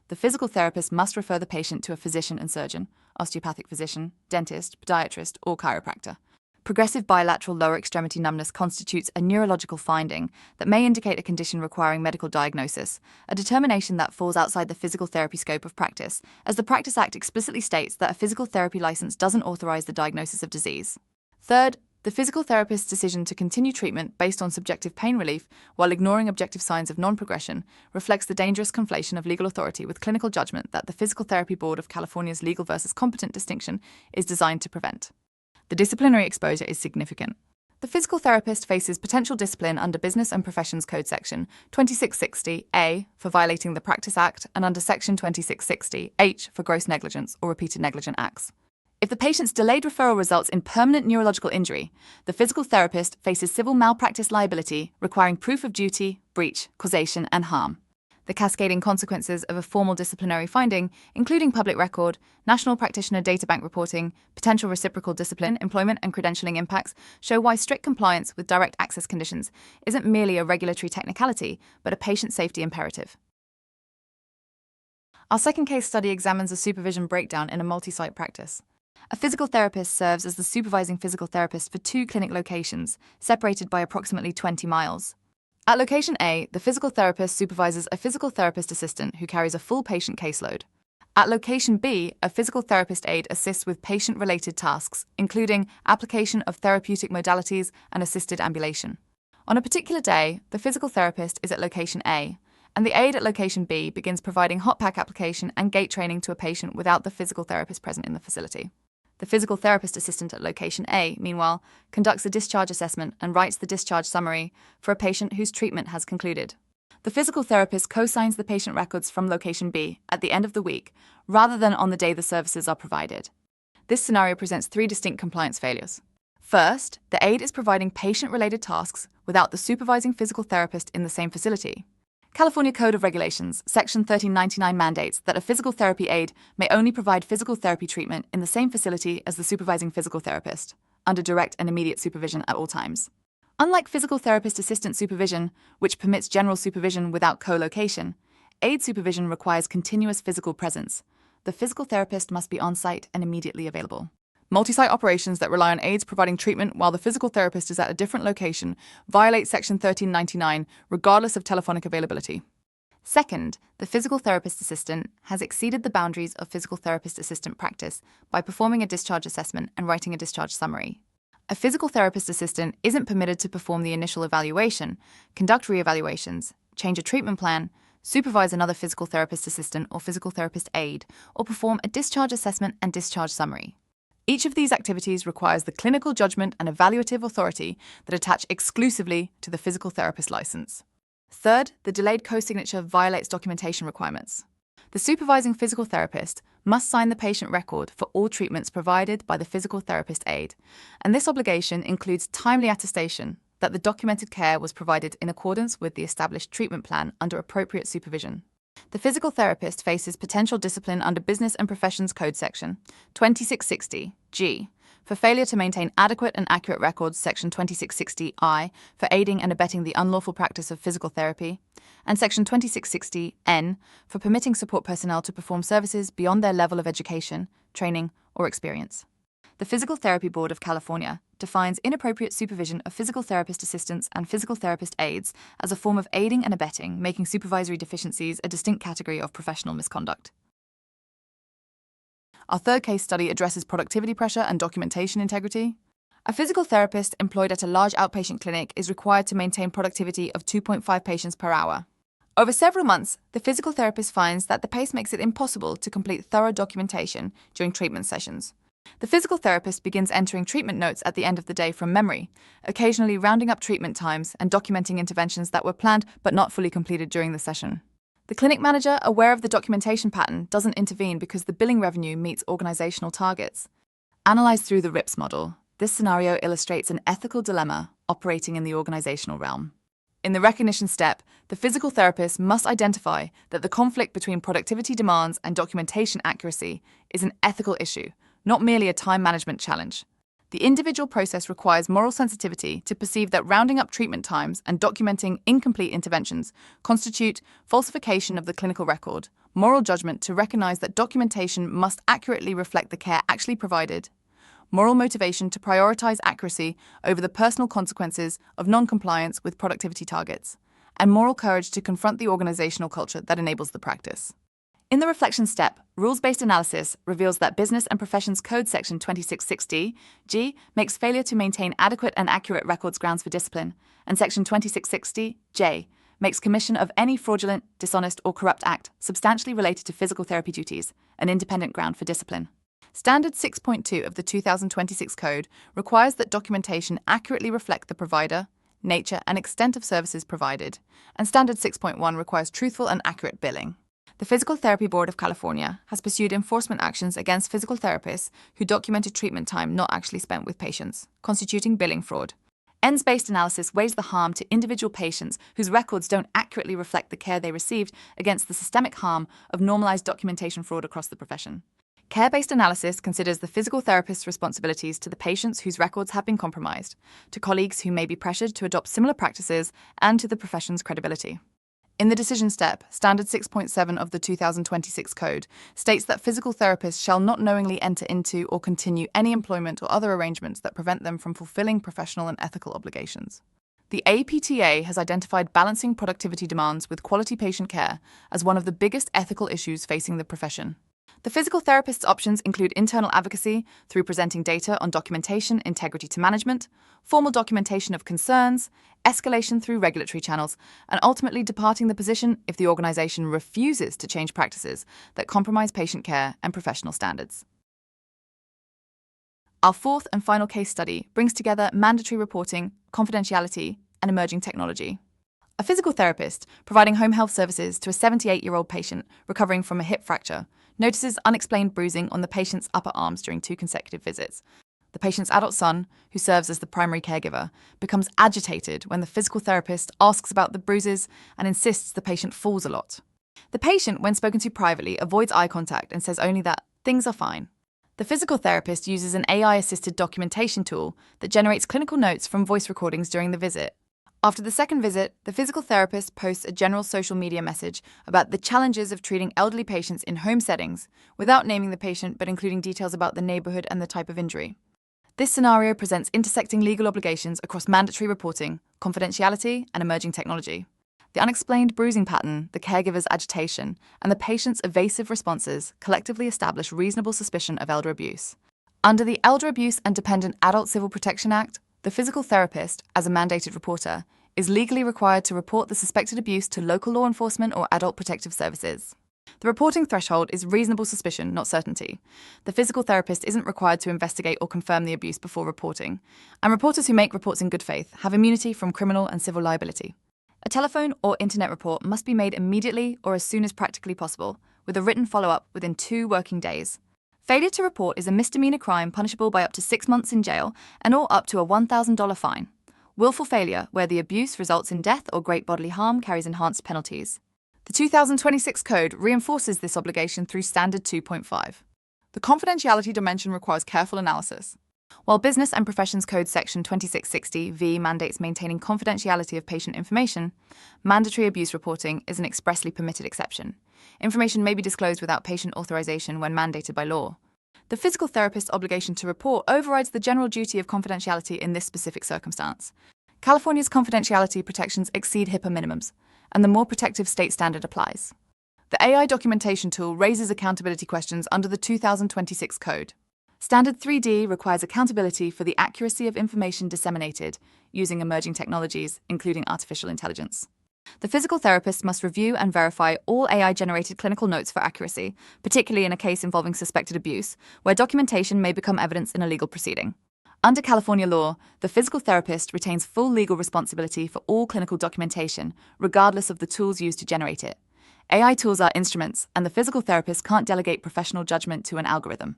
the physical therapist must refer the patient to a physician and surgeon, osteopathic physician, dentist, podiatrist, or chiropractor. Progressive bilateral lower extremity numbness constitutes a neurological finding that may indicate a condition requiring medical diagnosis, a determination that falls outside the physical therapy scope of practice, as the Practice Act explicitly states that a physical therapy license doesn't authorize the diagnosis of disease. Third, the physical therapist's decision to continue treatment based on subjective pain relief while ignoring objective signs of non-progression reflects the dangerous conflation of legal authority with clinical judgment that the Physical Therapy Board of California's legal versus competent distinction is designed to prevent. The disciplinary exposure is significant. The physical therapist faces potential discipline under Business and Professions Code section 2660A for violating the Practice Act and under section 2660H for gross negligence or repeated negligent acts. If the patient's delayed referral results in permanent neurological injury, the physical therapist faces civil malpractice liability requiring proof of duty, breach, causation, and harm. The cascading consequences of a formal disciplinary finding, including public record, national practitioner databank reporting, potential reciprocal discipline, employment, and credentialing impacts, show why strict compliance with direct access conditions isn't merely a regulatory technicality, but a patient safety imperative. Our second case study examines a supervision breakdown in a multi-site practice. A physical therapist serves as the supervising physical therapist for 2 clinic locations, separated by approximately 20 miles. At location A, the physical therapist supervises a physical therapist assistant who carries a full patient caseload. At location B, a physical therapist aide assists with patient-related tasks, including application of therapeutic modalities and assisted ambulation. On a particular day, the physical therapist is at location A, and the aide at location B begins providing hot pack application and gait training to a patient without the physical therapist present in the facility. The physical therapist assistant at location A, meanwhile, conducts a discharge assessment and writes the discharge summary for a patient whose treatment has concluded. The physical therapist co-signs the patient records from location B at the end of the week, rather than on the day the services are provided. This scenario presents 3 distinct compliance failures. First, the aide is providing patient-related tasks without the supervising physical therapist in the same facility. California Code of Regulations, Section 1399 mandates that a physical therapy aide may only provide physical therapy treatment in the same facility as the supervising physical therapist, under direct and immediate supervision at all times. Unlike physical therapist assistant supervision, which permits general supervision without co-location, aide supervision requires continuous physical presence. The physical therapist must be on-site and immediately available. Multi-site operations that rely on aides providing treatment while the physical therapist is at a different location violate Section 1399 regardless of telephonic availability. Second, the physical therapist assistant has exceeded the boundaries of physical therapist assistant practice by performing a discharge assessment and writing a discharge summary. A physical therapist assistant isn't permitted to perform the initial evaluation, conduct re-evaluations, change a treatment plan, supervise another physical therapist assistant or physical therapist aide, or perform a discharge assessment and discharge summary. Each of these activities requires the clinical judgment and evaluative authority that attach exclusively to the physical therapist license. Third, the delayed co-signature violates documentation requirements. The supervising physical therapist must sign the patient record for all treatments provided by the physical therapist aide, and this obligation includes timely attestation that the documented care was provided in accordance with the established treatment plan under appropriate supervision. The physical therapist faces potential discipline under Business and Professions Code Section 2660 G for failure to maintain adequate and accurate records, Section 2660 I for aiding and abetting the unlawful practice of physical therapy, and Section 2660 N for permitting support personnel to perform services beyond their level of education, training, or experience. The Physical Therapy Board of California defines inappropriate supervision of physical therapist assistants and physical therapist aides as a form of aiding and abetting, making supervisory deficiencies a distinct category of professional misconduct. Our third case study addresses productivity pressure and documentation integrity. A physical therapist employed at a large outpatient clinic is required to maintain productivity of 2.5 patients per hour. Over several months, the physical therapist finds that the pace makes it impossible to complete thorough documentation during treatment sessions. The physical therapist begins entering treatment notes at the end of the day from memory, occasionally rounding up treatment times and documenting interventions that were planned but not fully completed during the session. The clinic manager, aware of the documentation pattern, doesn't intervene because the billing revenue meets organizational targets. Analyzed through the RIPS model, this scenario illustrates an ethical dilemma operating in the organizational realm. In the recognition step, the physical therapist must identify that the conflict between productivity demands and documentation accuracy is an ethical issue, not merely a time management challenge. The individual process requires moral sensitivity to perceive that rounding up treatment times and documenting incomplete interventions constitute falsification of the clinical record, moral judgment to recognize that documentation must accurately reflect the care actually provided, moral motivation to prioritize accuracy over the personal consequences of non-compliance with productivity targets, and moral courage to confront the organizational culture that enables the practice. In the reflection step, rules-based analysis reveals that Business and Professions Code Section 2660 G makes failure to maintain adequate and accurate records grounds for discipline, and Section 2660 J makes commission of any fraudulent, dishonest, or corrupt act substantially related to physical therapy duties an independent ground for discipline. Standard 6.2 of the 2026 Code requires that documentation accurately reflect the provider, nature, and extent of services provided, and Standard 6.1 requires truthful and accurate billing. The Physical Therapy Board of California has pursued enforcement actions against physical therapists who documented treatment time not actually spent with patients, constituting billing fraud. Ends-based analysis weighs the harm to individual patients whose records don't accurately reflect the care they received against the systemic harm of normalized documentation fraud across the profession. Care-based analysis considers the physical therapist's responsibilities to the patients whose records have been compromised, to colleagues who may be pressured to adopt similar practices, and to the profession's credibility. In the decision step, Standard 6.7 of the 2026 Code states that physical therapists shall not knowingly enter into or continue any employment or other arrangements that prevent them from fulfilling professional and ethical obligations. The APTA has identified balancing productivity demands with quality patient care as one of the biggest ethical issues facing the profession. The physical therapist's options include internal advocacy through presenting data on documentation integrity to management, formal documentation of concerns, escalation through regulatory channels, and ultimately departing the position if the organization refuses to change practices that compromise patient care and professional standards. Our fourth and final case study brings together mandatory reporting, confidentiality, and emerging technology. A physical therapist providing home health services to a 78-year-old patient recovering from a hip fracture notices unexplained bruising on the patient's upper arms during 2 consecutive visits. The patient's adult son, who serves as the primary caregiver, becomes agitated when the physical therapist asks about the bruises and insists the patient falls a lot. The patient, when spoken to privately, avoids eye contact and says only that things are fine. The physical therapist uses an AI-assisted documentation tool that generates clinical notes from voice recordings during the visit. After the second visit, the physical therapist posts a general social media message about the challenges of treating elderly patients in home settings, without naming the patient but including details about the neighborhood and the type of injury. This scenario presents intersecting legal obligations across mandatory reporting, confidentiality, and emerging technology. The unexplained bruising pattern, the caregiver's agitation, and the patient's evasive responses collectively establish reasonable suspicion of elder abuse. Under the Elder Abuse and Dependent Adult Civil Protection Act, the physical therapist, as a mandated reporter, is legally required to report the suspected abuse to local law enforcement or adult protective services. The reporting threshold is reasonable suspicion, not certainty. The physical therapist isn't required to investigate or confirm the abuse before reporting, and reporters who make reports in good faith have immunity from criminal and civil liability. A telephone or internet report must be made immediately or as soon as practically possible, with a written follow-up within 2 working days. Failure to report is a misdemeanor crime punishable by up to 6 months in jail and/or up to a $1,000 fine. Willful failure, where the abuse results in death or great bodily harm, carries enhanced penalties. The 2026 code reinforces this obligation through Standard 2.5. The confidentiality dimension requires careful analysis. While Business and Professions Code Section 2660(v) mandates maintaining confidentiality of patient information, mandatory abuse reporting is an expressly permitted exception. Information may be disclosed without patient authorization when mandated by law. The physical therapist's obligation to report overrides the general duty of confidentiality in this specific circumstance. California's confidentiality protections exceed HIPAA minimums, and the more protective state standard applies. The AI documentation tool raises accountability questions under the 2026 code. Standard 3D requires accountability for the accuracy of information disseminated using emerging technologies, including artificial intelligence. The physical therapist must review and verify all AI-generated clinical notes for accuracy, particularly in a case involving suspected abuse, where documentation may become evidence in a legal proceeding. Under California law, the physical therapist retains full legal responsibility for all clinical documentation, regardless of the tools used to generate it. AI tools are instruments, and the physical therapist can't delegate professional judgment to an algorithm.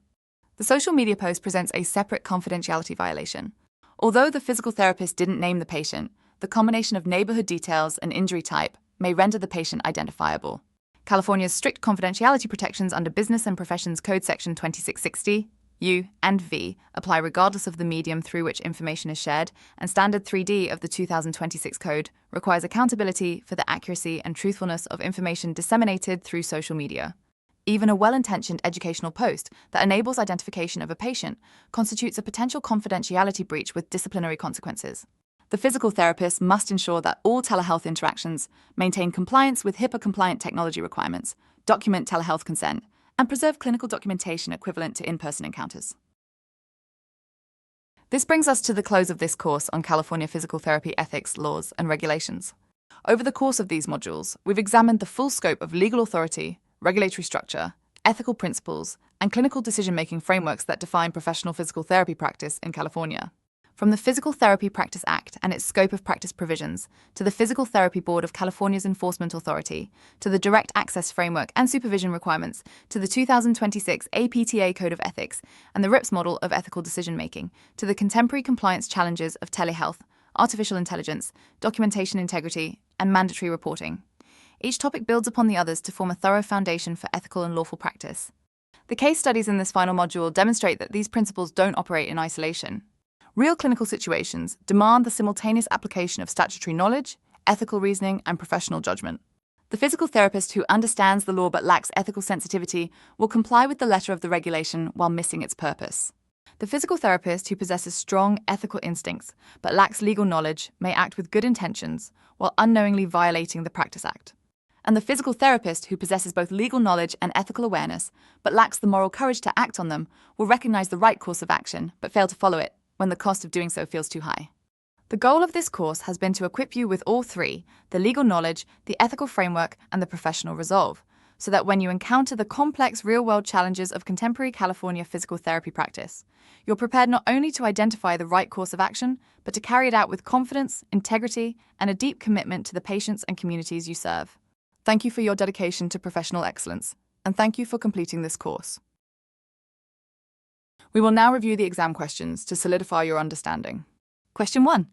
The social media post presents a separate confidentiality violation. Although the physical therapist didn't name the patient, the combination of neighborhood details and injury type may render the patient identifiable. California's strict confidentiality protections under Business and Professions Code Section 2660, U, and V apply regardless of the medium through which information is shared, and Standard 3D of the 2026 Code requires accountability for the accuracy and truthfulness of information disseminated through social media. Even a well-intentioned educational post that enables identification of a patient constitutes a potential confidentiality breach with disciplinary consequences. The physical therapist must ensure that all telehealth interactions maintain compliance with HIPAA-compliant technology requirements, document telehealth consent, and preserve clinical documentation equivalent to in-person encounters. This brings us to the close of this course on California physical therapy ethics, laws, and regulations. Over the course of these modules, we've examined the full scope of legal authority, regulatory structure, ethical principles, and clinical decision-making frameworks that define professional physical therapy practice in California. From the Physical Therapy Practice Act and its scope of practice provisions, to the Physical Therapy Board of California's Enforcement Authority, to the Direct Access Framework and Supervision requirements, to the 2026 APTA Code of Ethics and the RIPS model of ethical decision-making, to the contemporary compliance challenges of telehealth, artificial intelligence, documentation integrity, and mandatory reporting. Each topic builds upon the others to form a thorough foundation for ethical and lawful practice. The case studies in this final module demonstrate that these principles don't operate in isolation. Real clinical situations demand the simultaneous application of statutory knowledge, ethical reasoning, and professional judgment. The physical therapist who understands the law but lacks ethical sensitivity will comply with the letter of the regulation while missing its purpose. The physical therapist who possesses strong ethical instincts but lacks legal knowledge may act with good intentions while unknowingly violating the Practice Act. And the physical therapist who possesses both legal knowledge and ethical awareness but lacks the moral courage to act on them will recognize the right course of action but fail to follow it when the cost of doing so feels too high. The goal of this course has been to equip you with all three: the legal knowledge, the ethical framework, and the professional resolve, so that when you encounter the complex real-world challenges of contemporary California physical therapy practice, you're prepared not only to identify the right course of action, but to carry it out with confidence, integrity, and a deep commitment to the patients and communities you serve. Thank you for your dedication to professional excellence, and thank you for completing this course. We will now review the exam questions to solidify your understanding. Question 1.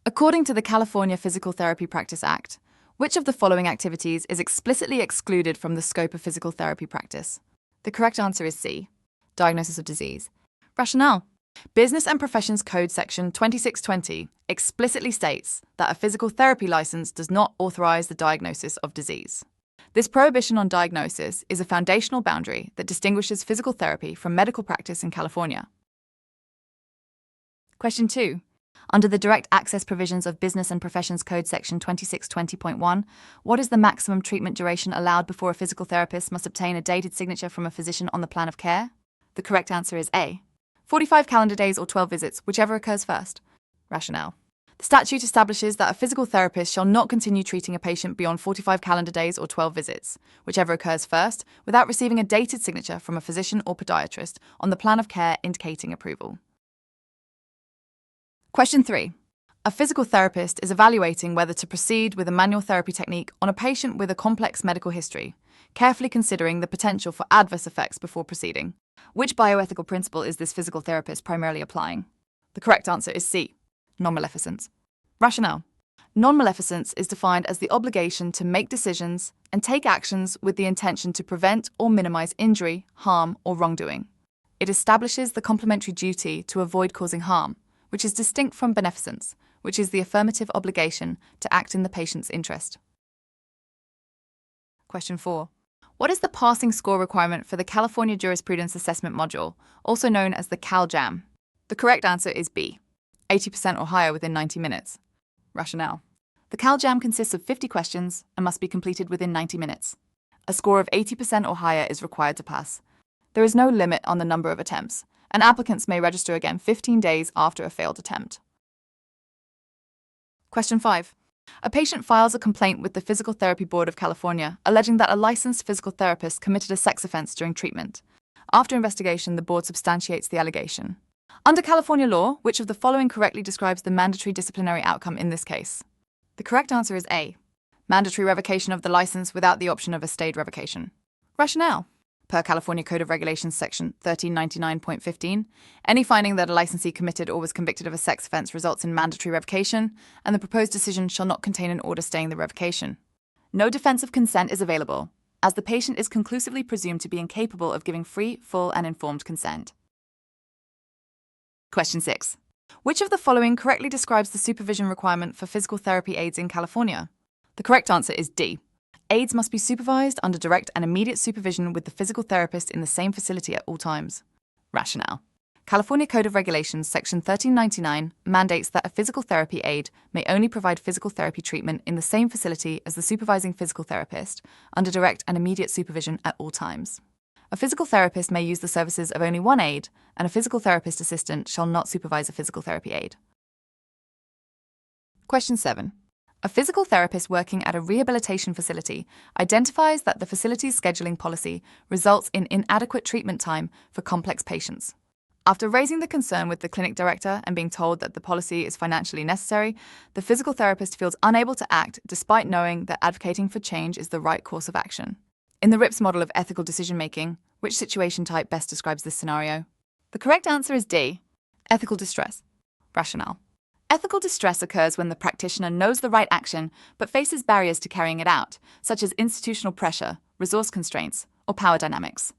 According to the California Physical Therapy Practice Act, which of the following activities is explicitly excluded from the scope of physical therapy practice? The correct answer is C. Diagnosis of disease. Rationale. Business and Professions Code Section 2620 explicitly states that a physical therapy license does not authorize the diagnosis of disease. This prohibition on diagnosis is a foundational boundary that distinguishes physical therapy from medical practice in California. Question 2. Under the direct access provisions of Business and Professions Code Section 2620.1, what is the maximum treatment duration allowed before a physical therapist must obtain a dated signature from a physician on the plan of care? The correct answer is A. 45 calendar days or 12 visits, whichever occurs first. Rationale. The statute establishes that a physical therapist shall not continue treating a patient beyond 45 calendar days or 12 visits, whichever occurs first, without receiving a dated signature from a physician or podiatrist on the plan of care indicating approval. Question 3. A physical therapist is evaluating whether to proceed with a manual therapy technique on a patient with a complex medical history, carefully considering the potential for adverse effects before proceeding. Which bioethical principle is this physical therapist primarily applying? The correct answer is C. Non-maleficence. Rationale. Non-maleficence is defined as the obligation to make decisions and take actions with the intention to prevent or minimize injury, harm, or wrongdoing. It establishes the complementary duty to avoid causing harm, which is distinct from beneficence, which is the affirmative obligation to act in the patient's interest. Question 4. What is the passing score requirement for the California Jurisprudence Assessment Module, also known as the CalJAM? The correct answer is B, 80% or higher within 90 minutes. Rationale. The CalJAM consists of 50 questions and must be completed within 90 minutes. A score of 80% or higher is required to pass. There is no limit on the number of attempts, and applicants may register again 15 days after a failed attempt. Question 5. A patient files a complaint with the Physical Therapy Board of California alleging that a licensed physical therapist committed a sex offense during treatment. After investigation, the board substantiates the allegation. Under California law, which of the following correctly describes the mandatory disciplinary outcome in this case? The correct answer is A. Mandatory revocation of the license without the option of a stayed revocation. Rationale. Per California Code of Regulations section 1399.15, any finding that a licensee committed or was convicted of a sex offense results in mandatory revocation, and the proposed decision shall not contain an order staying the revocation. No defense of consent is available, as the patient is conclusively presumed to be incapable of giving free, full, and informed consent. Question 6. Which of the following correctly describes the supervision requirement for physical therapy aides in California? The correct answer is D. Aides must be supervised under direct and immediate supervision with the physical therapist in the same facility at all times. Rationale. California Code of Regulations section 1399 mandates that a physical therapy aide may only provide physical therapy treatment in the same facility as the supervising physical therapist under direct and immediate supervision at all times. A physical therapist may use the services of only one aide, and a physical therapist assistant shall not supervise a physical therapy aide. Question 7. A physical therapist working at a rehabilitation facility identifies that the facility's scheduling policy results in inadequate treatment time for complex patients. After raising the concern with the clinic director and being told that the policy is financially necessary, the physical therapist feels unable to act despite knowing that advocating for change is the right course of action. In the RIPS model of ethical decision-making, which situation type best describes this scenario? The correct answer is D. Ethical distress. Rationale. Ethical distress occurs when the practitioner knows the right action but faces barriers to carrying it out, such as institutional pressure, resource constraints, or power dynamics.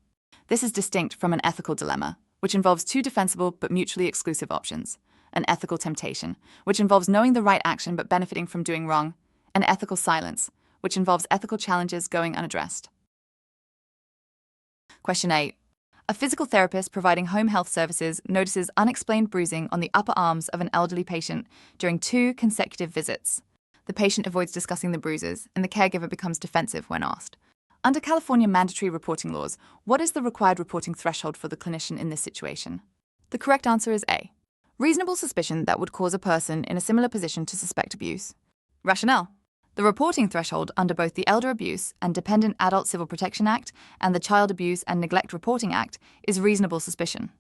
This is distinct from an ethical dilemma, which involves two defensible but mutually exclusive options: an ethical temptation, which involves knowing the right action but benefiting from doing wrong, and ethical silence, which involves ethical challenges going unaddressed. Question 8. A physical therapist providing home health services notices unexplained bruising on the upper arms of an elderly patient during 2 consecutive visits. The patient avoids discussing the bruises, and the caregiver becomes defensive when asked. Under California mandatory reporting laws, what is the required reporting threshold for the clinician in this situation? The correct answer is A. Reasonable suspicion that would cause a person in a similar position to suspect abuse. Rationale. The reporting threshold under both the Elder Abuse and Dependent Adult Civil Protection Act and the Child Abuse and Neglect Reporting Act is reasonable suspicion.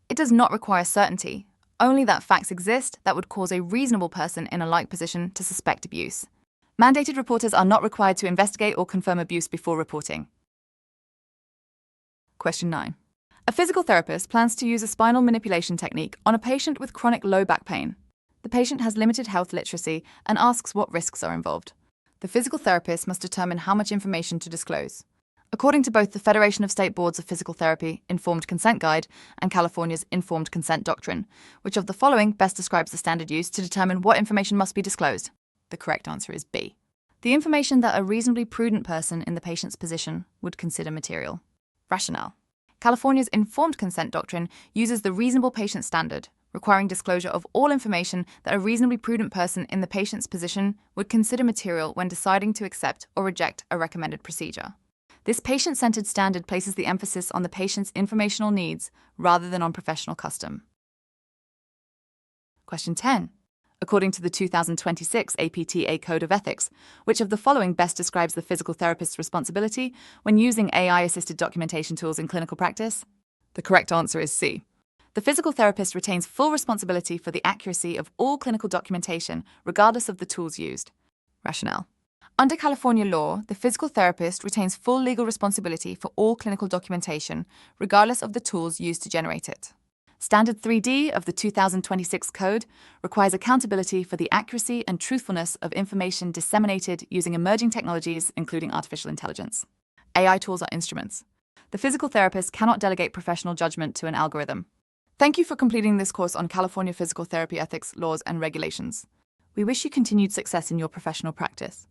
It does not require certainty, only that facts exist that would cause a reasonable person in a like position to suspect abuse. Mandated reporters are not required to investigate or confirm abuse before reporting. Question 9. A physical therapist plans to use a spinal manipulation technique on a patient with chronic low back pain. The patient has limited health literacy and asks what risks are involved. The physical therapist must determine how much information to disclose. According to both the Federation of State Boards of Physical Therapy Informed Consent Guide and California's Informed Consent Doctrine, which of the following best describes the standard used to determine what information must be disclosed? The correct answer is B. The information that a reasonably prudent person in the patient's position would consider material. Rationale. California's Informed Consent Doctrine uses the reasonable patient standard, requiring disclosure of all information that a reasonably prudent person in the patient's position would consider material when deciding to accept or reject a recommended procedure. This patient-centered standard places the emphasis on the patient's informational needs rather than on professional custom. Question 10. According to the 2026 APTA Code of Ethics, which of the following best describes the physical therapist's responsibility when using AI-assisted documentation tools in clinical practice? The correct answer is C. The physical therapist retains full responsibility for the accuracy of all clinical documentation, regardless of the tools used. Rationale. Under California law, the physical therapist retains full legal responsibility for all clinical documentation, regardless of the tools used to generate it. Standard 3D of the 2026 Code requires accountability for the accuracy and truthfulness of information disseminated using emerging technologies, including artificial intelligence. AI tools are instruments. The physical therapist cannot delegate professional judgment to an algorithm. Thank you for completing this course on California physical therapy ethics, laws, and regulations. We wish you continued success in your professional practice.